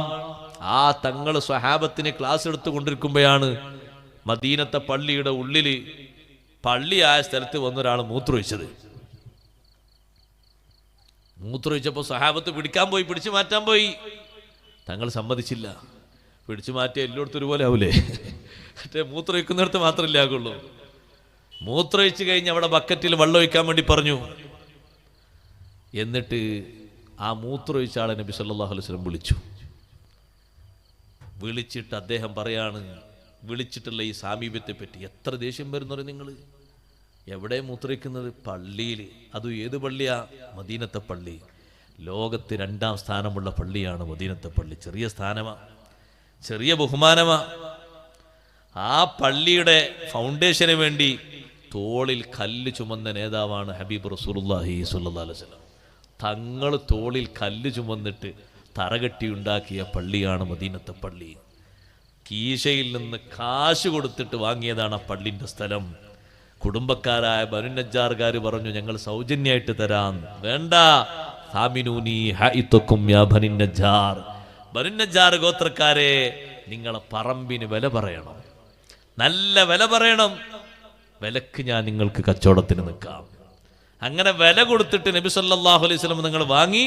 ആ തങ്ങൾ സ്വഹാബത്തിന് ക്ലാസ് എടുത്തുകൊണ്ടിരിക്കുമ്പോഴാണ് മദീനത്തെ പള്ളിയുടെ ഉള്ളില്, പള്ളിയായ സ്ഥലത്ത് വന്നൊരാൾ മൂത്രമൊഴിച്ചത്. മൂത്രമൊഴിച്ചപ്പോൾ സ്വഹാബത്ത് പിടിച്ചു മാറ്റാൻ പോയി. തങ്ങൾ സമ്മതിച്ചില്ല. പിടിച്ചു മാറ്റിയ എല്ലായിടത്തും ഒരുപോലെ ആവൂലേ? മറ്റേ മൂത്രമൊഴിക്കുന്നിടത്ത് മാത്രമല്ലേ ആകുള്ളൂ. മൂത്രമൊഴിച്ച് കഴിഞ്ഞ് അവിടെ ബക്കറ്റിൽ വെള്ളം ഒഴിക്കാൻ വേണ്ടി പറഞ്ഞു. എന്നിട്ട് ആ മൂത്രമൊഴിച്ച ആളെ നബി സല്ലല്ലാഹു അലൈഹി വസല്ലം വിളിച്ചിട്ട് അദ്ദേഹം പറയാണ്, വിളിച്ചിട്ടുള്ള ഈ സാമീപ്യത്തെ പറ്റി എത്ര ദേഷ്യം വരുന്നവരെ നിങ്ങൾ. എവിടെ മൂത്രയിക്കുന്നത്? പള്ളിയിൽ. അതും ഏത് പള്ളിയാ? മദീനത്തെ പള്ളി. ലോകത്ത് 2ാം സ്ഥാനമുള്ള പള്ളിയാണ് മദീനത്തെ പള്ളി. ചെറിയ സ്ഥാനമാ, ചെറിയ ബഹുമാനമാ. ആ പള്ളിയുടെ ഫൗണ്ടേഷന് വേണ്ടി തോളിൽ കല്ല് ചുമന്ന നേതാവാണ് ഹബീബ് റസൂലുള്ളാഹി സ്വല്ലല്ലാഹു അലൈഹി വസല്ലം. തങ്ങൾ തോളിൽ കല്ല് ചുമന്നിട്ട് തറകെട്ടി ഉണ്ടാക്കിയ പള്ളിയാണ് മദീനത്തെ പള്ളി. കീശയിൽ നിന്ന് കാശ് കൊടുത്തിട്ട് വാങ്ങിയതാണ് ആ പള്ളിൻ്റെ സ്ഥലം. കുടുംബക്കാരായ ബനു നജ്ജാർകാർ പറഞ്ഞു, ഞങ്ങൾ സൗജന്യമായിട്ട് തരാം. വേണ്ട, സാമിനൂനി ഹൈതക്കും യാ ബനു നജ്ജാർ, ബനു നജ്ജാർ ഗോത്രക്കാരെ നിങ്ങളെ പറമ്പിന് വില പറയണം, നല്ല വില പറയണം. വിലക്ക് ഞാൻ നിങ്ങൾക്ക് കച്ചവടത്തിന് നിൽക്കാം. അങ്ങനെ വില കൊടുത്തിട്ട് നബി സല്ലല്ലാഹു അലൈഹി വസല്ലം നിങ്ങൾ വാങ്ങി.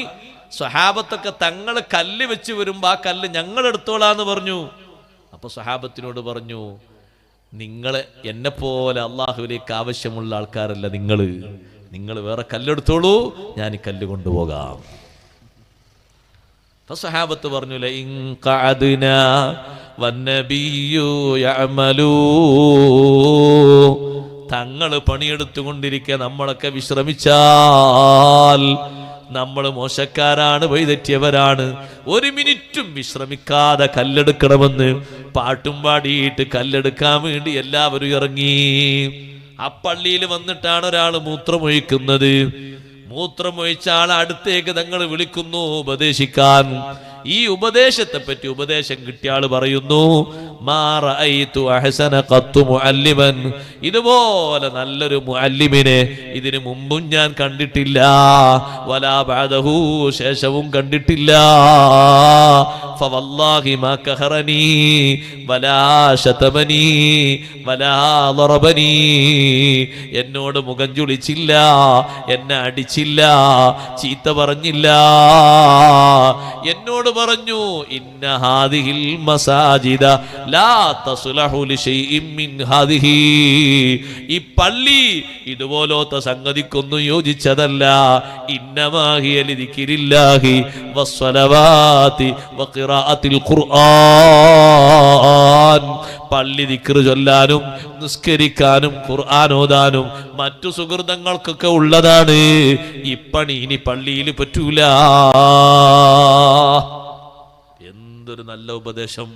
സ്വഹാബത്തൊക്കെ തങ്ങൾ കല്ല് വെച്ച് വരുമ്പോൾ ആ കല്ല് ഞങ്ങൾ എടുത്തോളാന്ന് പറഞ്ഞു. അപ്പൊ സ്വഹാബത്തിനോട് പറഞ്ഞു, നിങ്ങൾ എന്നെപ്പോലെ അള്ളാഹുവിലേക്ക് ആവശ്യമുള്ള ആൾക്കാരല്ല, നിങ്ങൾ വേറെ കല്ലെടുത്തോളൂ, ഞാൻ ഈ കല്ല് കൊണ്ടുപോകാം. അപ്പൊ സ്വഹാബത്ത് പറഞ്ഞു, ലഇൻ ഖഅദ്നാ വന്നബിയ്യു യഅമലൂ, തങ്ങൾ പണിയെടുത്തുകൊണ്ടിരിക്കെ നമ്മളൊക്കെ വിശ്രമിച്ചാൽ നമ്മൾ മോശക്കാരാണ്, വഴിതെറ്റിയവരാണ്. 1 മിനിറ്റും വിശ്രമിക്കാതെ കല്ലെടുക്കണമെന്ന് പാട്ടും പാടിയിട്ട് കല്ലെടുക്കാൻ വേണ്ടി എല്ലാവരും ഇറങ്ങി. ആ പള്ളിയിൽ വന്നിട്ടാണ് ഒരാൾ മൂത്രമൊഴിക്കുന്നത്. മൂത്രമൊഴിച്ച ആളെ അടുത്തേക്ക് തങ്ങൾ വിളിക്കുന്നു ഉപദേശിക്കാൻ. ഈ ഉപദേശത്തെ പറ്റി ഉപദേശം കിട്ടിയ ആള് പറയുന്നു, മാ റഅയ്തു അഹ്സന ഖത്തു മുഅല്ലിമൻ, ഇതുപോലെ നല്ലൊരു മുഅല്ലിമിനെ ഇതിനു മുമ്പും ഞാൻ കണ്ടിട്ടില്ല, വലാ ബഅദഹു, ശേഷവും കണ്ടിട്ടില്ല. ഫവല്ലാഹി മാ കഹറനി വലാ ശതമനി വലാ ളറബനി, എന്നോട് മുഖം ചുളിച്ചില്ല, എന്നെ അടിച്ചില്ല, ചീത്ത പറഞ്ഞില്ല. എന്നോട് പറഞ്ഞു, ഇന്ന ഹാദിഹിൽ മസാജിദ ലാ തസ്ലഹു ലിശൈഇൻ മിൻ ഹാദിഹി, ഈ പള്ളി ഇതുപോലത്തെ സംഗതിക്കൊന്നും യോജിച്ചതല്ല. ഇന്നമാ ഹിയ ലിദിക്രില്ലാഹി വസ്സലവാതി വഖിറാഅത്തിൽ ഖുർആൻ, പള്ളി ദിക്ർ ചൊല്ലാനും നിസ്കരിക്കാനും ഖുർആൻ ഓതാനും മറ്റു സുഹൃതങ്ങൾക്കൊക്കെ ഉള്ളതാണ്. ഈ പണി ഇനി പള്ളിയിൽ പറ്റൂല. എന്തൊരു നല്ല ഉപദേശം!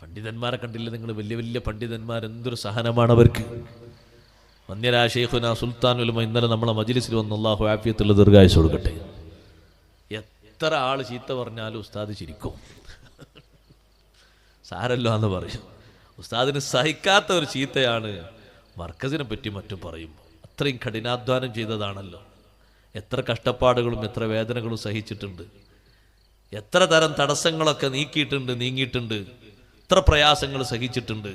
പണ്ഡിതന്മാരെ കണ്ടില്ല നിങ്ങൾ? വലിയ വലിയ പണ്ഡിതന്മാർ, എന്തൊരു സഹനമാണ് അവർക്ക്. വന്യരായ ശൈഖുനാ സുൽത്താൻ ഉലമ ഇന്നലെ നമ്മളെ മജ്ലിസിൽ വന്ന്, അല്ലാഹു ആഫിയത്തുള്ള ദീർഘായുസ്സ് കൊടുക്കട്ടെ. എത്ര ആൾ ചീത്ത പറഞ്ഞാലും ഉസ്താദ് ചിരിക്കും. സാരല്ലോ എന്ന് പറയും. ഉസ്താദിന് സഹിക്കാത്ത ഒരു ചീത്തയാണ് മർക്കസിനെ പറ്റി മറ്റും പറയുമ്പോൾ. അത്രയും കഠിനാധ്വാനം ചെയ്തതാണല്ലോ. എത്ര കഷ്ടപ്പാടുകളും എത്ര വേദനകളും സഹിച്ചിട്ടുണ്ട്, എത്ര തരം തടസ്സങ്ങളൊക്കെ നീങ്ങിയിട്ടുണ്ട്, എത്ര പ്രയാസങ്ങൾ സഹിച്ചിട്ടുണ്ട്.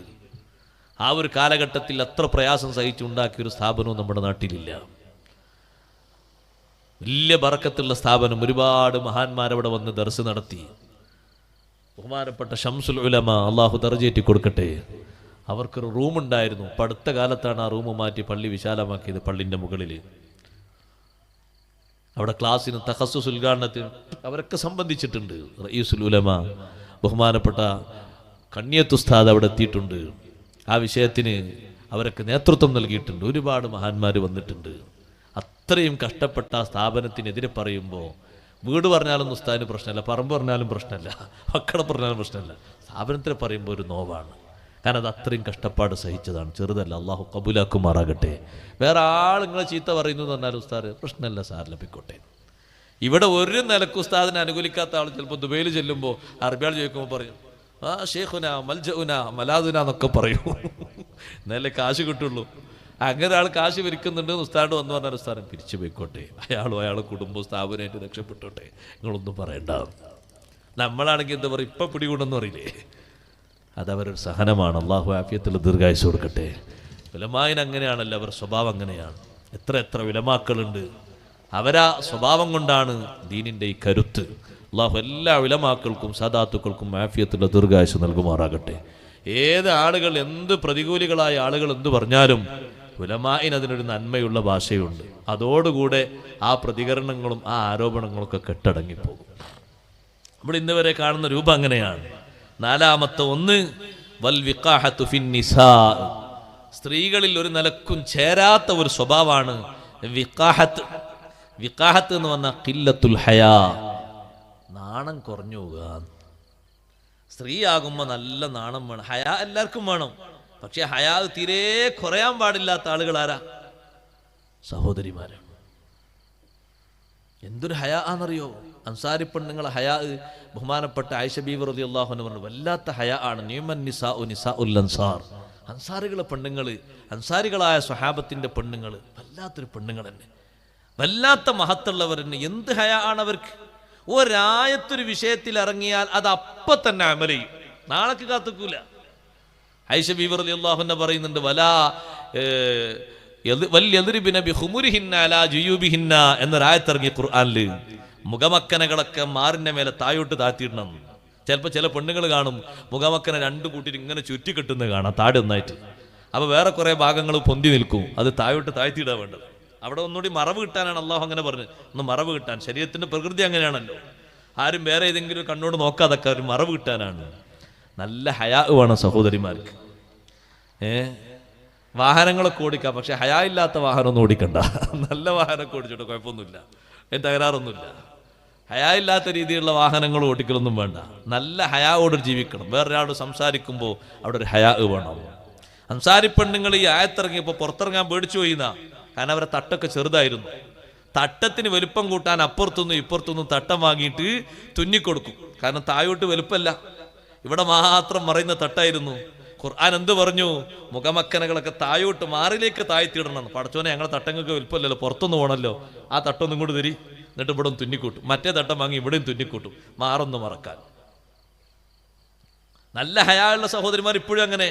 ആ ഒരു കാലഘട്ടത്തിൽ അത്ര പ്രയാസം സഹിച്ചുണ്ടാക്കിയൊരു സ്ഥാപനവും നമ്മുടെ നാട്ടിലില്ല. വലിയ ബറക്കത്തുള്ള സ്ഥാപനം. ഒരുപാട് മഹാന്മാരവിടെ വന്ന് ദർസ് നടത്തി. ബഹുമാനപ്പെട്ട ശംസുൽ ഉലമ, അള്ളാഹു ദർജയേറ്റി കൊടുക്കട്ടെ, അവർക്കൊരു റൂമുണ്ടായിരുന്നു. ഇപ്പം അടുത്ത കാലത്താണ് ആ റൂം മാറ്റി പള്ളി വിശാലമാക്കിയത്. പള്ളിൻ്റെ മുകളിൽ അവിടെ ക്ലാസ്സിന് തഖസ്സുസ് ഉദ്ഘാടനത്തിന് അവരൊക്കെ സംബന്ധിച്ചിട്ടുണ്ട്. റഈസുൽ ഉലമ ബഹുമാനപ്പെട്ട കണ്ണിയത്ത് ഉസ്താദ് അവിടെ എത്തിയിട്ടുണ്ട്. ആ വിഷയത്തിന് അവരൊക്കെ നേതൃത്വം നൽകിയിട്ടുണ്ട്. ഒരുപാട് മഹാന്മാർ വന്നിട്ടുണ്ട്. അത്രയും കഷ്ടപ്പെട്ട ആ സ്ഥാപനത്തിനെതിരെ പറയുമ്പോൾ വീട് പറഞ്ഞാലൊന്നും ഉസ്താദിന് പ്രശ്നമല്ല, പറമ്പ് പറഞ്ഞാലും പ്രശ്നമല്ല, മക്കളെ പറഞ്ഞാലും പ്രശ്നമല്ല. സ്ഥാപനത്തിനെ പറയുമ്പോൾ ഒരു നോവാണ്. കാരണം അത് അത്രയും കഷ്ടപ്പാട് സഹിച്ചതാണ്, ചെറുതല്ല. അള്ളാഹു കബൂലാക്കുമാറാകട്ടെ. വേറെ ആൾ നിങ്ങളെ ചീത്ത പറയുന്നു എന്ന് പറഞ്ഞാൽ ഉസ്താദ് പ്രശ്നമല്ല, സാറിൽ ലഭിക്കോട്ടെ. ഇവിടെ ഒരു നിലക്ക് ഉസ്താദിനെ അനുകൂലിക്കാത്ത ആൾ ചിലപ്പോൾ ദുബൈയിൽ ചെല്ലുമ്പോൾ അറബിയാൾ ചോദിക്കുമ്പോൾ പറയും, ആ ഷേഖുന മൽജഉന മലാദുന എന്നൊക്കെ പറയൂ, എന്നാലേ കാശ് കിട്ടുള്ളൂ. അങ്ങനെ ആൾ കാശ് വിരിക്കുന്നുണ്ട്. ഉസ്താദ് വന്നു പറഞ്ഞാൽ ഉസ്താദൻ പിരിച്ചു പോയിക്കോട്ടെ, അയാളും കുടുംബവും സ്ഥാപനമായിട്ട് രക്ഷപ്പെട്ടോട്ടെ, നിങ്ങളൊന്നും പറയണ്ട. നമ്മളാണെങ്കിൽ എന്താ പറയുക, ഇപ്പം പിടികൂടെന്ന് പറയില്ലേ, അതവരൊരു സഹനമാണ്. അള്ളാഹു ആഫിയത്തുള്ള ദീർഘായുസ്സ് കൊടുക്കട്ടെ. ഉലമായിന് അങ്ങനെയാണല്ലോ, അവർ സ്വഭാവം അങ്ങനെയാണ്. എത്ര ഉലമാക്കളുണ്ട്, അവരാ സ്വഭാവം കൊണ്ടാണ് ദീനിൻ്റെ ഈ കരുത്ത്. അള്ളാഹു എല്ലാ ഉലമാക്കൾക്കും സാദാത്തുക്കൾക്കും ആഫിയത്തുള്ള ദീർഘായുസ്സ് നൽകുമാറാകട്ടെ. ഏത് ആളുകൾ, എന്ത് പ്രതികൂലികളായ ആളുകൾ എന്ത് പറഞ്ഞാലും ഉലമായിന് അതിനൊരു നന്മയുള്ള ഭാഷയുണ്ട്. അതോടുകൂടെ ആ പ്രതികരണങ്ങളും ആ ആരോപണങ്ങളൊക്കെ കെട്ടടങ്ങിപ്പോകും. നമ്മൾ ഇന്ന് വരെ കാണുന്ന രൂപം അങ്ങനെയാണ്. നാലാമത്തെ ഒന്ന് വൽ വിഖാഹത്തു ഫിൻ നിസാ, സ്ത്രീകളിൽ ഒരു നിലക്കും ചേരാത്ത ഒരു സ്വഭാവമാണ് വിഖാഹത്ത്. വിഖാഹത്ത് എന്ന് പറഞ്ഞാൽ ഖില്ലത്തുൽ ഹയാ, നാണം കുറഞ്ഞു പോകുക. സ്ത്രീ ആകുമ്പോൾ നല്ല നാണം വേണം, ഹയാ എല്ലാവർക്കും വേണം. പക്ഷെ ഹയാ തീരെ കുറയാൻ പാടില്ലാത്ത ആളുകൾ ആരാ? സഹോദരിമാരാണ്. എന്തൊരു ഹയാ ആണെന്നറിയോ? അൻസാരി പെണ്ണുങ്ങളെ ഹയാ ബഹുമാനപ്പെട്ട ആയിഷ ബീവി റളിയല്ലാഹു അൻഹ പറഞ്ഞു, വല്ലാത്ത ഹയാ ആണ്. നിഅമൻ നിസാഉ നിസാഉൽ അൻസാർ, അൻസാരികളെ പെണ്ണുങ്ങൾ, അൻസാരികളായ സ്വഹാബത്തിന്റെ പെണ്ണുങ്ങൾ വല്ലാത്തൊരു പെണ്ണുങ്ങൾ തന്നെ, വല്ലാത്ത മഹത്തുള്ളവർ തന്നെ. എന്ത് ഹയാ ആണ് അവർക്ക്! ഒരായത്തൊരു വിഷയത്തിൽ ഇറങ്ങിയാൽ അത് അപ്പം തന്നെ അമൽ ചെയ്യും, നാളേക്ക് കാത്തുക്കൂല. ആയിഷ ബീവി റളിയല്ലാഹു അൻഹ പറയുന്നുണ്ട്, എന്നൊരായത്തിറങ്ങി ഖുർആനിൽ. മുഖമക്കനകളൊക്കെ മാറിന്റെ മേലെ തായോട്ട് താത്തിയിടണം. ചിലപ്പോൾ ചില പെണ്ണുങ്ങൾ കാണും മുഖമക്കനെ രണ്ടു കൂട്ടിട്ട് ഇങ്ങനെ ചുറ്റിക്കെട്ടുന്നത് കാണാം, താടി ഒന്നായിട്ട്. അപ്പൊ വേറെ കുറെ ഭാഗങ്ങൾ പൊന്തി നിൽക്കും, അത് തായോട്ട് താഴ്ത്തിയിടാൻ വേണ്ടത്. അവിടെ ഒന്നുകൂടി മറവ് കിട്ടാനാണ് അള്ളാഹു അങ്ങനെ പറഞ്ഞത്. ഒന്ന് മറവ് കിട്ടാൻ, ശരീരത്തിന്റെ പ്രകൃതി അങ്ങനെയാണല്ലോ, ആരും വേറെ ഏതെങ്കിലും കണ്ണോട് നോക്കാതൊക്കെ ഒരു മറവ് കിട്ടാനാണ്. നല്ല ഹയാ വേണം സഹോദരിമാർക്ക്. വാഹനങ്ങളൊക്കെ ഓടിക്കാം, പക്ഷെ ഹയാ ഇല്ലാത്ത വാഹനമൊന്നും ഓടിക്കണ്ട. നല്ല വാഹനമൊക്കെ ഓടിച്ചോട്ടെ, കുഴപ്പമൊന്നുമില്ല, അതിന് തകരാറൊന്നുമില്ല. ഹയാ ഇല്ലാത്ത രീതിയിലുള്ള വാഹനങ്ങൾ ഓടിക്കലൊന്നും വേണ്ട. നല്ല ഹയാവോട് ജീവിക്കണം. വേറൊരാളോട് സംസാരിക്കുമ്പോൾ അവിടെ ഒരു ഹയാ വേണം. അൻസാരി പെണ്ണുങ്ങൾ ഈ ആയത്തിറങ്ങിയപ്പോൾ പുറത്തിറങ്ങാൻ പേടിച്ചു പോയിന്നാ. കാരണം അവരെ തട്ടൊക്കെ ചെറുതായിരുന്നു. തട്ടത്തിന് വലുപ്പം കൂട്ടാൻ അപ്പുറത്തുനിന്നും ഇപ്പുറത്തുനിന്നും തട്ടം വാങ്ങിയിട്ട് തുന്നിക്കൊടുക്കും. കാരണം തായോട്ട് വലുപ്പമല്ല, ഇവിടെ മാത്രം മറയുന്ന തട്ടായിരുന്നു. ഖുർആൻ എന്ത് പറഞ്ഞു? മുഖമക്കനകളൊക്കെ തായോട്ട് മാറിലേക്ക് താഴ്ത്തിയിടണം. പടച്ചോനെ, ഞങ്ങളെ തട്ടങ്ങൾക്ക് വലുപ്പമല്ലല്ലോ, പുറത്തൊന്നും പോകണല്ലോ, ആ തട്ടൊന്നും കൂടി തരി, എന്നിട്ട് ഇവിടെ തുന്നിക്കൂട്ടും. മറ്റേ തട്ടം വാങ്ങി ഇവിടെയും തുന്നിക്കൂട്ടും, മാറൊന്ന് മറക്കാൻ. നല്ല ഹയാ ഉള്ള സഹോദരിമാർ ഇപ്പോഴും അങ്ങനെ.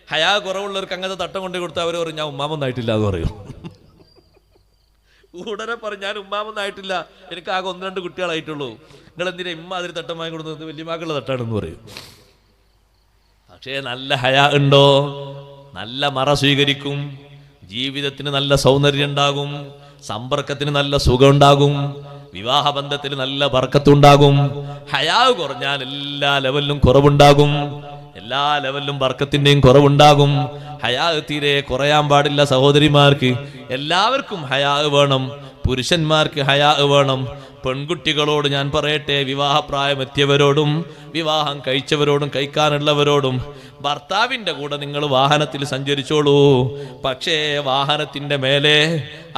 ഹയാ കുറവുള്ളവർക്ക് അങ്ങനത്തെ തട്ടം കൊണ്ടു കൊടുത്താൽ അവർ പറയും, ഞാൻ ഉമ്മാമൊന്നായിട്ടില്ല എന്ന് പറയും. ഉടനെ പറയും, ഞാൻ ഉമ്മാമൊന്നായിട്ടില്ല, എനിക്ക് ആകെ 1-2 കുട്ടികളായിട്ടുള്ളൂ, നിങ്ങൾ എന്തിനാ ഇമ്മ അതിന് തട്ടം വാങ്ങി കൊടുക്കുന്നത്, വലിയമാക്കുള്ള തട്ടാണെന്ന് പറയും. പക്ഷേ നല്ല ഹയാ ഉണ്ടോ, നല്ല മറ സ്വീകരിക്കും, ജീവിതത്തിന് നല്ല സൗന്ദര്യം ഉണ്ടാകും, സമ്പർക്കത്തിന് നല്ല സുഖം ഉണ്ടാകും, വിവാഹബന്ധത്തിന് നല്ല ബർക്കത്തുണ്ടാകും. ഹയാ കുറഞ്ഞാൽ എല്ലാ ലെവലിലും കുറവുണ്ടാകും, എല്ലാ ലെവലിലും ബർക്കത്തിന്റെയും കുറവുണ്ടാകും. ഹയാ തീരെ കുറയാൻ പാടില്ല സഹോദരിമാർക്ക്. എല്ലാവർക്കും ഹയാ വേണം. പുരുഷന്മാർക്ക് ഹയാ വേണം. പെൺകുട്ടികളോട് ഞാൻ പറയട്ടെ, വിവാഹപ്രായമെത്തിയവരോടും വിവാഹം കഴിച്ചവരോടും കഴിക്കാനുള്ളവരോടും, ഭർത്താവിൻ്റെ കൂടെ നിങ്ങൾ വാഹനത്തിൽ സഞ്ചരിച്ചോളൂ. പക്ഷേ വാഹനത്തിൻ്റെ മേലെ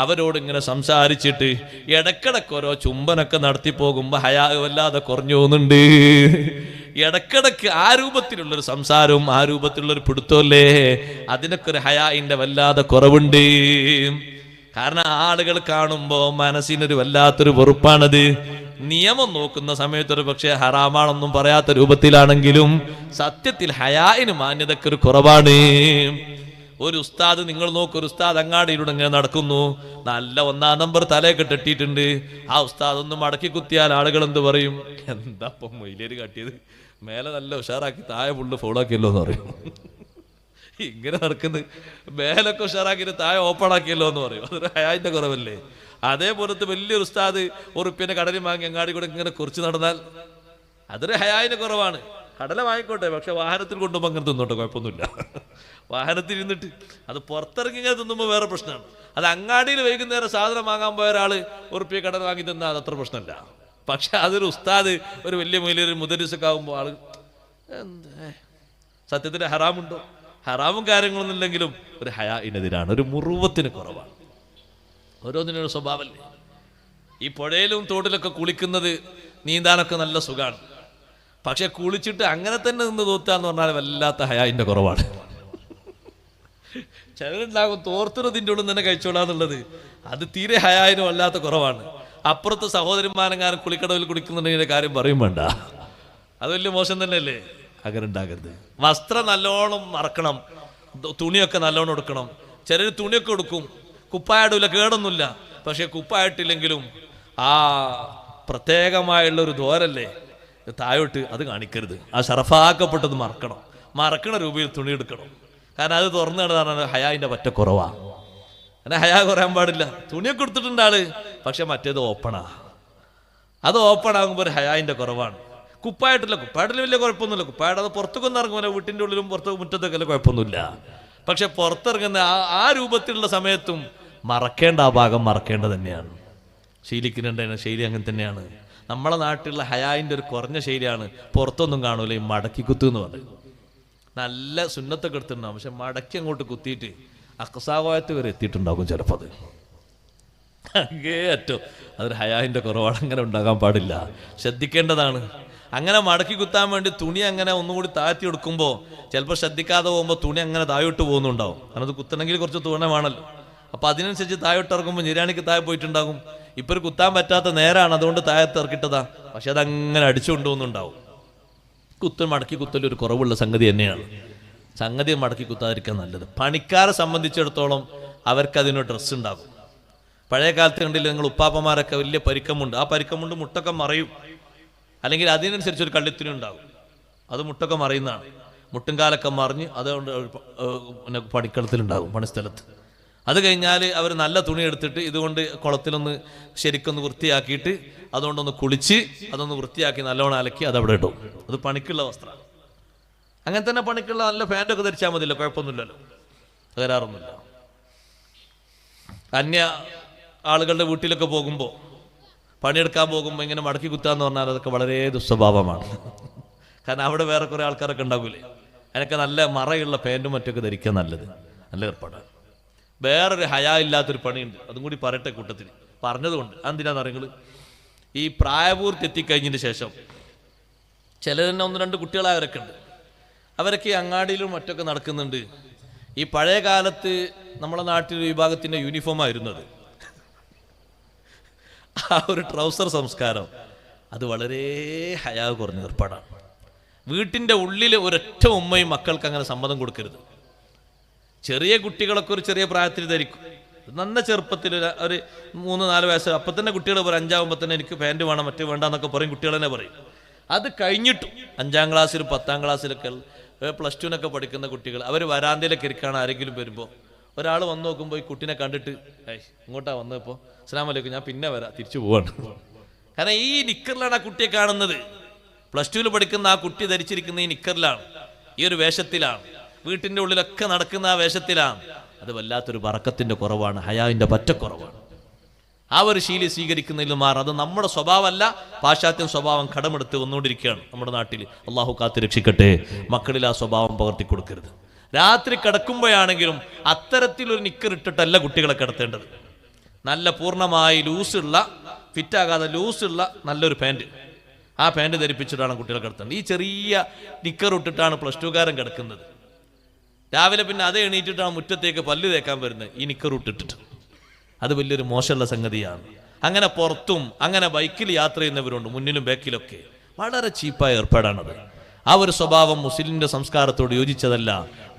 അവരോട് ഇങ്ങനെ സംസാരിച്ചിട്ട് ഇടക്കിടക്ക് ഓരോ ചുംബനൊക്കെ നടത്തി പോകുമ്പോൾ ഹയാ വല്ലാതെ കുറഞ്ഞു പോകുന്നുണ്ട്. ഇടക്കിടക്ക് ആ രൂപത്തിലുള്ളൊരു സംസാരവും ആ രൂപത്തിലുള്ളൊരു പിടുത്തമല്ലേ, അതിനൊക്കെ ഒരു ഹയായിൻ്റെ വല്ലാതെ കുറവുണ്ട്. കാരണം ആളുകൾ കാണുമ്പോൾ മനസ്സിനൊരു വല്ലാത്തൊരു വെറുപ്പാണത്. നിയമം നോക്കുന്ന സമയത്തൊരു പക്ഷേ ഹറാമാണെന്നും പറയാത്ത രൂപത്തിലാണെങ്കിലും സത്യത്തിൽ ഹയായിന് മാന്യതക്കൊരു കുറവാണ്. ഒരു ഉസ്താദ്, നിങ്ങൾ നോക്ക്, ഒരു ഉസ്താദ് അങ്ങാടിയിലൂടെ ഇങ്ങനെ നടക്കുന്നു, നല്ല 1-ാം നമ്പർ തലയൊക്കെ കെട്ടിയിട്ടുണ്ട്. ആ ഉസ്താദ് ഒന്ന് മടക്കി കുത്തിയാൽ ആളുകൾ എന്ത് പറയും? എന്താ ഇപ്പം മൊയിലേര് കാട്ടിയത്, മേലെ നല്ല ഉഷാറാക്കി താഴെ ഫുള്ള് ഫോളാക്കിയല്ലോ എന്ന് പറയും. ഇങ്ങനെ നടക്കുന്നത് മേലൊക്കെ ഉഷാറാക്കിയിട്ട് താഴെ ഓപ്പൺ ആക്കിയല്ലോ എന്ന് പറയും. അതൊരു ഹയാന്റെ കുറവല്ലേ? അതേപോലത്തെ വലിയൊരു ഉസ്താദ് ഉറുപ്പിന്റെ കടലിൽ വാങ്ങി അങ്ങാടി കൂടെ ഇങ്ങനെ കുറിച്ച് നടന്നാൽ അതൊരു ഹയാന്റെ കുറവാണ്. കടല വാങ്ങിക്കോട്ടെ, പക്ഷെ വാഹനത്തിൽ കൊണ്ടുപോകുമ്പോൾ അങ്ങനെ തിന്നോട്ടെ, കുഴപ്പമൊന്നുമില്ല. വാഹനത്തിൽ ഇരുന്നിട്ട് അത് പുറത്തിറങ്ങി ഇങ്ങനെ തിന്നുമ്പോൾ വേറെ പ്രശ്നമാണ്. അത് അങ്ങാടിയിൽ വൈകുന്നേരം സാധനം വാങ്ങാൻ പോയ ഒരാൾ ഉറുപ്പിയെ കടൽ വാങ്ങി തിന്നാൽ അതത്ര പ്രശ്നമല്ല. പക്ഷെ അതൊരു ഉസ്താദ് ഒരു വലിയ വലിയൊരു മുദരിസൊക്കെ ആകുമ്പോൾ ആള് സത്യത്തിന് ഹറാമുണ്ടോ? ഹറാമും കാര്യങ്ങളൊന്നും ഇല്ലെങ്കിലും ഒരു ഹയാഇനെതിരാണ്, ഒരു മുറുവത്തിന് കുറവാണ്. ഓരോന്നിനൊരു സ്വഭാവമല്ലേ. ഈ പുഴയിലും തോട്ടിലൊക്കെ കുളിക്കുന്നത് നീന്താനൊക്കെ നല്ല സുഖമാണ്. പക്ഷെ കുളിച്ചിട്ട് അങ്ങനെ തന്നെ നിന്ന് തോത്താന്ന് പറഞ്ഞാൽ വല്ലാത്ത ഹയാഇന്റെ കുറവാണ്. ചിലരുണ്ടാകും തോർത്തുന്നതിൻ്റെ ഉള്ളിൽ തന്നെ കഴിച്ചോളാന്നുള്ളത്, അത് തീരെ ഹയാഇനും വല്ലാത്ത കുറവാണ്. അപ്പുറത്ത് സഹോദരന്മാരെങ്ങാനും കുളിക്കടവിൽ കുളിക്കുന്നുണ്ടെങ്കിൽ കാര്യം പറയും വേണ്ട, അത് വലിയ മോശം തന്നെയല്ലേ. അങ്ങനെ ഉണ്ടാകരുത്. വസ്ത്രം നല്ലോണം മറക്കണം, തുണിയൊക്കെ നല്ലോണം എടുക്കണം. ചിലർ തുണിയൊക്കെ എടുക്കും, കുപ്പായിടില്ല, കേടൊന്നുമില്ല. പക്ഷെ കുപ്പായിട്ടില്ലെങ്കിലും ആ പ്രത്യേകമായുള്ള ഒരു ദ്വാരല്ലേ താഴോട്ട്, അത് കാണിക്കരുത്. ആ ഷറഫാക്കപ്പെട്ടത് മറക്കണം. മറക്കണ രൂപയിൽ തുണി എടുക്കണം. കാരണം അത് തുറന്നു കിടന്നാണ് ഹയാന്റെ പറ്റ കുറവാണ്. അങ്ങനെ ഹയാ കുറയാൻ പാടില്ല. തുണിയൊക്കെ എടുത്തിട്ടുണ്ട് ആള്, പക്ഷെ മറ്റേത് ഓപ്പണാ. അത് ഓപ്പൺ ആകുമ്പോൾ ഒരു ഹയാന്റെ കുറവാണ്. കുപ്പായിട്ടില്ല, കുപ്പായിട്ടില്ല വലിയ കുഴപ്പമൊന്നുമില്ല. കുപ്പായിട്ട് അത് പുറത്തേക്കൊന്നും ഇറങ്ങുമ്പോൾ വീട്ടിൻ്റെ ഉള്ളിലും പുറത്ത് മുറ്റത്തൊക്കെ അല്ല കുഴപ്പമൊന്നുമില്ല. പക്ഷെ പുറത്തിറങ്ങുന്ന ആ രൂപത്തിലുള്ള സമയത്തും മറക്കേണ്ട ആ ഭാഗം മറക്കേണ്ടത് തന്നെയാണ്. ശീലിക്കുന്നുണ്ട് ശൈലി അങ്ങനെ തന്നെയാണ്. നമ്മളെ നാട്ടിലുള്ള ഹയായിൻ്റെ ഒരു കുറഞ്ഞ ശൈലിയാണ്. പുറത്തൊന്നും കാണൂല ഈ മടക്കി കുത്തു എന്ന് പറയും. നല്ല സുന്നത്തൊക്കെ എടുത്തിട്ടുണ്ടാവും, പക്ഷെ മടക്കി അങ്ങോട്ട് കുത്തിയിട്ട് അക്സാവായത്ത് വരെ എത്തിയിട്ടുണ്ടാകും ചിലപ്പോൾ. അത് അങ്ങേയറ്റം അതൊരു ഹയായിൻ്റെ കുറവാണ്. അങ്ങനെ ഉണ്ടാകാൻ പാടില്ല, ശ്രദ്ധിക്കേണ്ടതാണ്. അങ്ങനെ മടക്കി കുത്താൻ വേണ്ടി തുണി അങ്ങനെ ഒന്നുകൂടി താഴ്ത്തി എടുക്കുമ്പോൾ ചിലപ്പോൾ ശ്രദ്ധിക്കാതെ പോകുമ്പോൾ തുണി അങ്ങനെ താഴോട്ട് പോകുന്നുണ്ടാവും. കാരണം അത് കുത്തണമെങ്കിൽ കുറച്ച് തുണ വേണമല്ലോ. അപ്പം അതിനനുസരിച്ച് താഴോട്ട് ഇറക്കുമ്പോൾ നിരാണിക്ക് താഴെ പോയിട്ടുണ്ടാകും. ഇപ്പം ഒരു കുത്താൻ പറ്റാത്ത നേരാണ്, അതുകൊണ്ട് താഴത്ത് ഇറക്കിട്ടതാ. പക്ഷെ അതങ്ങനെ അടിച്ചു കൊണ്ടുപോകുന്നുണ്ടാവും. മടക്കി കുത്തലൊരു കുറവുള്ള സംഗതി തന്നെയാണ്. സംഗതി മടക്കി കുത്താതിരിക്കാൻ നല്ലത്. പണിക്കാരെ സംബന്ധിച്ചിടത്തോളം അവർക്ക് അതിന് ഡ്രസ്സ് ഉണ്ടാകും. പഴയ കാലത്ത് കണ്ടില്ല നിങ്ങൾ, ഉപ്പാപ്പന്മാരൊക്കെ വലിയ പരിക്കമുണ്ട്. ആ പരിക്കമുണ്ട് മുട്ടൊക്കെ മറയും, അല്ലെങ്കിൽ അതിനനുസരിച്ചൊരു കള്ളിത്തുണി ഉണ്ടാകും. അത് മുട്ടൊക്കെ മറിയുന്നതാണ്. മുട്ടുംകാലൊക്കെ മറിഞ്ഞ് അതുകൊണ്ട് പണിക്കളത്തിലുണ്ടാകും, പണിസ്ഥലത്ത്. അത് കഴിഞ്ഞാൽ അവർ നല്ല തുണി എടുത്തിട്ട് ഇതുകൊണ്ട് കുളത്തിലൊന്ന് ശരിക്കൊന്ന് വൃത്തിയാക്കിയിട്ട് അതുകൊണ്ടൊന്ന് കുളിച്ച് അതൊന്ന് വൃത്തിയാക്കി നല്ലോണം അലക്കി അതവിടെ ഇടും. അത് പണിക്കുള്ള വസ്ത്രമാണ്. അങ്ങനെ തന്നെ പണിക്കുള്ള നല്ല പാൻറ്റൊക്കെ ധരിച്ചാൽ മതിയല്ലോ, കുഴപ്പമൊന്നുമില്ലല്ലോ, തകരാറൊന്നുമില്ല. അന്യ ആളുകളുടെ വീട്ടിലൊക്കെ പോകുമ്പോൾ, പണിയെടുക്കാൻ പോകുമ്പോൾ ഇങ്ങനെ മടക്കി കുത്താന്ന് പറഞ്ഞാൽ അതൊക്കെ വളരെ ദുസ്വഭാവമാണ്. കാരണം അവിടെ വേറെ കുറേ ആൾക്കാരൊക്കെ ഉണ്ടാകൂലേ, അതിനൊക്കെ നല്ല മറയുള്ള പാൻറ്റും മറ്റൊക്കെ ധരിക്കാൻ നല്ലത്, നല്ല ഏർപ്പാടാണ്. വേറൊരു ഹയാ ഇല്ലാത്തൊരു പണിയുണ്ട്, അതും കൂടി പറയട്ടെ കൂട്ടത്തിൽ, പറഞ്ഞതുകൊണ്ട്. അതെന്തിനാന്ന് അറിയുന്നത്, ഈ പ്രായപൂർത്തി എത്തിക്കഴിഞ്ഞതിന് ശേഷം ചിലതന്നെ 1-2 കുട്ടികളായവരൊക്കെ ഉണ്ട്. അവരൊക്കെ ഈ അങ്ങാടിയിലും മറ്റൊക്കെ നടക്കുന്നുണ്ട്. ഈ പഴയ കാലത്ത് നമ്മളെ നാട്ടിൽ വിഭാഗത്തിൻ്റെ യൂണിഫോമായിരുന്നത്. ആ ഒരു ട്രൗസർ സംസ്കാരം അത് വളരെ ഹയാ കുറഞ്ഞ ഏർപ്പാടാണ്. വീട്ടിൻ്റെ ഉള്ളിൽ ഒരൊറ്റ ഉമ്മയും മക്കൾക്ക് അങ്ങനെ സമ്മതം കൊടുക്കരുത്. ചെറിയ കുട്ടികളൊക്കെ ഒരു ചെറിയ പ്രായത്തിൽ ധരിക്കും. നന്ന ചെറുപ്പത്തിൽ ഒരു 3-4 വയസ്സ് അപ്പം തന്നെ കുട്ടികൾ പറയും, 5ആവുമ്പോൾ തന്നെ എനിക്ക് പാൻറ് വേണം മറ്റേ വേണ്ടെന്നൊക്കെ പറയും, കുട്ടികൾ തന്നെ പറയും. അത് കഴിഞ്ഞിട്ടും 5ാം ക്ലാസ്സിലും 10ാം ക്ലാസ്സിലൊക്കെ +2 പഠിക്കുന്ന കുട്ടികൾ അവർ വരാന്തയിലൊക്കെ ഇരിക്കുകയാണ്. ആരെങ്കിലും വരുമ്പോൾ ഒരാൾ വന്ന് നോക്കുമ്പോൾ ഈ കുട്ടീനെ കണ്ടിട്ട് ഇങ്ങോട്ടാ വന്നപ്പോൾ അസ്സലാമു അലൈക്കും, ഞാൻ പിന്നെ വരാം, തിരിച്ചു പോവാണ്. കാരണം ഈ നിക്കറിലാണ് ആ കുട്ടിയെ കാണുന്നത്. +2 പഠിക്കുന്ന ആ കുട്ടി ധരിച്ചിരിക്കുന്ന ഈ നിക്കറിലാണ്, ഈ ഒരു വേഷത്തിലാണ്, വീട്ടിൻ്റെ ഉള്ളിലൊക്കെ നടക്കുന്ന ആ വേഷത്തിലാണ്. അത് വല്ലാത്തൊരു ബറക്കത്തിൻ്റെ കുറവാണ്, ഹയാവിൻ്റെ പറ്റക്കുറവാണ്. ആ ഒരു ശീലി സ്വീകരിക്കുന്നതിൽ മാറും. അത് നമ്മുടെ സ്വഭാവമല്ല, പാശ്ചാത്യ സ്വഭാവം കടമെടുത്ത് വന്നുകൊണ്ടിരിക്കുകയാണ് നമ്മുടെ നാട്ടിൽ. അള്ളാഹു കാത്ത് രക്ഷിക്കട്ടെ. മക്കളിൽ ആ സ്വഭാവം പകർത്തി കൊടുക്കരുത്. രാത്രി കിടക്കുമ്പോഴാണെങ്കിലും അത്തരത്തിലൊരു നിക്കർ ഇട്ടിട്ടല്ല കുട്ടികളെ കിടത്തേണ്ടത്. നല്ല പൂർണ്ണമായി ലൂസുള്ള, ഫിറ്റാകാതെ ലൂസുള്ള നല്ലൊരു പാൻറ്, ആ പാൻറ് ധരിപ്പിച്ചിട്ടാണ് കുട്ടികളെ കിടത്തേണ്ടത്. ഈ ചെറിയ നിക്കർ ഇട്ടിട്ടാണ് +2കാരൻ കിടക്കുന്നത്. രാവിലെ പിന്നെ അത് എണീറ്റിട്ടാണ് മുറ്റത്തേക്ക് പല്ല് തേക്കാൻ വരുന്നത് ഈ നിക്കർ ഇട്ടിട്ട്. അത് വലിയൊരു മോശമുള്ള സംഗതിയാണ്. അങ്ങനെ പുറത്തും അങ്ങനെ ബൈക്കിൽ യാത്ര ചെയ്യുന്നവരുണ്ട്, മുന്നിലും ബാക്കിലൊക്കെ. വളരെ ചീപ്പായ ഏർപ്പാടാണത്. ആ ഒരു സ്വഭാവം മുസ്ലിമിൻ്റെ സംസ്കാരത്തോട് യോജിച്ചതല്ല,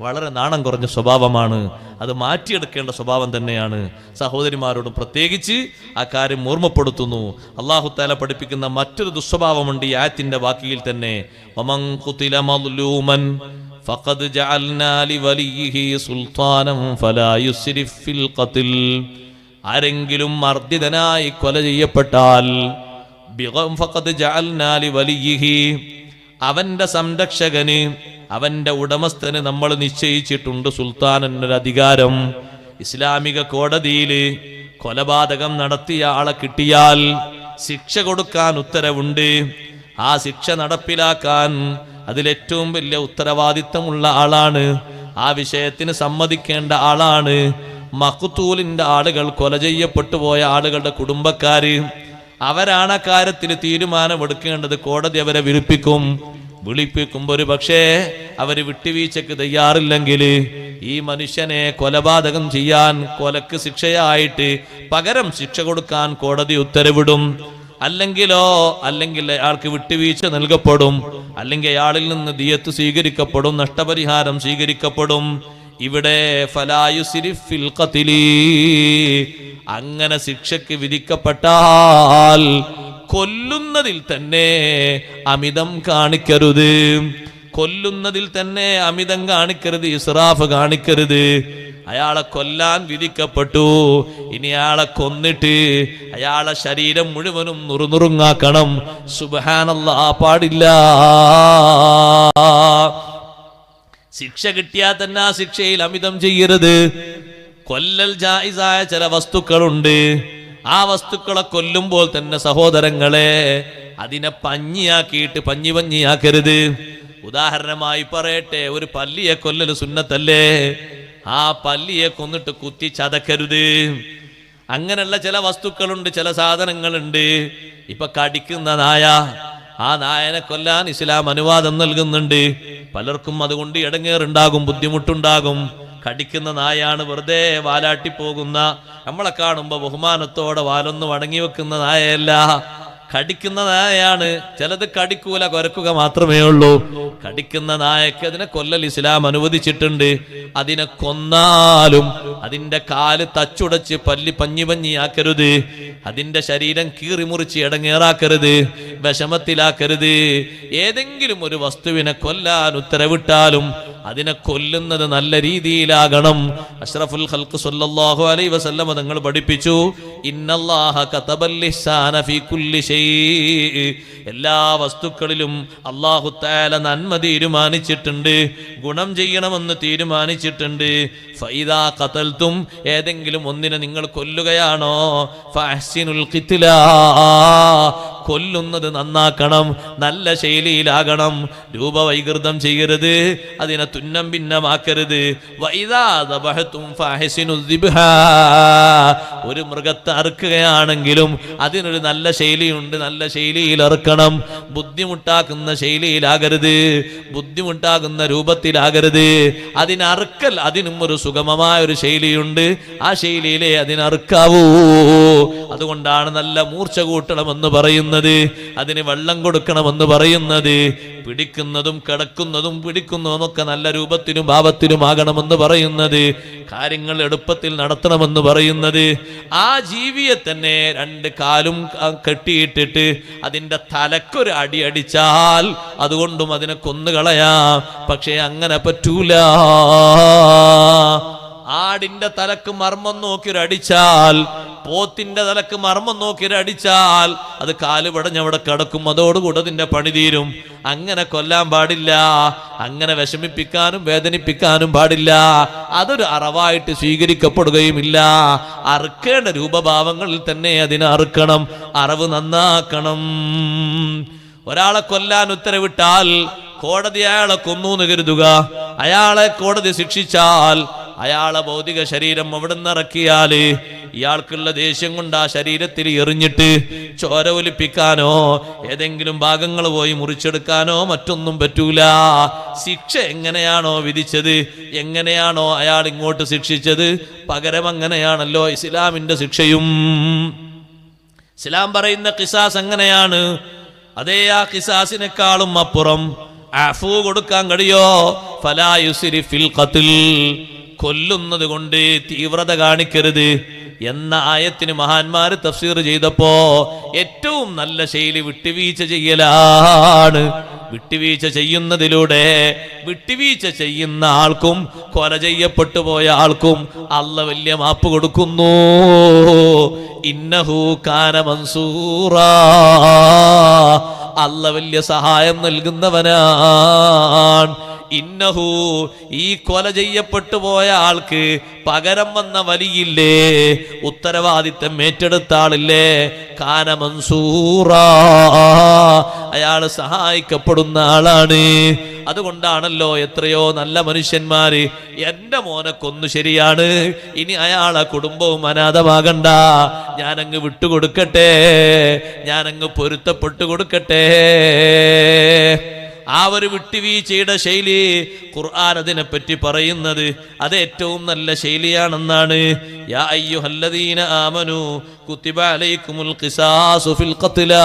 വളരെ നാണം കുറഞ്ഞ സ്വഭാവമാണ്. അത് മാറ്റിയെടുക്കേണ്ട സ്വഭാവം തന്നെയാണ്. സഹോദരിമാരോടും പ്രത്യേകിച്ച് ആ കാര്യം ഓർമ്മപ്പെടുത്തുന്നു. അല്ലാഹു തആല പഠിപ്പിക്കുന്ന മറ്റൊരു ദുസ്വഭാവമുണ്ട് ഈ ആയത്തിൻ്റെ വാക്കിയിൽ തന്നെ. വമൻ ഖുതില മദ്ലൂമൻ ഫഖദ് ജഅൽനാ ലിവലിയിഹി സുൽത്താനം ഫലാ യുസ്രിഫ് ഫിൽ ഖത്ൽ. ആരെങ്കിലും മർദ്ദിതനായി കൊല ചെയ്യപ്പെട്ടാൽ ഫഖദ് ജഅൽനാ ലിവലിയിഹി, അവന്റെ സംരക്ഷകന്, അവന്റെ ഉടമസ്ഥന് നമ്മൾ നിശ്ചയിച്ചിട്ടുണ്ട് സുൽത്താനൊരു അധികാരം. ഇസ്ലാമിക കോടതിയിൽ കൊലപാതകം നടത്തിയ ആളെ കിട്ടിയാൽ ശിക്ഷ കൊടുക്കാൻ ഉത്തരവുണ്ട്. ആ ശിക്ഷ നടപ്പിലാക്കാൻ അതിലേറ്റവും വലിയ ഉത്തരവാദിത്തമുള്ള ആളാണ്, ആ വിഷയത്തിന് സമ്മതിക്കേണ്ട ആളാണ് മഖ്തൂലിന്റെ ആളുകൾ, കൊല ചെയ്യപ്പെട്ടു പോയ ആളുകളുടെ കുടുംബക്കാര്. അവരാണ് ആ കാര്യത്തിൽ തീരുമാനമെടുക്കേണ്ടത്. കോടതി അവരെ വിളിപ്പിക്കുമ്പോൾ ഒരു പക്ഷേ അവര് വിട്ടുവീഴ്ചക്ക് തയ്യാറില്ലെങ്കിൽ ഈ മനുഷ്യനെ കൊലപാതകം ചെയ്യാൻ, കൊലക്ക് ശിക്ഷയായിട്ട് പകരം ശിക്ഷ കൊടുക്കാൻ കോടതി ഉത്തരവിടും. അല്ലെങ്കിൽ അയാൾക്ക് വിട്ടുവീഴ്ച നൽകപ്പെടും, അല്ലെങ്കിൽ അയാളിൽ നിന്ന് ദിയത്ത് സ്വീകരിക്കപ്പെടും, നഷ്ടപരിഹാരം സ്വീകരിക്കപ്പെടും. ഇവിടെ ഫലാ യുസ്രിഫ് ഫിൽ ഖത്ലി, അങ്ങനെ ശിക്ഷയ്ക്ക് വിധിക്കപ്പെട്ടാൽ കൊല്ലുന്നതിൽ തന്നെ അമിതം കാണിക്കരുത്. കൊല്ലുന്നതിൽ തന്നെ അമിതം കാണിക്കരുത്, ഇസ്രാഫ് കാണിക്കരുത്. അയാളെ കൊല്ലാൻ വിധിക്കപ്പെട്ടു, ഇനി അയാളെ കൊന്നിട്ട് അയാളെ ശരീരം മുഴുവനും നുറുനുറുങ്ങാക്കണം. സുബ്ഹാനല്ലാഹ്, പാടില്ല. ശിക്ഷ കിട്ടിയാൽ തന്നെ ആ ശിക്ഷയിൽ അമിതം ചെയ്യരുത്. കൊല്ലൽ ജായിസായ ചില വസ്തുക്കളുണ്ട്, ആ വസ്തുക്കളെ കൊല്ലുമ്പോൾ തന്നെ സഹോദരങ്ങളെ അതിനെ പഞ്ഞിയാക്കിയിട്ട് പഞ്ഞിയാക്കരുത്. ഉദാഹരണമായി പറയട്ടെ, ഒരു പല്ലിയെ കൊല്ലൽ സുന്നത്തല്ലേ, ആ പല്ലിയെ കൊന്നിട്ട് കുത്തി ചതക്കരുത്. അങ്ങനെയുള്ള ചില വസ്തുക്കളുണ്ട്, ചില സാധനങ്ങളുണ്ട്. ഇപ്പൊ കടിക്കുന്ന നായ, ആ നായനെ കൊല്ലാൻ ഇസ്ലാം അനുവാദം നൽകുന്നുണ്ട്. പലർക്കും അതുകൊണ്ട് ഇടങ്ങേറുണ്ടാകും, ബുദ്ധിമുട്ടുണ്ടാകും. കടിക്കുന്ന നായാണ്, വെറുതെ വാലാട്ടി പോകുന്ന, നമ്മളെ കാണുമ്പോ ബഹുമാനത്തോടെ വാലൊന്ന് വണങ്ങി വെക്കുന്ന നായയല്ല, കടിക്കുന്ന നായയാണ്. ചിലത് കടിക്കൂല, കുരക്കുക മാത്രമേ ഉള്ളൂ. കടിക്കുന്ന നായക്ക് അതിനെ കൊല്ലൽ ഇസ്ലാം അനുവദിച്ചിട്ടുണ്ട്. അതിനെ കൊന്നാലും അതിന്റെ കാല് തച്ചുടച്ച് പഞ്ഞിയാക്കരുത്, അതിന്റെ ശരീരം കീറിമുറിച്ച് ഇടങ്ങേറാക്കരുത്, വിഷമത്തിലാക്കരുത്. ഏതെങ്കിലും ഒരു വസ്തുവിനെ കൊല്ലാൻ ഉത്തരവിട്ടാലും അതിനെ കൊല്ലുന്നത് നല്ല രീതിയിലാകണം. അഷ്റഫുൽ ഖൽഖ് സ്വല്ലല്ലാഹു അലൈഹി വസല്ലം തങ്ങൾ പഠിപ്പിച്ചു, ഇന്നല്ലാഹ കതബൽ ഇഹ്സാന ഫീ കുല്ലി ഷൈ, എല്ലാ വസ്തുക്കളിലും അല്ലാഹു തആല നന്മ തീരുമാനിച്ചിട്ടുണ്ട്, ഗുണം ചെയ്യണമെന്ന് തീരുമാനിച്ചിട്ടുണ്ട്. ഫൈദാ ഖതൽതും, ഏതെങ്കിലും ഒന്നിനെ നിങ്ങൾ കൊല്ലുകയാണോ, ഫഅഹ്സിനുൽ ഖിത്ലാ, കൊല്ലുന്നത് നന്നാക്കണം, നല്ല ശൈലിയിലാകണം, രൂപവൈകൃതം ചെയ്യരുത്, അതിനെ തുന്നം ഭിന്നമാക്കരുത്. വഇദാ ദബഹതും ഫഅഹ്സിനുൽ ദിബ്ഹാ, ഒരു മൃഗത്തെ അറുക്കുകയാണെങ്കിലും അതിനൊരു നല്ല ശൈലിയുണ്ട്, നല്ല ശൈലിയിൽ അറുക്കണം. ബുദ്ധിമുട്ടാക്കുന്ന ശൈലിയിലാകരുത്, ബുദ്ധിമുട്ടാകുന്ന രൂപത്തിലാകരുത്. അതിനറുക്കൽ, അതിനും ഒരു സുഗമമായ ഒരു ശൈലിയുണ്ട്, ആ ശൈലിയിലെ അതിനറുക്കാവൂ. അതുകൊണ്ടാണ് നല്ല മൂർച്ച കൂട്ടണമെന്ന് പറയുന്നത്, അതിന് വെള്ളം കൊടുക്കണമെന്ന് പറയുന്നത്. പിടിക്കുന്നതും കിടക്കുന്നതും പിടിക്കുന്നതുമൊക്കെ നല്ല രൂപത്തിലും ഭാവത്തിലും ആകണമെന്ന് പറയുന്നത്, കാര്യങ്ങൾ എളുപ്പത്തിൽ നടത്തണമെന്ന് പറയുന്നത്. ആ ജീവിയെ തന്നെ രണ്ട് കാലും കെട്ടിയിട്ടിട്ട് അതിന്റെ തലക്കൊരു അടി അടിച്ചാൽ അതുകൊണ്ടും അതിനെ കൊന്നുകളയാം. പക്ഷെ അങ്ങനെ പറ്റൂല. ആടിന്റെ തലക്ക് മർമ്മം നോക്കിയൊരടിച്ചാൽ, പോത്തിന്റെ തലക്ക് മർമ്മം നോക്കിയൊരടിച്ചാൽ അത് കാല് പടഞ്ഞവിടെ കിടക്കും, അതോടുകൂടെ അതിന്റെ പണി തീരും. അങ്ങനെ കൊല്ലാൻ പാടില്ല, അങ്ങനെ വിഷമിപ്പിക്കാനും വേദനിപ്പിക്കാനും പാടില്ല. അതൊരു അറവായിട്ട് സ്വീകരിക്കപ്പെടുകയുമില്ല. അറുക്കേണ്ട രൂപഭാവങ്ങളിൽ തന്നെ അതിനെ അറുക്കണം, അറവ് നന്നാക്കണം. ഒരാളെ കൊല്ലാൻ ഉത്തരവിട്ടാൽ കോടതി അയാളെ കൊന്നു എന്ന് കരുതുക, അയാളെ കോടതി ശിക്ഷിച്ചാൽ അയാളെ ഭൗതിക ശരീരം അവിടെ നിന്ന് ഇറക്കിയാല് ഇയാൾക്കുള്ള ദേഷ്യം കൊണ്ട് ആ ശരീരത്തിൽ എറിഞ്ഞിട്ട് ചോര ഒലിപ്പിക്കാനോ ഏതെങ്കിലും ഭാഗങ്ങൾ പോയി മുറിച്ചെടുക്കാനോ മറ്റൊന്നും പറ്റൂല. ശിക്ഷ എങ്ങനെയാണോ വിധിച്ചത്, എങ്ങനെയാണോ അയാൾ ഇങ്ങോട്ട് ശിക്ഷിച്ചത്, പകരം അങ്ങനെയാണല്ലോ ഇസ്ലാമിന്റെ ശിക്ഷയും. ഇസ്ലാം പറയുന്ന ഖിസാസ് എങ്ങനെയാണ്, അതേ ആ ഖിസാസിനെക്കാളും അപ്പുറം അഫൂ കൊടുക്കാൻ കഴിയോ. ഫലാ യുസ്രിഫ് ഫിൽ ഖത്ൽ, കൊല്ലുന്നത് കൊണ്ട് തീവ്രത കാണിക്കരുത് എന്ന ആയത്തിന് മഹാന്മാര് തഫ്സീർ ചെയ്തപ്പോ ഏറ്റവും നല്ല ശൈലി വിട്ടുവീഴ്ച ചെയ്യലാണ്. വിട്ടുവീഴ്ച ചെയ്യുന്നതിലൂടെ വിട്ടുവീഴ്ച ചെയ്യുന്ന ആൾക്കും കൊല ചെയ്യപ്പെട്ടു പോയ ആൾക്കും അല്ല വലിയ മാപ്പ് കൊടുക്കുന്നു. ഇന്നഹു കാന മൻസൂറാ, അല്ല വലിയ സഹായം നൽകുന്നവനാണ്. ഇന്നഹു, ഈ കൊല ചെയ്യപ്പെട്ടു പോയ ആൾക്ക് പകരം വന്ന വലിയില്ലേ, ഉത്തരവാദിത്തം ഏറ്റെടുത്ത ആളില്ലേ, കാന മൻസൂറാ, അയാള് സഹായിക്കപ്പെടുന്ന ആളാണ്. അതുകൊണ്ടാണല്ലോ എത്രയോ നല്ല മനുഷ്യന്മാര് എന്റെ മോനെ കൊന്നു, ശരിയാണ്, ഇനി അയാളെ കുടുംബവും അനാഥമാകണ്ട, ഞാനങ്ങ് വിട്ടുകൊടുക്കട്ടെ, ഞാനങ്ങ് പൊരുത്തപ്പെട്ടു കൊടുക്കട്ടെ. ആ ഒരു വിട്ടുവീഴ്ചയുടെ ശൈലി ഖുർആൻ അതിനെ പറ്റി പറയുന്നത് അത് ഏറ്റവും നല്ല ശൈലിയാണെന്നാണ്. യാ അയ്യുഹല്ലദീന ആമനു കുതിബ അലൈക്കുമുൽ ഖിസാസു ഫിൽ ഖത്ലാ,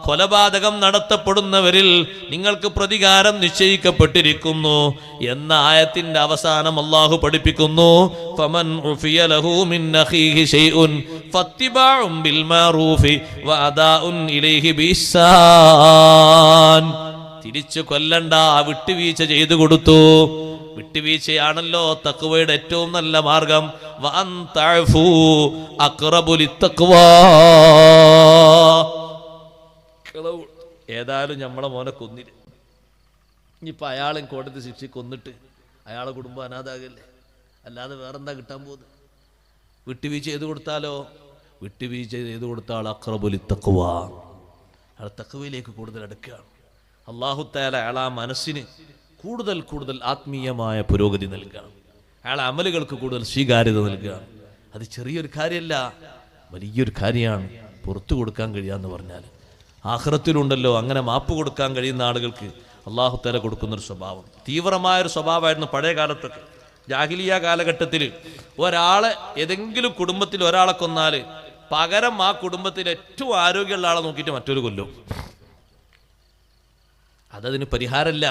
കൊലപാതകം നടത്തപ്പെടുന്നവരിൽ നിങ്ങൾക്ക് പ്രതികാരം നിശ്ചയിക്കപ്പെട്ടിരിക്കുന്നു എന്ന ആയത്തിന്റെ അവസാനം അല്ലാഹു പഠിപ്പിക്കുന്നു, ഫമൻ ഉഫിയ ലഹു മിൻ അഖീഹി ശൈഉൻ ഫത്തിബാഉൻ ബിൽ മഅറൂഫി വഅദാഉൻ ഇലൈഹി ബിഇഹ്സാൻ. തിരിച്ചു കൊല്ലണ്ട, വിട്ടുവീഴ്ച ചെയ്തു കൊടുത്തു. വിട്ടുവീഴ്ചയാണല്ലോ തഖ്വയുടെ ഏറ്റവും നല്ല മാർഗം. വഅൻ തഅഫു അഖ്റബു ലിത്തഖ്വാ. ഏതായാലും നമ്മളെ മോനെ കൊന്നില്ല, ഇനിയിപ്പോൾ അയാളെ കോടതി ശിക്ഷ കൊന്നിട്ട് അയാളെ കുടുംബം അനാഥാകല്ലേ, അല്ലാതെ വേറെന്താ കിട്ടാൻ പോകുന്നത്? വിട്ടുവീഴ്ച ചെയ്തു കൊടുത്താലോ? വിട്ടുവീഴ്ച ചെയ്തു കൊടുത്താൽ അഖ്റബുൽ തഖ്വാ, അയാൾ തഖ്വയിലേക്ക് കൂടുതൽ അടുക്കുകയാണ്. അല്ലാഹു തആല അയാൾ ആ മനസ്സിന് കൂടുതൽ കൂടുതൽ ആത്മീയമായ പുരോഗതി നൽകുകയാണ്, അയാളെ അമലുകൾക്ക് കൂടുതൽ സ്വീകാര്യത നൽകുകയാണ്. അത് ചെറിയൊരു കാര്യമല്ല, വലിയൊരു കാര്യമാണ് പുറത്തു കൊടുക്കാൻ കഴിയാന്ന് പറഞ്ഞാൽ. ആഖിറത്തിലുണ്ടല്ലോ അങ്ങനെ മാപ്പ് കൊടുക്കാൻ കഴിയുന്ന ആളുകൾക്ക് അല്ലാഹു തആല കൊടുക്കുന്നൊരു സ്വഭാവം, തീവ്രമായൊരു സ്വഭാവമായിരുന്നു പഴയ കാലത്തൊക്കെ. ജാഹിലിയ കാലഘട്ടത്തിൽ ഒരാളെ ഏതെങ്കിലും കുടുംബത്തിൽ ഒരാളെ കൊന്നാൽ പകരം ആ കുടുംബത്തിൽ ഏറ്റവും ആരോഗ്യമുള്ള ആളെ നോക്കിയിട്ട് മറ്റൊരു കൊല്ലും. അതതിന് പരിഹാരമല്ല.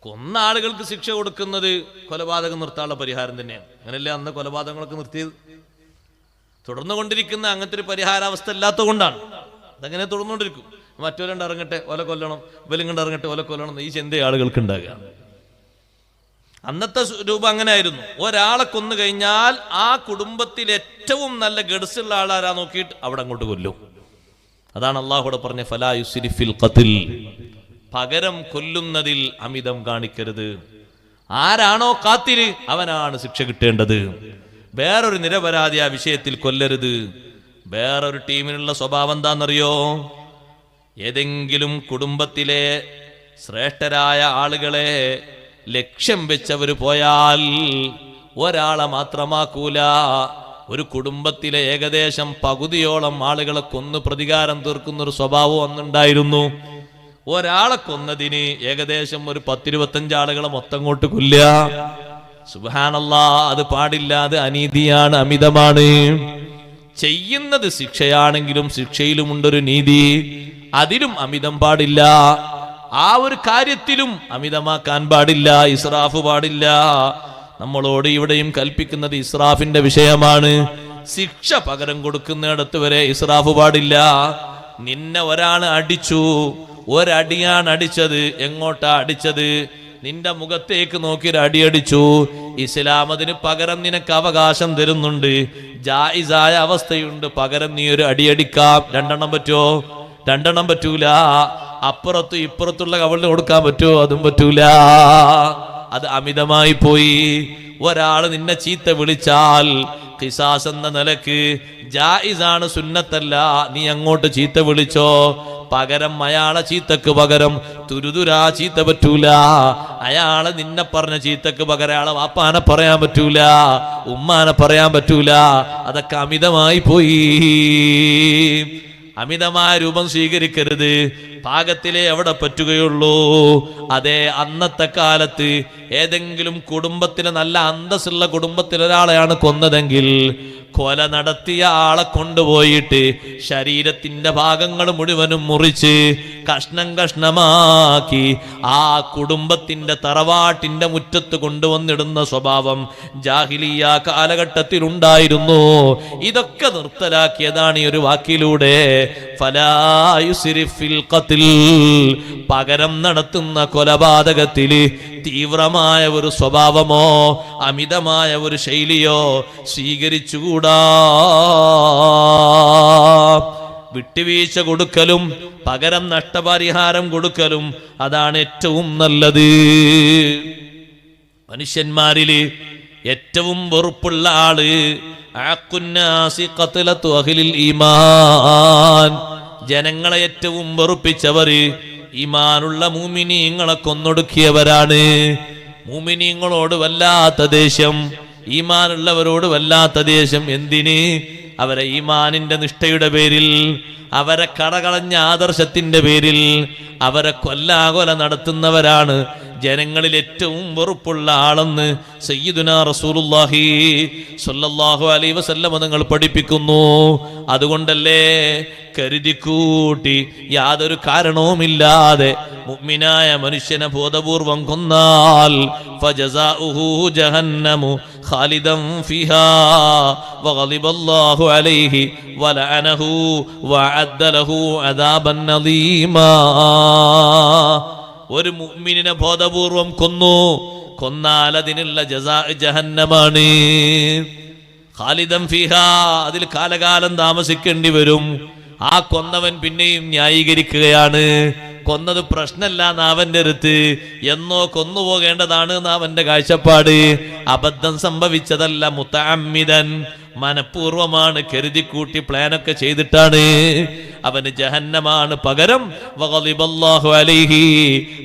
കൊന്ന ആളുകൾക്ക് ശിക്ഷ കൊടുക്കുന്നത് കൊലപാതകം നിർത്താനുള്ള പരിഹാരം തന്നെയാണ്. അങ്ങനെയല്ലേ അന്ന് കൊലപാതകങ്ങളൊക്കെ നിർത്തിയത്? തുടർന്നുകൊണ്ടിരിക്കുന്ന അങ്ങനത്തെ ഒരു പരിഹാരാവസ്ഥ ഇല്ലാത്തത് കൊണ്ടാണ്. അതങ്ങനെ തുടർന്നുകൊണ്ടിരിക്കും. മറ്റൊരുണ്ട് ഇറങ്ങട്ടെ ഒല കൊല്ലണം, ഇവലും കണ്ട് ഇറങ്ങട്ടെ ഒല കൊല്ലണം, ഈ ചിന്ത ആളുകൾക്ക് ഉണ്ടാകുക. അന്നത്തെ രൂപം അങ്ങനെ ആയിരുന്നു. ഒരാളെ കൊന്നു കഴിഞ്ഞാൽ ആ കുടുംബത്തിൽ ഏറ്റവും നല്ല ഗഡ്സുള്ള ആളാരാ നോക്കിയിട്ട് അവിടെ അങ്ങോട്ട് കൊല്ലും. അതാണ് അള്ളാഹുവിടെ പറഞ്ഞ ഫലാ യുസ്രിഫ് ഫിൽ ഖത്ൽ, പകരം കൊല്ലുന്നതിൽ അമിതം കാണിക്കരുത്. ആരാണോ കാത്തില് അവനാണ് ശിക്ഷ കിട്ടേണ്ടത്. വേറൊരു നിരപരാധി ആ വിഷയത്തിൽ കൊല്ലരുത്. വേറൊരു ടീമിനുള്ള സ്വഭാവം എന്താണെന്നറിയോ? ഏതെങ്കിലും കുടുംബത്തിലെ ശ്രേഷ്ഠരായ ആളുകളെ ലക്ഷ്യം വെച്ചവർ പോയാൽ ഒരാളെ മാത്രമാക്കൂല, ഒരു കുടുംബത്തിലെ ഏകദേശം പകുതിയോളം ആളുകളെ കൊന്ന് പ്രതികാരം തീർക്കുന്നൊരു സ്വഭാവം അന്നുണ്ടായിരുന്നു. ഒരാളെ കൊന്നതിന് ഏകദേശം ഒരു 10-25 ആളുകളെ മൊത്തം കൊണ്ട് കൊല്ലുക. സുബ്ഹാനല്ലാഹ്, അത് പാടില്ല, അത് അനീതിയാണ്, അമിതമാണ്. ചെയ്യുന്നത് ശിക്ഷയാണെങ്കിലും ശിക്ഷയിലുമുണ്ടൊരു നീതി, അതിലും അമിതം പാടില്ല. ആ ഒരു കാര്യത്തിലും അമിതമാക്കാൻ പാടില്ല, ഇസ്രാഫ് പാടില്ല. നമ്മളോട് ഇവിടെയും കൽപ്പിക്കുന്നത് ഇസ്രാഫിന്റെ വിഷയമാണ്. ശിക്ഷ പകരം കൊടുക്കുന്നിടത്ത് വരെ ഇസ്രാഫ് പാടില്ല. നിന്നെ ഒരാള് അടിച്ചു, ഒരടിയാണ് അടിച്ചത്. എങ്ങോട്ടാ അടിച്ചത്? നിന്റെ മുഖത്തേക്ക് നോക്കി ഒരു അടിയടിച്ചു. ഇസ്ലാം അതിന് പകരം നിനക്ക് അവകാശം തരുന്നുണ്ട്, ജായിസായ അവസ്ഥയുണ്ട്. പകരം നീ ഒരു അടിയടിക്കാം. 2 എണ്ണം പറ്റുമോ? 2 എണ്ണം പറ്റൂല. അപ്പുറത്തും ഇപ്പുറത്തുള്ള കവളിന് കൊടുക്കാൻ പറ്റുമോ? അതും പറ്റൂല. അത് അമിതമായി പോയി. ഒരാള് നിന്നെ ചീത്ത വിളിച്ചാൽ ഖിസാസ് എന്ന നിലക്ക് ജായിസാണ്, സുന്നത്തല്ല. നീ അങ്ങോട്ട് ചീത്ത വിളിച്ചോ, പകരം അയാളെ ചീത്തക്ക് പകരം തുരുതുരാ ചീത്ത പറ്റൂല. അയാളെ നിന്നെ പറഞ്ഞ ചീത്തക്ക് പകരം അയാളെ വാപ്പാനെ പറയാൻ പറ്റൂല, ഉമ്മാനെ പറയാൻ പറ്റൂല. അതൊക്കെ അമിതമായി പോയി. അമിതമായ രൂപം സ്വീകരിക്കരുത്. പാകത്തിലേ എവിടെ പറ്റുകയുള്ളൂ. അതേ, അന്നത്തെ കാലത്ത് ഏതെങ്കിലും കുടുംബത്തിലെ നല്ല അന്തസ്സുള്ള കുടുംബത്തിൽ ഒരാളെയാണ് കൊന്നതെങ്കിൽ കൊല നടത്തിയ ആളെ കൊണ്ടുപോയിട്ട് ശരീരത്തിന്റെ ഭാഗങ്ങൾ മുഴുവനും മുറിച്ച് കഷ്ണം കഷ്ണമാക്കി ആ കുടുംബത്തിന്റെ തറവാട്ടിന്റെ മുറ്റത്ത് കൊണ്ടുവന്നിടുന്ന സ്വഭാവം ജാഹിലിയ കാലഘട്ടത്തിൽ ഉണ്ടായിരുന്നു. ഇതൊക്കെ നിർത്തലാക്കിയതാണ് ഈ ഒരു വാക്കിലൂടെ. ഫലാ യുസ്രിഫ് ഫിൽ ഖത്ൽ, പകരം നടത്തുന്ന കൊലപാതകത്തില് തീവ്രമായ ഒരു സ്വഭാവമോ അമിതമായ ഒരു ശൈലിയോ സ്വീകരിച്ചുകൂടാ. വിട്ടുവീഴ്ച കൊടുക്കലും പകരം നഷ്ടപരിഹാരം കൊടുക്കലും അതാണ് ഏറ്റവും നല്ലത്. മനുഷ്യന്മാരില് ഏറ്റവും വെറുപ്പുള്ള ആള് ഈമാൻ, ജനങ്ങളെ ഏറ്റവും വെറുപ്പിച്ചവര് ഈമാനുള്ള മുഅ്മിനീങ്ങളെ കൊന്നൊടുക്കിയവരാണ്. മുഅ്മിനീങ്ങളോട് വല്ലാത്ത ദേഷ്യം, ഈമാനുള്ളവരോട് വല്ലാത്ത ദേഷ്യം. എന്തിന്? അവരെ ഈമാനിന്റെ നിഷ്ഠയുടെ പേരിൽ, അവരെ കടകളഞ്ഞ ആദർശത്തിന്റെ പേരിൽ അവരെ കൊല്ലാകൊല നടത്തുന്നവരാണ് ജനങ്ങളിൽ ഏറ്റവും വെറുപ്പുള്ള ആളെന്ന് സയ്യിദുനാ റസൂലുള്ളാഹി സ്വല്ലല്ലാഹു അലൈഹി വസല്ലം തങ്ങൾ പഠിപ്പിക്കുന്നു. അതുകൊണ്ടല്ലേ കരുതിക്കൂട്ടി യാതൊരു കാരണവുമില്ലാതെ മുഅ്മിനായ മനുഷ്യനെ ബോധപൂർവം കൊന്നാൽ ഫജസാഉഹു ജഹന്നമു ഖാലിദൻ ഫിഹാ വഗളിബല്ലാഹു അലൈഹി വലഅനഹു വഅദ്ദ ലഹു അദാബൻ നദീമാ. ഒരു മുഅ്മിനിനെ ബോധപൂർവം കൊന്നാൽ അതിനുള്ള ജസാ ജഹന്നമാണ്. ഖാലിദൻ ഫിഹാ, അതിൽ കാലകാലം താമസിക്കേണ്ടി വരും. ആ കൊന്നവൻ പിന്നെയും ന്യായീകരിക്കുകയാണ്, കൊന്നത് പ്രശ്നമല്ല നാവന്റെ അടുത്ത്, എന്നോ കൊന്നുപോകേണ്ടതാണ് നാവന്റെ കാഴ്ചപ്പാട്. അബദ്ധം സംഭവിച്ചതല്ല, മുതഅമ്മിദൻ, മനഃപൂർവമാണ്, കരുതിക്കൂട്ടി പ്ലാനൊക്കെ ചെയ്തിട്ടാണ്. അവന് ജഹന്നമാണ് പകരം. വഗളിബല്ലാഹു അലൈഹി,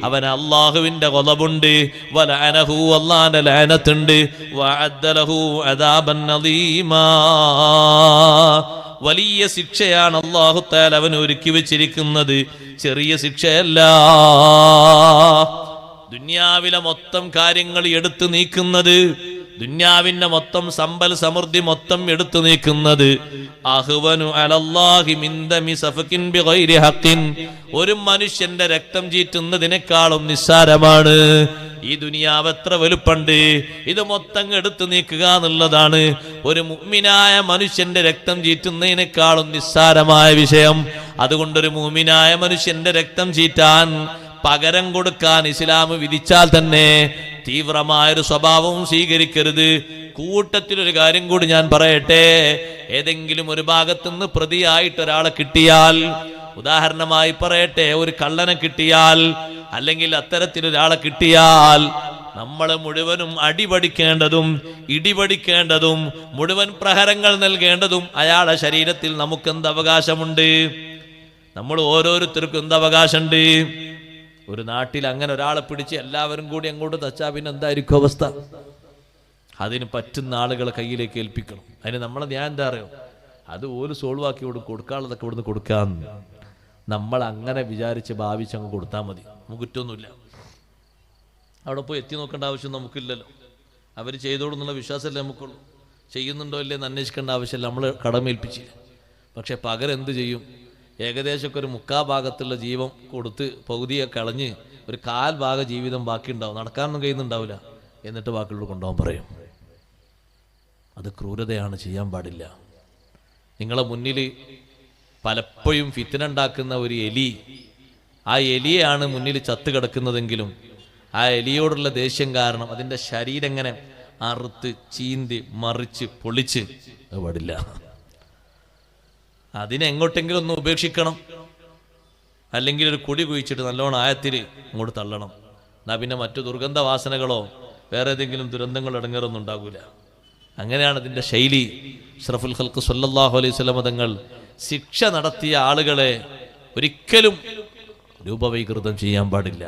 അവന് അല്ലാഹുവിന്റെ ഗളബുണ്ട്. വലഅനഹു, അല്ലാഹുവിന്റെ ലഅനത്തുണ്ട്. വഅദ്ദ ലഹു അദാബൻ നദീമാ, വലിയ ശിക്ഷയാണ് അല്ലാഹു തആല അവന് ഒരുക്കി വെച്ചിരിക്കുന്നത്, ചെറിയ ശിക്ഷയല്ല. ദുനിയാവിലെ മൊത്തം കാര്യങ്ങൾ എടുത്തു നീക്കുന്നത്, ദുനിയാവിന്റെ മൊത്തം സമ്പൽ സമൃദ്ധി മൊത്തം എടുത്തു നീക്കുന്നത് അഹ്വനു അലല്ലാഹി മിൻ ദമി സഫകിൻ ബിഗൈരി ഹഖിൻ, ഒരു മനുഷ്യന്റെ രക്തം ചീറ്റുന്നതിനേക്കാളും നിസ്സാരമാണ്. ഈ ദുനിയാവ് എത്ര വലുപ്പണ്ട്, ഇത് മൊത്തം എടുത്തു നീക്കുക എന്നുള്ളതാണ് ഒരു മുഅ്മിനായ മനുഷ്യന്റെ രക്തം ചീറ്റുന്നതിനേക്കാളും നിസ്സാരമായ വിഷയം. അതുകൊണ്ടൊരു മുഅ്മിനായ മനുഷ്യന്റെ രക്തം ചീറ്റാൻ, പകരം കൊടുക്കാൻ ഇസ്ലാം വിധിച്ചാൽ തന്നെ തീവ്രമായൊരു സ്വഭാവവും സ്വീകരിക്കരുത്. കൂട്ടത്തിലൊരു കാര്യം കൂടി ഞാൻ പറയട്ടെ, ഏതെങ്കിലും ഒരു ഭാഗത്തുനിന്ന് പ്രതിയായിട്ട് ഒരാളെ കിട്ടിയാൽ, ഉദാഹരണമായി പറയട്ടെ, ഒരു കള്ളനെ കിട്ടിയാൽ അല്ലെങ്കിൽ അത്തരത്തിലൊരാളെ കിട്ടിയാൽ, നമ്മൾ മുഴുവനും അടിപടിക്കേണ്ടതും ഇടിപടിക്കേണ്ടതും മുഴുവൻ പ്രഹരങ്ങൾ നൽകേണ്ടതും അയാളുടെ ശരീരത്തിൽ നമുക്ക് എന്ത് അവകാശമുണ്ട്? നമ്മൾ ഓരോരുത്തർക്കും എന്ത് അവകാശമുണ്ട്? ഒരു നാട്ടിൽ അങ്ങനെ ഒരാളെ പിടിച്ച് എല്ലാവരും കൂടി അങ്ങോട്ട് തച്ചാ പിന്നെ എന്തായിരിക്കും അവസ്ഥ? അതിന് പറ്റുന്ന ആളുകളെ കയ്യിലേക്ക് ഏൽപ്പിക്കണം. അതിന് നമ്മളെ ഞാൻ എന്താ അറിയോ, അത് ഓല് സോൾവ് ആക്കി കൊടുക്കാനുള്ളതൊക്കെ ഇവിടുന്ന് കൊടുക്കാൻ നമ്മൾ അങ്ങനെ വിചാരിച്ച് ഭാവിച്ച് അങ്ങ് കൊടുത്താൽ മതി. നമുക്ക് കുറ്റമൊന്നുമില്ല. അവിടെ പോയി എത്തി നോക്കേണ്ട ആവശ്യം നമുക്കില്ലല്ലോ. അവർ ചെയ്തോളൂന്നുള്ള വിശ്വാസമല്ലേ നമുക്കുള്ളൂ. ചെയ്യുന്നുണ്ടോ ഇല്ലേ എന്ന് അന്വേഷിക്കേണ്ട ആവശ്യമില്ല, നമ്മൾ കടമേൽപ്പിച്ചില്ല. പക്ഷെ പകരം എന്ത് ചെയ്യും? ഏകദേശമൊക്കെ ഒരു 3/4 ഭാഗത്തുള്ള ജീവൻ കൊടുത്ത് പകുതിയെ കളഞ്ഞ് ഒരു 1/4 ഭാഗ ജീവിതം ബാക്കിയുണ്ടാവും. നടക്കാനൊന്നും കഴിയുന്നുണ്ടാവില്ല. എന്നിട്ട് ബാക്കിയുള്ള കൊണ്ടുപോകാൻ പറയും. അത് ക്രൂരതയാണ്, ചെയ്യാൻ പാടില്ല. നിങ്ങളെ മുന്നിൽ പലപ്പോഴും ഫിത്ന ഉണ്ടാക്കുന്ന ഒരു എലി, ആ എലിയെയാണ് മുന്നിൽ ചത്ത് കിടക്കുന്നതെങ്കിലും ആ എലിയോടുള്ള ദേഷ്യം കാരണം അതിൻ്റെ ശരീരം എങ്ങനെ അറുത്ത് ചീന്തി മറിച്ച് പൊളിച്ച് അത് പാടില്ല. അതിനെ എങ്ങോട്ടെങ്കിലും ഒന്ന് ഉപേക്ഷിക്കണം, അല്ലെങ്കിൽ ഒരു കുടി കുഴിച്ചിട്ട് നല്ലോണം ആയത്തിൽ അങ്ങോട്ട് തള്ളണം. എന്നാൽ പിന്നെ മറ്റു ദുർഗന്ധ വാസനകളോ വേറെ ഏതെങ്കിലും ദുരന്തങ്ങൾ ഇടങ്ങേറൊന്നും ഉണ്ടാകൂല. അങ്ങനെയാണ് ഇതിൻ്റെ ശൈലി. അഷ്റഫുൽ ഖൽഖ് സ്വല്ലല്ലാഹു അലൈഹി വസല്ലം തങ്ങൾ ശിക്ഷ നടത്തിയ ആളുകളെ ഒരിക്കലും രൂപവൈകൃതം ചെയ്യാൻ പാടില്ല.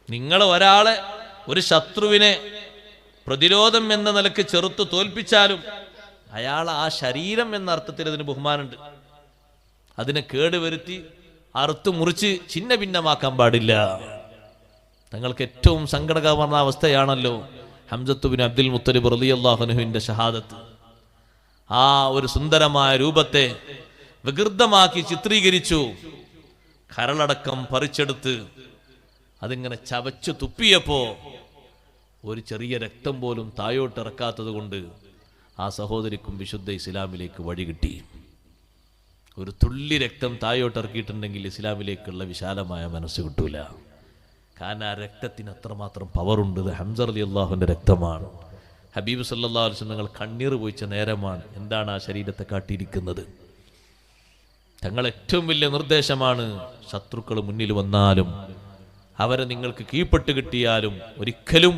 നിങ്ങൾ ഒരാളെ, ഒരു ശത്രുവിനെ പ്രതിരോധം എന്ന നിലക്ക് ചെറുത്ത് തോൽപ്പിച്ചാലും അയാൾ ആ ശരീരം എന്ന അർത്ഥത്തിൽ അതിന് ബഹുമാനമുണ്ട്. അതിനെ കേടുവരുത്തി അറുത്ത് മുറിച്ച് ഛിന്ന ഭിന്നമാക്കാൻ പാടില്ല. തങ്ങൾക്ക് ഏറ്റവും സങ്കടകരമായ അവസ്ഥയാണല്ലോ ഹംസത്ത് ബിൻ അബ്ദുൽ മുത്തലിബ് റളിയല്ലാഹു അൻഹുവിന്റെ ഷഹാദത്ത്. ആ ഒരു സുന്ദരമായ രൂപത്തെ വികൃതമാക്കി ചിത്രീകരിച്ചു. കരളടക്കം പറിച്ചെടുത്ത് അതിങ്ങനെ ചവച്ചു തുപ്പിയപ്പോ ഒരു ചെറിയ രക്തം പോലും തായോട്ടിറക്കാത്തത് കൊണ്ട് ആ സഹോദരിക്കും വിശുദ്ധ ഇസ്ലാമിലേക്ക് വഴി കിട്ടി. ഒരു തുള്ളി രക്തം താഴോട്ട് ഇറക്കിയിട്ടുണ്ടെങ്കിൽ ഇസ്ലാമിലേക്കുള്ള വിശാലമായ മനസ്സ് കിട്ടൂല. കാരണം ആ രക്തത്തിന് അത്രമാത്രം പവറുണ്ട്. ഇത് ഹംസ റളിയല്ലാഹുവിൻ്റെ രക്തമാണ്. ഹബീബ് സല്ലല്ലാഹു അലൈഹി വസല്ലം തങ്ങൾ കണ്ണീർ പൊഴിച്ച നേരമാണ്. എന്താണ് ആ ശരീരത്തെ കാട്ടിയിരിക്കുന്നത്? തങ്ങൾ ഏറ്റവും വലിയ നിർദ്ദേശമാണ്, ശത്രുക്കൾ മുന്നിൽ വന്നാലും അവരെ നിങ്ങൾക്ക് കീഴ്പ്പെട്ട് കിട്ടിയാലും ഒരിക്കലും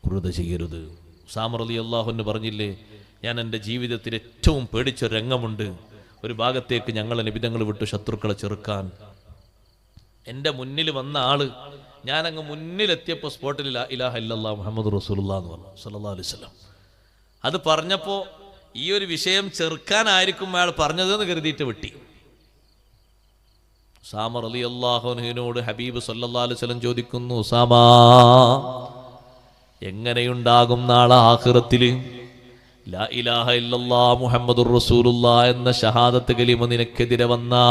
ക്രൂരത ചെയ്യരുത്. ഉസാമ റളിയല്ലാഹു അൻഹു പറഞ്ഞില്ലേ, ഞാൻ എൻ്റെ ജീവിതത്തിൽ ഏറ്റവും പേടിച്ച രംഗമുണ്ട്. ഒരു ഭാഗത്തേക്ക് ഞങ്ങളെ നിബിധങ്ങൾ വിട്ടു ശത്രുക്കളെ ചെറുക്കാൻ. എൻ്റെ മുന്നിൽ വന്ന ആള്, ഞാനങ്ങ് മുന്നിലെത്തിയപ്പോൾ സ്പോട്ടിൽ ലാ ഇലാഹ ഇല്ലല്ലാഹ് മുഹമ്മദ് റസൂലുള്ളാഹ് എന്ന് പറഞ്ഞു സല്ലല്ലാഹു അലൈഹി വസല്ലം. അത് പറഞ്ഞപ്പോൾ ഈ ഒരു വിഷയം ചെറുക്കാനായിരിക്കും അയാൾ പറഞ്ഞതെന്ന് കരുതിയിട്ട് വെട്ടി. ഉസാമ റളിയല്ലാഹു അൻഹുവിനോട് ഹബീബ് സല്ലല്ലാഹു അലൈഹി വസല്ലം ചോദിക്കുന്നു, ഉസാമ, എങ്ങനെയുണ്ടാകും നാളെ ആഖിറത്തില് ലാ ഇലാഹ ഇല്ലല്ലാഹ് മുഹമ്മദുർ റസൂലുള്ളാഹ് എന്ന ഷഹാദത്ത് കലിമ നിനക്കെതിരെ വന്നാൽ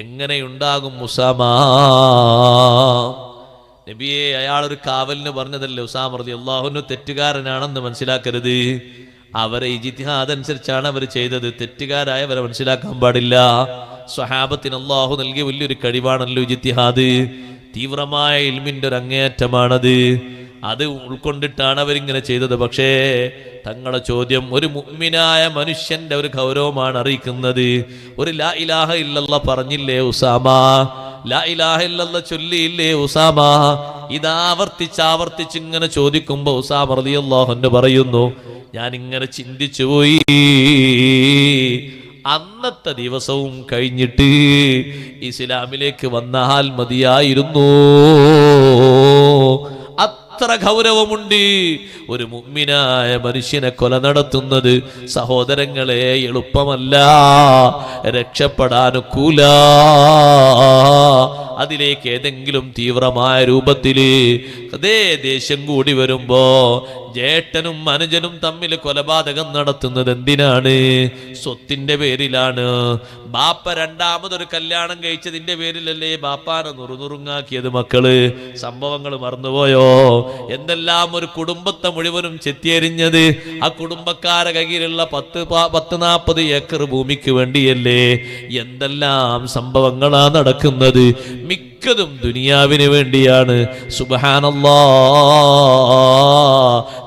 എങ്ങനെയുണ്ടാകും ഉസാമ? നബിയെ, അയാളൊരു കാവലിന് പറഞ്ഞതല്ലേ. ഉസാമ റളിയല്ലാഹു അൻഹു തെറ്റുകാരനാണെന്ന് മനസ്സിലാക്കരുത്. അവരെ ഇജ്തിഹാദ് അനുസരിച്ചാണ് അവർ ചെയ്തത്. തെറ്റുകാരായവരെ മനസ്സിലാക്കാൻ പാടില്ല. സ്വഹാബത്തിന് അല്ലാഹു നൽകിയ വലിയൊരു കഴിവാണല്ലോ ഇജ്തിഹാദ്. തീവ്രമായ ഇൽമിന്റെ ഒരു അങ്ങേയറ്റമാണത്. അത് ഉൾക്കൊണ്ടിട്ടാണ് അവരിങ്ങനെ ചെയ്തത്. പക്ഷേ തങ്ങളുടെ ചോദ്യം ഒരു മുഅ്മിനായ മനുഷ്യന്റെ ഒരു ഗൗരവമാണ് അറിയിക്കുന്നത്. ഒരു ലാ ഇലാഹ ഇല്ലല്ലാഹ് പറഞ്ഞില്ലേ ഉസാമ? ലാ ഇലാഹ ഇല്ലല്ലാഹ് ചൊല്ലിയില്ലേ ഉസാമ? ഇതാവർത്തിച്ചാവർത്തിച്ച് ഇങ്ങനെ ചോദിക്കുമ്പോൾ ഉസാമ റളിയല്ലാഹു അൻഹു പറയുന്നു, ഞാൻ ഇങ്ങനെ ചിന്തിച്ചു പോയി, അന്നത്തെ ദിവസവും കഴിഞ്ഞിട്ട് ഇസ്ലാമിലേക്ക് വന്നാൽ മതിയായിരുന്നു. അത്ര ഗൗരവമുണ്ട്. ഒരു മുഅ്മിനായ മനുഷ്യനെ കൊല നടത്തുന്നത് സഹോദരങ്ങളെ എളുപ്പമല്ല. രക്ഷപ്പെടാനൊക്കൂല. അതിലേക്ക് ഏതെങ്കിലും തീവ്രമായ രൂപത്തില് അതേ ദേഷ്യം കൂടി വരുമ്പോ ജേട്ടനും അനുജനും തമ്മിൽ കൊലപാതകം നടത്തുന്നത് എന്തിനാണ്? സ്വത്തിന്റെ പേരിലാണ്. ബാപ്പ രണ്ടാമതൊരു കല്യാണം കഴിച്ചതിന്റെ പേരിലല്ലേ ബാപ്പാനെ നുറുനുറുങ്ങാക്കിയത് മക്കള്? സംഭവങ്ങൾ മറന്നുപോയോ? എന്തെല്ലാം ഒരു കുടുംബത്തെ മുഴുവനും ചെത്തിയെരിഞ്ഞത് ആ കുടുംബക്കാരെ കയ്യിലുള്ള 10-40 ഏക്കർ ഭൂമിക്ക് വേണ്ടിയല്ലേ? എന്തെല്ലാം സംഭവങ്ങളാ നടക്കുന്നത്? മിക്കതും ദുനിയാവിന് വേണ്ടിയാണ്. സുബ്ഹാനല്ലാഹ്.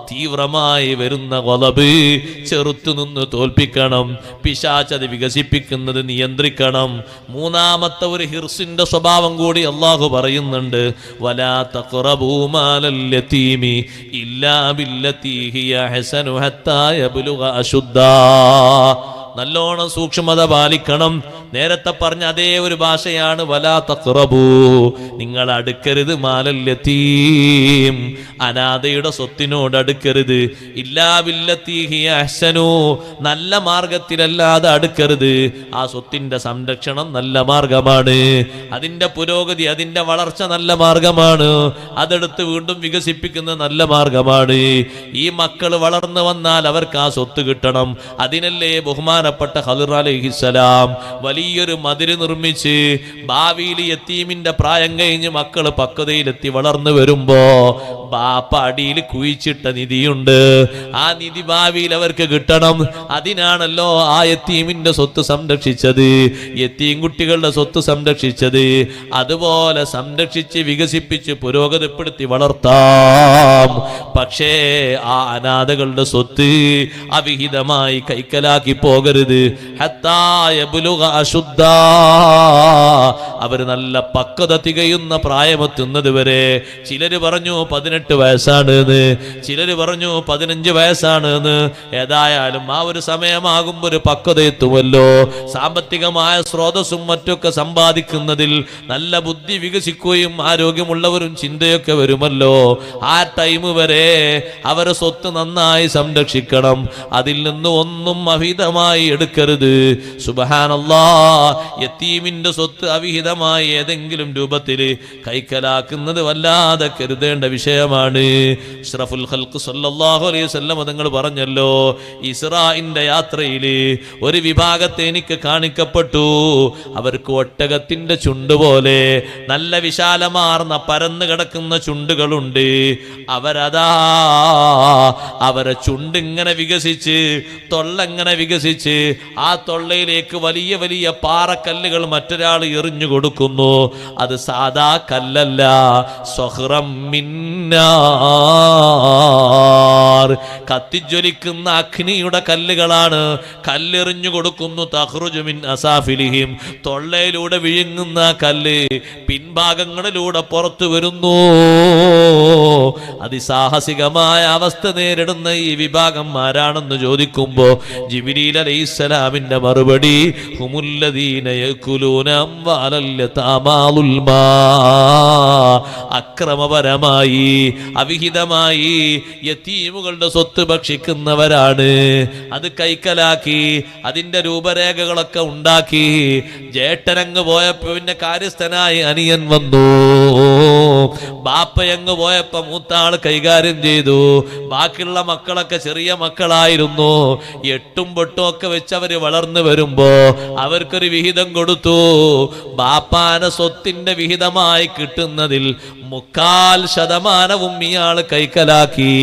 തീവ്രമായി വരുന്ന ഗളബ് ചെറുത്തുനിന്ന് തോൽപ്പിക്കണം. പിശാചത് വികസിപ്പിക്കുന്നത് നിയന്ത്രിക്കണം. മൂന്നാമത്തെ ഒരു ഹിർസിന്റെ സ്വഭാവം കൂടി അല്ലാഹു പറയുന്നുണ്ട്. വലാ തഖറബൂ മാലൽ യതീമി ഇല്ലാ ബില്ലതീ ഹിയ ഹസനു ഹത്താ യബ്ലുഗ അശുദ്ദാ. നല്ലോണം സൂക്ഷ്മത പാലിക്കണം. നേരത്തെ പറഞ്ഞ അതേ ഒരു ഭാഷയാണ് വലാ തഖറബൂ. നിങ്ങൾ അടുക്കരുത് മാലൽ യതീം, അനാഥയുടെ സ്വത്തിനോട് അടുക്കരുത്. ഇല്ലാ ബില്ലതീ ഹിയ അഹ്സനു, നല്ല മാർഗത്തിലല്ലാതെ അടുക്കരുത്. ആ സ്വത്തിന്റെ സംരക്ഷണം നല്ല മാർഗമാണ്. അതിന്റെ പുരോഗതി, അതിന്റെ വളർച്ച നല്ല മാർഗമാണ്. അതെടുത്ത് വീണ്ടും വികസിപ്പിക്കുന്ന നല്ല മാർഗമാണ്. ഈ മക്കൾ വളർന്നു വന്നാൽ അവർക്ക് ആ സ്വത്ത് കിട്ടണം. അതിനല്ലേ ബഹുമാനപ്പെട്ട ഖളിർ അലൈഹിസ്സലാം വലിയൊരു മതില് നിർമ്മിച്ച് ഭാവിയിൽ യതീമിന്റെ പ്രായം കഴിഞ്ഞ് മക്കൾ പക്വതയിലെത്തി വളർന്നു വരുമ്പോ ബാപ്പ അടിയിൽ കുഴിച്ചിട്ട നിധിയുണ്ട്. ആ നിധി ഭാവിയിൽ അവർക്ക് കിട്ടണം. അതിനാണല്ലോ ആ യതീമിന്റെ സ്വത്ത് സംരക്ഷിച്ചത്, യതീം കുട്ടികളുടെ സ്വത്ത് സംരക്ഷിച്ചത്. അതുപോലെ സംരക്ഷിച്ച് വികസിപ്പിച്ച് പുരോഗതിപ്പെടുത്തി വളർത്താം. പക്ഷേ ആ അനാഥകളുടെ സ്വത്ത് അവിഹിതമായി കൈക്കലാക്കി പോകരുത്. ഹത്താ യബ്ലുഗ അശുദ്ദാ, അവര് നല്ല പക്വത തികയുന്ന പ്രായമെത്തുന്നത് വരെ. ചിലര് പറഞ്ഞു 18 വയസ്സാണ് എന്ന്, ചിലര് പറഞ്ഞു 15 വയസ്സാണ് എന്ന്. ഏതായാലും ആ ഒരു സമയമാകുമ്പോൾ ഒരു പക്വത എത്തുമല്ലോ. സാമ്പത്തികമായ സ്രോതസ്സും മറ്റൊക്കെ സമ്പാദിക്കുന്നതിൽ നല്ല ബുദ്ധി വികസിക്കുകയും ആരോഗ്യമുള്ളവരും ചിന്തയൊക്കെ വരുമല്ലോ. ആ ടൈം വരെ അവരെ സ്വത്ത് നന്നായി സംരക്ഷിക്കണം. അതിൽ നിന്ന് ഒന്നും അഹിതമായി എടുക്കരുത്. സുബ്ഹാനല്ലാഹ്. യതീമിന്റെ സ്വത്ത് അവിഹിതമായി ഏതെങ്കിലും രൂപത്തിൽ കൈക്കലാക്കുന്നത് വല്ലാതെ കരുതേണ്ട വിഷയമാണ്. അഷ്റഫുൽ ഖൽഖ് സല്ലല്ലാഹു അലൈഹി വസല്ലം തങ്ങൾ പറഞ്ഞല്ലോ, ഇസ്രാഇന്റെ യാത്രയിൽ ഒരു വിഭാഗത്തെ എനിക്ക് കാണിക്കപ്പെട്ടു. അവർക്ക് ഒട്ടകത്തിന്റെ ചുണ്ട് പോലെ നല്ല വിശാലമാർന്ന പരന്നു കിടക്കുന്ന ചുണ്ടുകളുണ്ട്. അവരെ ചുണ്ടിങ്ങനെ വികസിച്ച് തൊള്ളങ്ങനെ വികസിച്ച് ആ തൊള്ളയിലേക്ക് വലിയ വലിയ പാറക്കല്ലുകൾ മറ്റൊരാൾ എറിഞ്ഞു കൊടുക്കുന്നു. അത് സാധാ കല്ലല്ല, സ്വഹ്റം മിന്നാർ, കത്തിജ്വലിക്കുന്ന അഗ്നിയുടെ കല്ലുകളാണ്. കല്ലെറിഞ്ഞു കൊടുക്കുന്നു. തഖ്റുജു മിൻ അസാഫിലിഹിം, തൊള്ളയിലൂടെ വിഴുങ്ങുന്ന കല്ല് പിൻഭാഗങ്ങളിലൂടെ പുറത്തു വരുന്നു. അതിസാഹസികമായ അവസ്ഥ നേരിടുന്ന ഈ വിഭാഗം ആരാണെന്ന് ചോദിക്കുമ്പോ ജിബ്രീൽ അലൈഹിസ്സലാമിന്റെ മറുപടി, ഹുമുല്ലദീന യഅ്കുലൂന അംവാലൽ യതാമാ ളുൽമാ, അക്രമപരമായി അവിഹിതമായി യതീമുകളുടെ സ്വത്ത് ഭക്ഷിക്കുന്നവരാണ്. അത് കൈക്കലാക്കി അതിന്റെ രൂപരേഖകളൊക്കെ ഉണ്ടാക്കി ജേട്ടനങ്ങ് പോയപ്പോ പിന്നെ കാര്യസ്ഥനായി അനിയൻ വന്നു. ബാപ്പയങ്ങ് പോയപ്പോ മൂത്താള് കൈകാര്യം ചെയ്തു. ബാക്കിയുള്ള മക്കളൊക്കെ ചെറിയ മക്കളായിരുന്നു. 8ഉം 8ഉം ഒക്കെ വെച്ച് അവര് വളർന്നു വരുമ്പോ അവർക്കൊരു വിഹിതം കൊടുത്തു. ബാപ്പാന സ്വത്തിന്റെ വിഹിതമായി കിട്ടുന്നതിൽ 3/4% ഇയാൾ കൈക്കലാക്കി.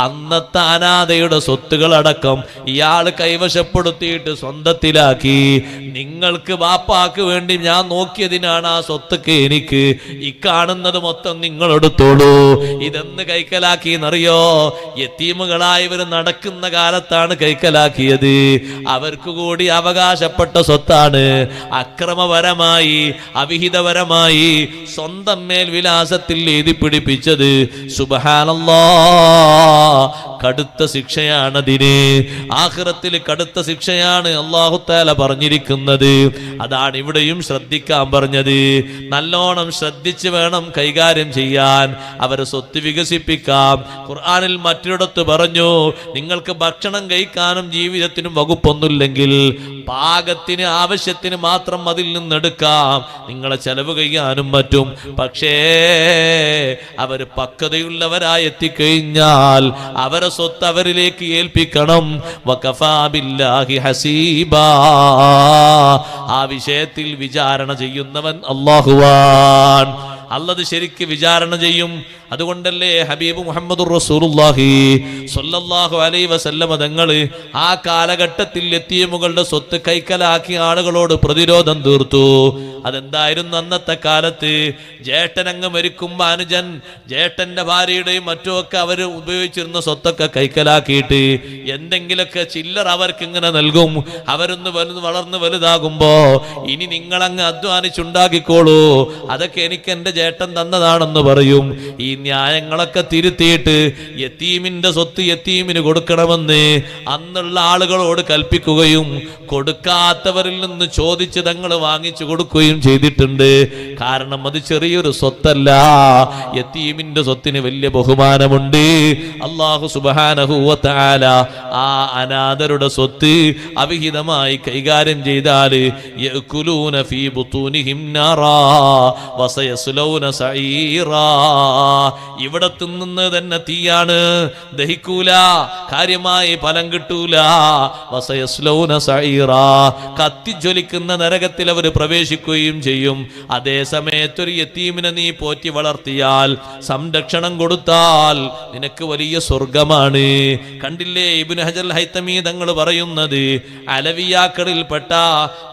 അന്നത്തെ അനാഥയുടെ സ്വത്തുകളടക്കം ഇയാൾ കൈവശപ്പെടുത്തിയിട്ട് സ്വന്തത്തിലാക്കി. നിങ്ങൾക്ക് ബാപ്പാക്ക് വേണ്ടി ഞാൻ നോക്കിയതിനാണ് ആ സ്വത്തൊക്കെ എനിക്ക്, ഈ കാണുന്നത് മൊത്തം നിങ്ങൾ എടുത്തോളൂ. ഇതെന്ന് കൈക്കലാക്കി എന്നറിയോ? യതീമുകളായവർ നടക്കുന്ന കാലത്താണ് കൈക്കലാക്കിയത്. അവർക്ക് കൂടി അവകാശപ്പെട്ട സ്വത്താണ്. അക്രമപരമായി അവിഹിതപരമായി സ്വന്തം മേൽ വിലാസത്തിൽ എഴുതി പിടിപ്പിച്ചത്. സുബ്ഹാനല്ലാഹ്, കടുത്ത ശിക്ഷയാണതിന്. ആഖിറത്തിൽ കടുത്ത ശിക്ഷയാണ് അല്ലാഹു തആല പറഞ്ഞിരിക്കുന്നത്. അതാണ് ഇവിടെയും ശ്രദ്ധിക്കാൻ പറഞ്ഞത്. നല്ലോണം ശ്രദ്ധിച്ച് വേണം കൈകാര്യം ചെയ്യാൻ. അവരെ സ്വത്ത് വികസിപ്പിക്കാം. ഖുർആനിൽ മറ്റൊരിടത്ത് പറഞ്ഞു, നിങ്ങൾക്ക് ഭക്ഷണം കഴിക്കാനും ജീവിതത്തിനും വകുപ്പൊന്നുമില്ലെങ്കിൽ പാകത്തിന് ആവശ്യത്തിന് മാത്രം അതിൽ നിന്നെടുക്കാം, നിങ്ങളെ ചെലവ് കഴിയാനും പറ്റും. പക്ഷേ അവര് പക്വതയുള്ളവരായി എത്തിക്കഴിഞ്ഞാൽ അവരെ സ്വത്ത് അവരിലേക്ക് ഏൽപ്പിക്കണം. വകഫാ ബില്ലാഹി ഹസീബാ, ആ വിഷയത്തിൽ വിചാരണ ചെയ്യുന്നവൻ അല്ലാഹുവാൻ. അല്ലാഹു ശരിക്ക് വിചാരണ ചെയ്യും. അതുകൊണ്ടല്ലേ ഹബീബ് മുഹമ്മദുർ റസൂലുള്ളാഹി സ്വല്ലല്ലാഹു അലൈഹി വസല്ലം തങ്ങൾ ആ കാലഘട്ടത്തിൽ യതീമുകളുടെ സ്വത്ത് കൈക്കലാക്കി ആളുകളോട് പ്രതിരോധം തീർത്തു. അതെന്തായിരുന്നു? അന്നത്തെ കാലത്ത് ജേട്ടനങ്ങ് മരിക്കുമ്പോൾ അനുജൻ ജേട്ടന്റെ ഭാര്യയുടെയും മറ്റുമൊക്കെ അവർ ഉപയോഗിച്ചിരുന്ന സ്വത്തൊക്കെ കൈക്കലാക്കിയിട്ട് എന്തെങ്കിലുമൊക്കെ ചില്ലർ അവർക്ക് ഇങ്ങനെ നൽകും. അവരൊന്ന് വളർന്ന് വലുതാകുമ്പോ ഇനി നിങ്ങളങ്ങ് അധ്വാനിച്ചുണ്ടാക്കിക്കോളൂ, അതൊക്കെ എനിക്ക് എൻ്റെ ചേട്ടൻ തന്നതാണെന്ന് പറയും. ഈ ന്യായങ്ങളൊക്കെ തിരുത്തിയിട്ട് യതീമിന്റെ സ്വത്ത് യതീമിന് കൊടുക്കണമെന്ന് അന്നുള്ള ആളുകളോട് കൽപ്പിക്കുകയും കൊടുക്കാത്തവരിൽ നിന്ന് ചോദിച്ച് തങ്ങൾ വാങ്ങിച്ചു കൊടുക്കുകയും ചെയ്തിട്ടുണ്ട്. കാരണം അത് ചെറിയൊരു സ്വത്തല്ല, യതീമിന്റെ സ്വത്തിന് വലിയ ബഹുമാനമുണ്ട്. അല്ലാഹു സുബ്ഹാനഹു വ തആല ആ അനാഥരുടെ സ്വത്ത് അവിഹിതമായി കൈകാര്യം ചെയ്താൽ യഅ്കുലൂന ഫീ ബുതൂനിഹിം നാറാ വസയസ്ലൗന സഈറാ, ഇവിടെ തിന്നുന്നത് തന്നെ തീയാണ്, ദഹിക്കൂല, കാര്യമായി ഫലം കിട്ടൂല. വസയസ്ലൗന സഈറാ, കത്തിജ്വലിക്കുന്ന നരകത്തിൽ അവർ പ്രവേശിക്കുകയും ചെയ്യും. അതേ സമയത്ത് ഒരു യതീമിനെ നീ പോറ്റി വളർത്തിയാൽ, സംരക്ഷണം കൊടുത്താൽ നിനക്ക് വലിയ സ്വർഗമാണ്. കണ്ടില്ലേ ഇബ്നു ഹജർ ഹൈതമി തങ്ങൾ പറയുന്നത്, അലവിയാക്കളിൽപ്പെട്ട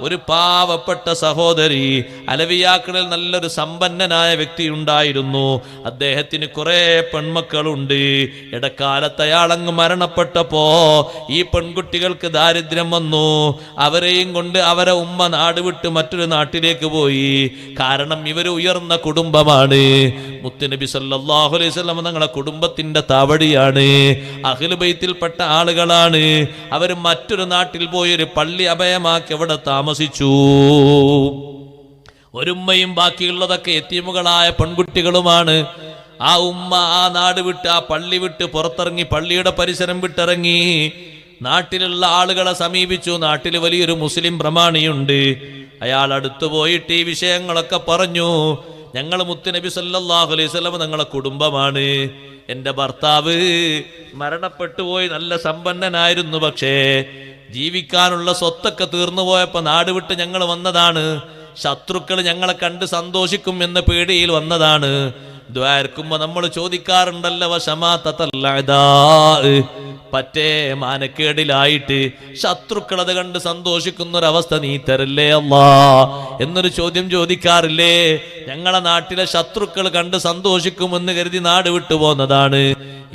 ഒരു പാവപ്പെട്ട സഹോദരി, അലവിയാക്കളിൽ നല്ലൊരു സമ്പന്നനായ വ്യക്തി ഉണ്ടായിരുന്നു. അദ്ദേഹത്തിന് കുറെ പെൺമക്കളുണ്ട്. ഇടക്കാലത്ത് അയാളങ്ങ് മരണപ്പെട്ടപ്പോ ഈ പെൺകുട്ടികൾക്ക് ദാരിദ്ര്യം വന്നു. അവരെയും കൊണ്ട് അവരെ ഉമ്മ നാട് വിട്ട് മറ്റൊരു നാട്ടിലേക്ക് പോയി. കാരണം ഇവര് ഉയർന്ന കുടുംബമാണ്. മുത്തുനബി സല്ലല്ലാഹു അലൈഹി വസല്ലം തങ്ങളുടെ കുടുംബത്തിന്റെ താവടിയാണ്, അഹ്ലു ബൈത്തിൽപ്പെട്ട ആളുകളാണ്. അവർ മറ്റൊരു നാട്ടിൽ പോയി ഒരു പള്ളി അഭയമാക്കി അവിടെ താമസിച്ചു. ഒരുമ്മയും ബാക്കിയുള്ളതൊക്കെ യതീമുകളായ പെൺകുട്ടികളുമാണ്. ആ ഉമ്മ ആ നാട് വിട്ട് ആ പള്ളി വിട്ട് പുറത്തിറങ്ങി, പള്ളിയുടെ പരിസരം വിട്ടിറങ്ങി നാട്ടിലുള്ള ആളുകളെ സമീപിച്ചു. നാട്ടിൽ വലിയൊരു മുസ്ലിം പ്രമാണിയുണ്ട്. അയാൾ അടുത്തു പോയിട്ട് ഈ വിഷയങ്ങളൊക്കെ പറഞ്ഞു. ഞങ്ങൾ മുത്തുനബി സല്ലല്ലാഹു അലൈഹി വസല്ലം ഞങ്ങളെ കുടുംബമാണ്. എൻ്റെ ഭർത്താവ് മരണപ്പെട്ടു പോയി, നല്ല സമ്പന്നനായിരുന്നു. പക്ഷേ ജീവിക്കാനുള്ള സ്വത്തൊക്കെ തീർന്നു പോയപ്പോൾ നാട് വിട്ട് ഞങ്ങൾ വന്നതാണ്. ശത്രുക്കൾ ഞങ്ങളെ കണ്ട് സന്തോഷിക്കും എന്ന പേടിയിൽ വന്നതാണ്. ദ്വാരക്കുമ്പോ നമ്മൾ ചോദിക്കാറുണ്ടല്ലോ, പറ്റേ മാനക്കേടിലായിട്ട് ശത്രുക്കൾ അത് കണ്ട് സന്തോഷിക്കുന്നൊരവസ്ഥ നീ തരല്ലേ അല്ലാ എന്നൊരു ചോദ്യം ചോദിക്കാറില്ലേ? ഞങ്ങളെ നാട്ടിലെ ശത്രുക്കൾ കണ്ട് സന്തോഷിക്കുമെന്ന് കരുതി നാട് വിട്ടു പോന്നതാണ്.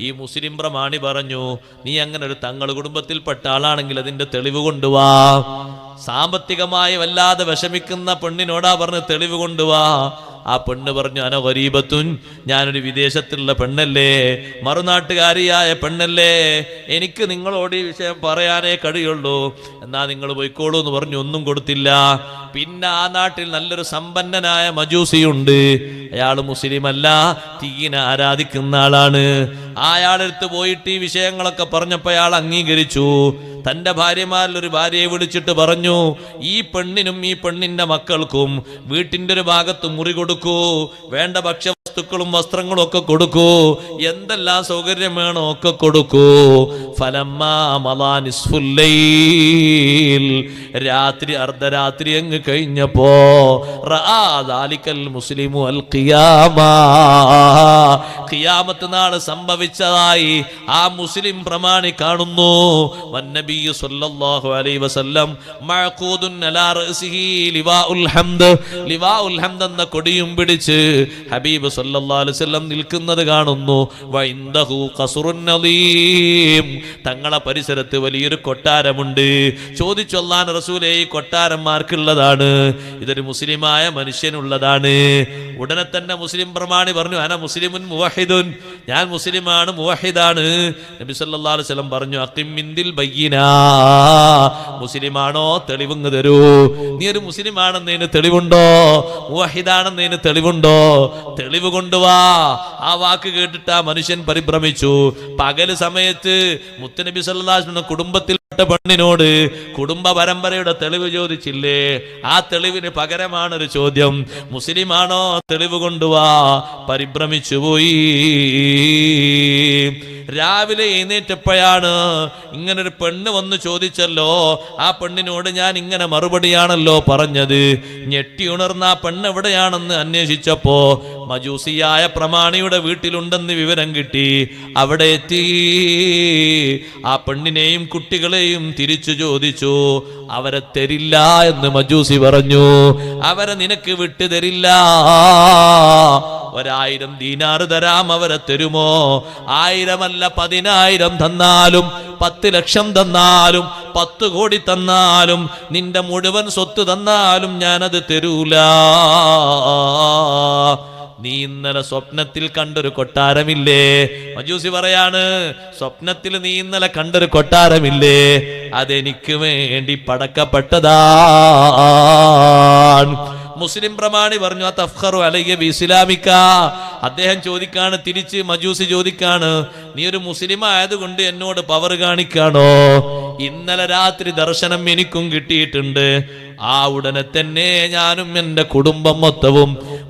ഈ മുസ്ലിം പ്രമാണി പറഞ്ഞു, നീ അങ്ങനെ ഒരു തങ്ങൾ കുടുംബത്തിൽപ്പെട്ട ആളാണെങ്കിൽ അതിന്റെ തെളിവ് കൊണ്ടുവാ. സാമ്പത്തികമായി വല്ലാതെ വിഷമിക്കുന്ന പെണ്ണിനോടാ പറഞ്ഞ് തെളിവ് കൊണ്ടുവാ. ആ പെണ്ണ് പറഞ്ഞു, അന ഗരീബത്തുൻ, ഞാനൊരു വിദേശത്തുള്ള പെണ്ണല്ലേ, മറുനാട്ടുകാരിയായ പെണ്ണല്ലേ, എനിക്ക് നിങ്ങളോട് ഈ വിഷയം പറയാനേ കഴിയുള്ളൂ, എന്നാ നിങ്ങൾ പോയിക്കോളൂ എന്ന് പറഞ്ഞു. ഒന്നും കൊടുത്തില്ല. പിന്നെ ആ നാട്ടിൽ നല്ലൊരു സമ്പന്നനായ മജൂസിയുണ്ട്. അയാൾ മുസ്ലിം അല്ല, തീനെ ആരാധിക്കുന്ന ആളാണ്. അയാളെടുത്ത് പോയിട്ട് ഈ വിഷയങ്ങളൊക്കെ പറഞ്ഞപ്പോൾ അയാൾ അംഗീകരിച്ചു. തന്റെ ഭാര്യമാരിൽ ഒരു ഭാര്യയെ വിളിച്ചിട്ട് പറഞ്ഞു, ഈ പെണ്ണിനും ഈ പെണ്ണിന്റെ മക്കൾക്കും വീട്ടിന്റെ ഒരു ഭാഗത്ത് മുറി കൊടുക്കൂ, വേണ്ട ഭക്ഷ്യവസ്തുക്കളും വസ്ത്രങ്ങളും ഒക്കെ കൊടുക്കൂ, എന്തെല്ലാം സൗകര്യം വേണോ ഒക്കെ കൊടുക്കൂ. രാത്രി അർദ്ധരാത്രി അങ്ങ് കഴിഞ്ഞപ്പോ മുസ്ലിമു അൽ ഖിയാമത്ത് നാള് സംഭവിച്ചതായി ആ മുസ്ലിം പ്രമാണി കാണുന്നു. വന്നബി സല്ലല്ലാഹു അലൈഹി വസല്ലം മഅഖൂദുൻ അലാ റഅസിഹി ലിവാഉൽ ഹംദ്, ലിവാഉൽ ഹംദ് എന്ന കൊടിയും പിടിച്ച് ഹബീബ് സല്ലല്ലാഹു അലൈഹി വസല്ലം നിൽക്കുന്നത് കാണുന്നു. വഇൻദഹു ഖസ്റുൻ നദീം, തങ്ങളെ പരിസരത്ത് വലിയൊരു കൊട്ടാരമുണ്ട്. ചോദിച്ചു, അല്ലാഹുവിന്റെ റസൂലേ, ഈ കൊട്ടാരന്മാർക്കുള്ളതാണ്? ഇതൊരു മുസ്ലിമായ മനുഷ്യനുള്ളതാണ്. ഉടനെ തന്നെ മുസ്ലിം പ്രമാണി പറഞ്ഞു, അന മുസ്ലിമുൻ മുവഹിദുൻ, ഞാൻ മുസ്ലിമാണ്, മുവഹിദാണ്. നബി സല്ലല്ലാഹു അലൈഹി വസല്ലം പറഞ്ഞു, അഖിം മിൻദിൽ ബയ്യിന, മുസ്ലിമാണോ തെളിവുങ്ങ് തരൂ. നീ ഒരു മുസ്ലിമാണെന്നതിന് തെളിവുണ്ടോ? മുവഹിദാണെന്നതിന് തെളിവുണ്ടോ? തെളിവ് കൊണ്ടുവാ. ആ വാക്ക് കേട്ടിട്ട് ആ മനുഷ്യൻ പരിഭ്രമിച്ചു. പകല് സമയത്ത് മുത്തുനബി സല്ലല്ലാഹു അലൈഹി വസല്ലം കുടുംബത്തിൽപ്പെട്ട പെണ്ണിനോട് കുടുംബ പരമ്പരയുടെ തെളിവ് ചോദിച്ചില്ലേ? ആ തെളിവിന് പകരമാണൊരു ചോദ്യം, മുസ്ലിമാണോ തെളിവ് കൊണ്ടുവാ. പരിഭ്രമിച്ചു പോയി. രാവിലെ എഴുന്നേറ്റപ്പോഴാണ് ഇങ്ങനൊരു പെണ്ണ് വന്ന് ചോദിച്ചല്ലോ, ആ പെണ്ണിനോട് ഞാൻ ഇങ്ങനെ മറുപടിയാണല്ലോ പറഞ്ഞത്. ഞെട്ടി ഉണർന്ന ആ പെണ്ണ് എവിടെയാണെന്ന് അന്വേഷിച്ചപ്പോ മജൂസിയായ പ്രമാണിയുടെ വീട്ടിലുണ്ടെന്ന് വിവരം കിട്ടി. അവിടെ എത്തി ആ പെണ്ണിനെയും കുട്ടികളെയും തിരിച്ചു ചോദിച്ചു. അവരെ തരില്ല എന്ന് മജൂസി പറഞ്ഞു. അവരെ നിനക്ക് വിട്ടു തരില്ല. 1000 ദീനാറ് തരാം, അവരെ തരുമോ? 1000 അല്ല 10,000 തന്നാലും, 10 ലക്ഷം തന്നാലും, 10 കോടി തന്നാലും, നിന്റെ മുഴുവൻ സ്വത്ത് തന്നാലും ഞാനത് തരൂല. നീ ഇന്നലെ സ്വപ്നത്തിൽ കണ്ടൊരു കൊട്ടാരമില്ലേ? മജൂസി പറയാണ്, സ്വപ്നത്തിൽ നീ ഇന്നലെ കണ്ടൊരു കൊട്ടാരമില്ലേ? അതെനിക്ക് വേണ്ടി പടക്കപ്പെട്ടതാണ്. മുസ്ലിം പ്രമാണി പറഞ്ഞു, തഫ്ഖറു അലയ്യ ബിഇസ്ലാമിക. അദ്ദേഹം ചോദിക്കാണ്, തിരിച്ച് മജൂസി ചോദിക്കാണ്, നീ ഒരു മുസ്ലിം ആയതുകൊണ്ട് എന്നോട് പവർ കാണിക്കാണോ? ഇന്നലെ രാത്രി ദർശനം എനിക്കും കിട്ടിയിട്ടുണ്ട്. ആ ഉടനെ തന്നെ ഞാനും എൻ്റെ കുടുംബം മൊത്തവും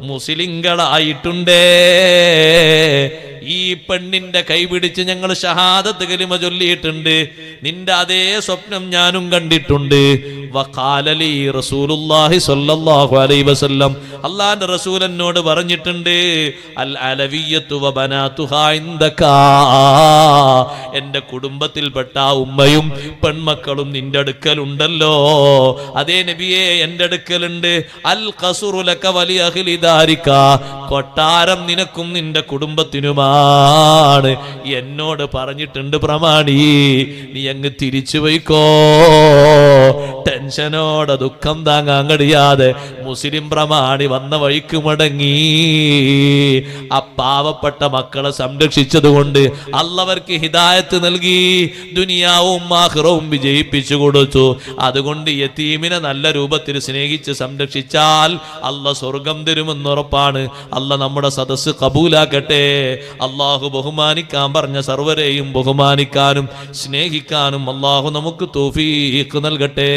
മുസ്ലിങ്ങളായിട്ടുണ്ടേ. ഈ പെണ്ണിന്റെ കൈപിടിച്ച് ഞങ്ങൾ ഷഹാദത്ത് കലിമ ചൊല്ലിയിട്ടുണ്ട്. നിന്റെ അതേ സ്വപ്നം ഞാനും കണ്ടിട്ടുണ്ട്. വഖാലലി റസൂലുള്ളാഹി സ്വല്ലല്ലാഹു അലൈഹി വസല്ലം, അല്ലാഹുവിന്റെ റസൂൽ എന്നോട് പറഞ്ഞിട്ടുണ്ട്, അൽ അലവിയ്യത്തു വ ബനാതുഹാ ഇൻദക, എൻ്റെ കുടുംബത്തിൽപ്പെട്ട ഉമ്മയും പെൺമക്കളും നിന്റെ അടുക്കലുണ്ടല്ലോ. അതേ നബിയെ, എൻ്റെ അടുക്കലുണ്ട്. അൽ ഖസ്റു ലക വലി അഹ്ലി ദാരിക, കൊട്ടാരം നിനക്കും നിന്റെ കുടുംബത്തിനുമാണ് എന്നോട് പറഞ്ഞിട്ടുണ്ട് പ്രമാണി. നീ അങ്ങ് തിരിച്ചു പോയിക്കോ. ടെൻഷനോടെ ദുഃഖം താങ്ങാൻ കഴിയാതെ മുസ്ലിം പ്രമാണി വന്ന വഴിക്ക് മടങ്ങി. ആ പാവപ്പെട്ട മക്കളെ സംരക്ഷിച്ചതുകൊണ്ട് അള്ളവർക്ക് ഹിദായത്ത് നൽകി, ദുനിയാവും ആഖിറവും വിജയിപ്പിച്ചു കൊടുത്തു. അതുകൊണ്ട് യതീമിനെ നല്ല രൂപത്തിൽ സ്നേഹിച്ച് സംരക്ഷിച്ചാൽ അള്ള സ്വർഗം തരുമെന്നുറപ്പാണ്. അല്ല നമ്മുടെ സദസ്സ് കബൂലാക്കട്ടെ. അള്ളാഹു ബഹുമാനിക്കാൻ പറഞ്ഞ സർവരെയും ബഹുമാനിക്കാനും സ്നേഹിക്കാനും അള്ളാഹു നമുക്ക് തൗഫീഖ് നൽകട്ടെ.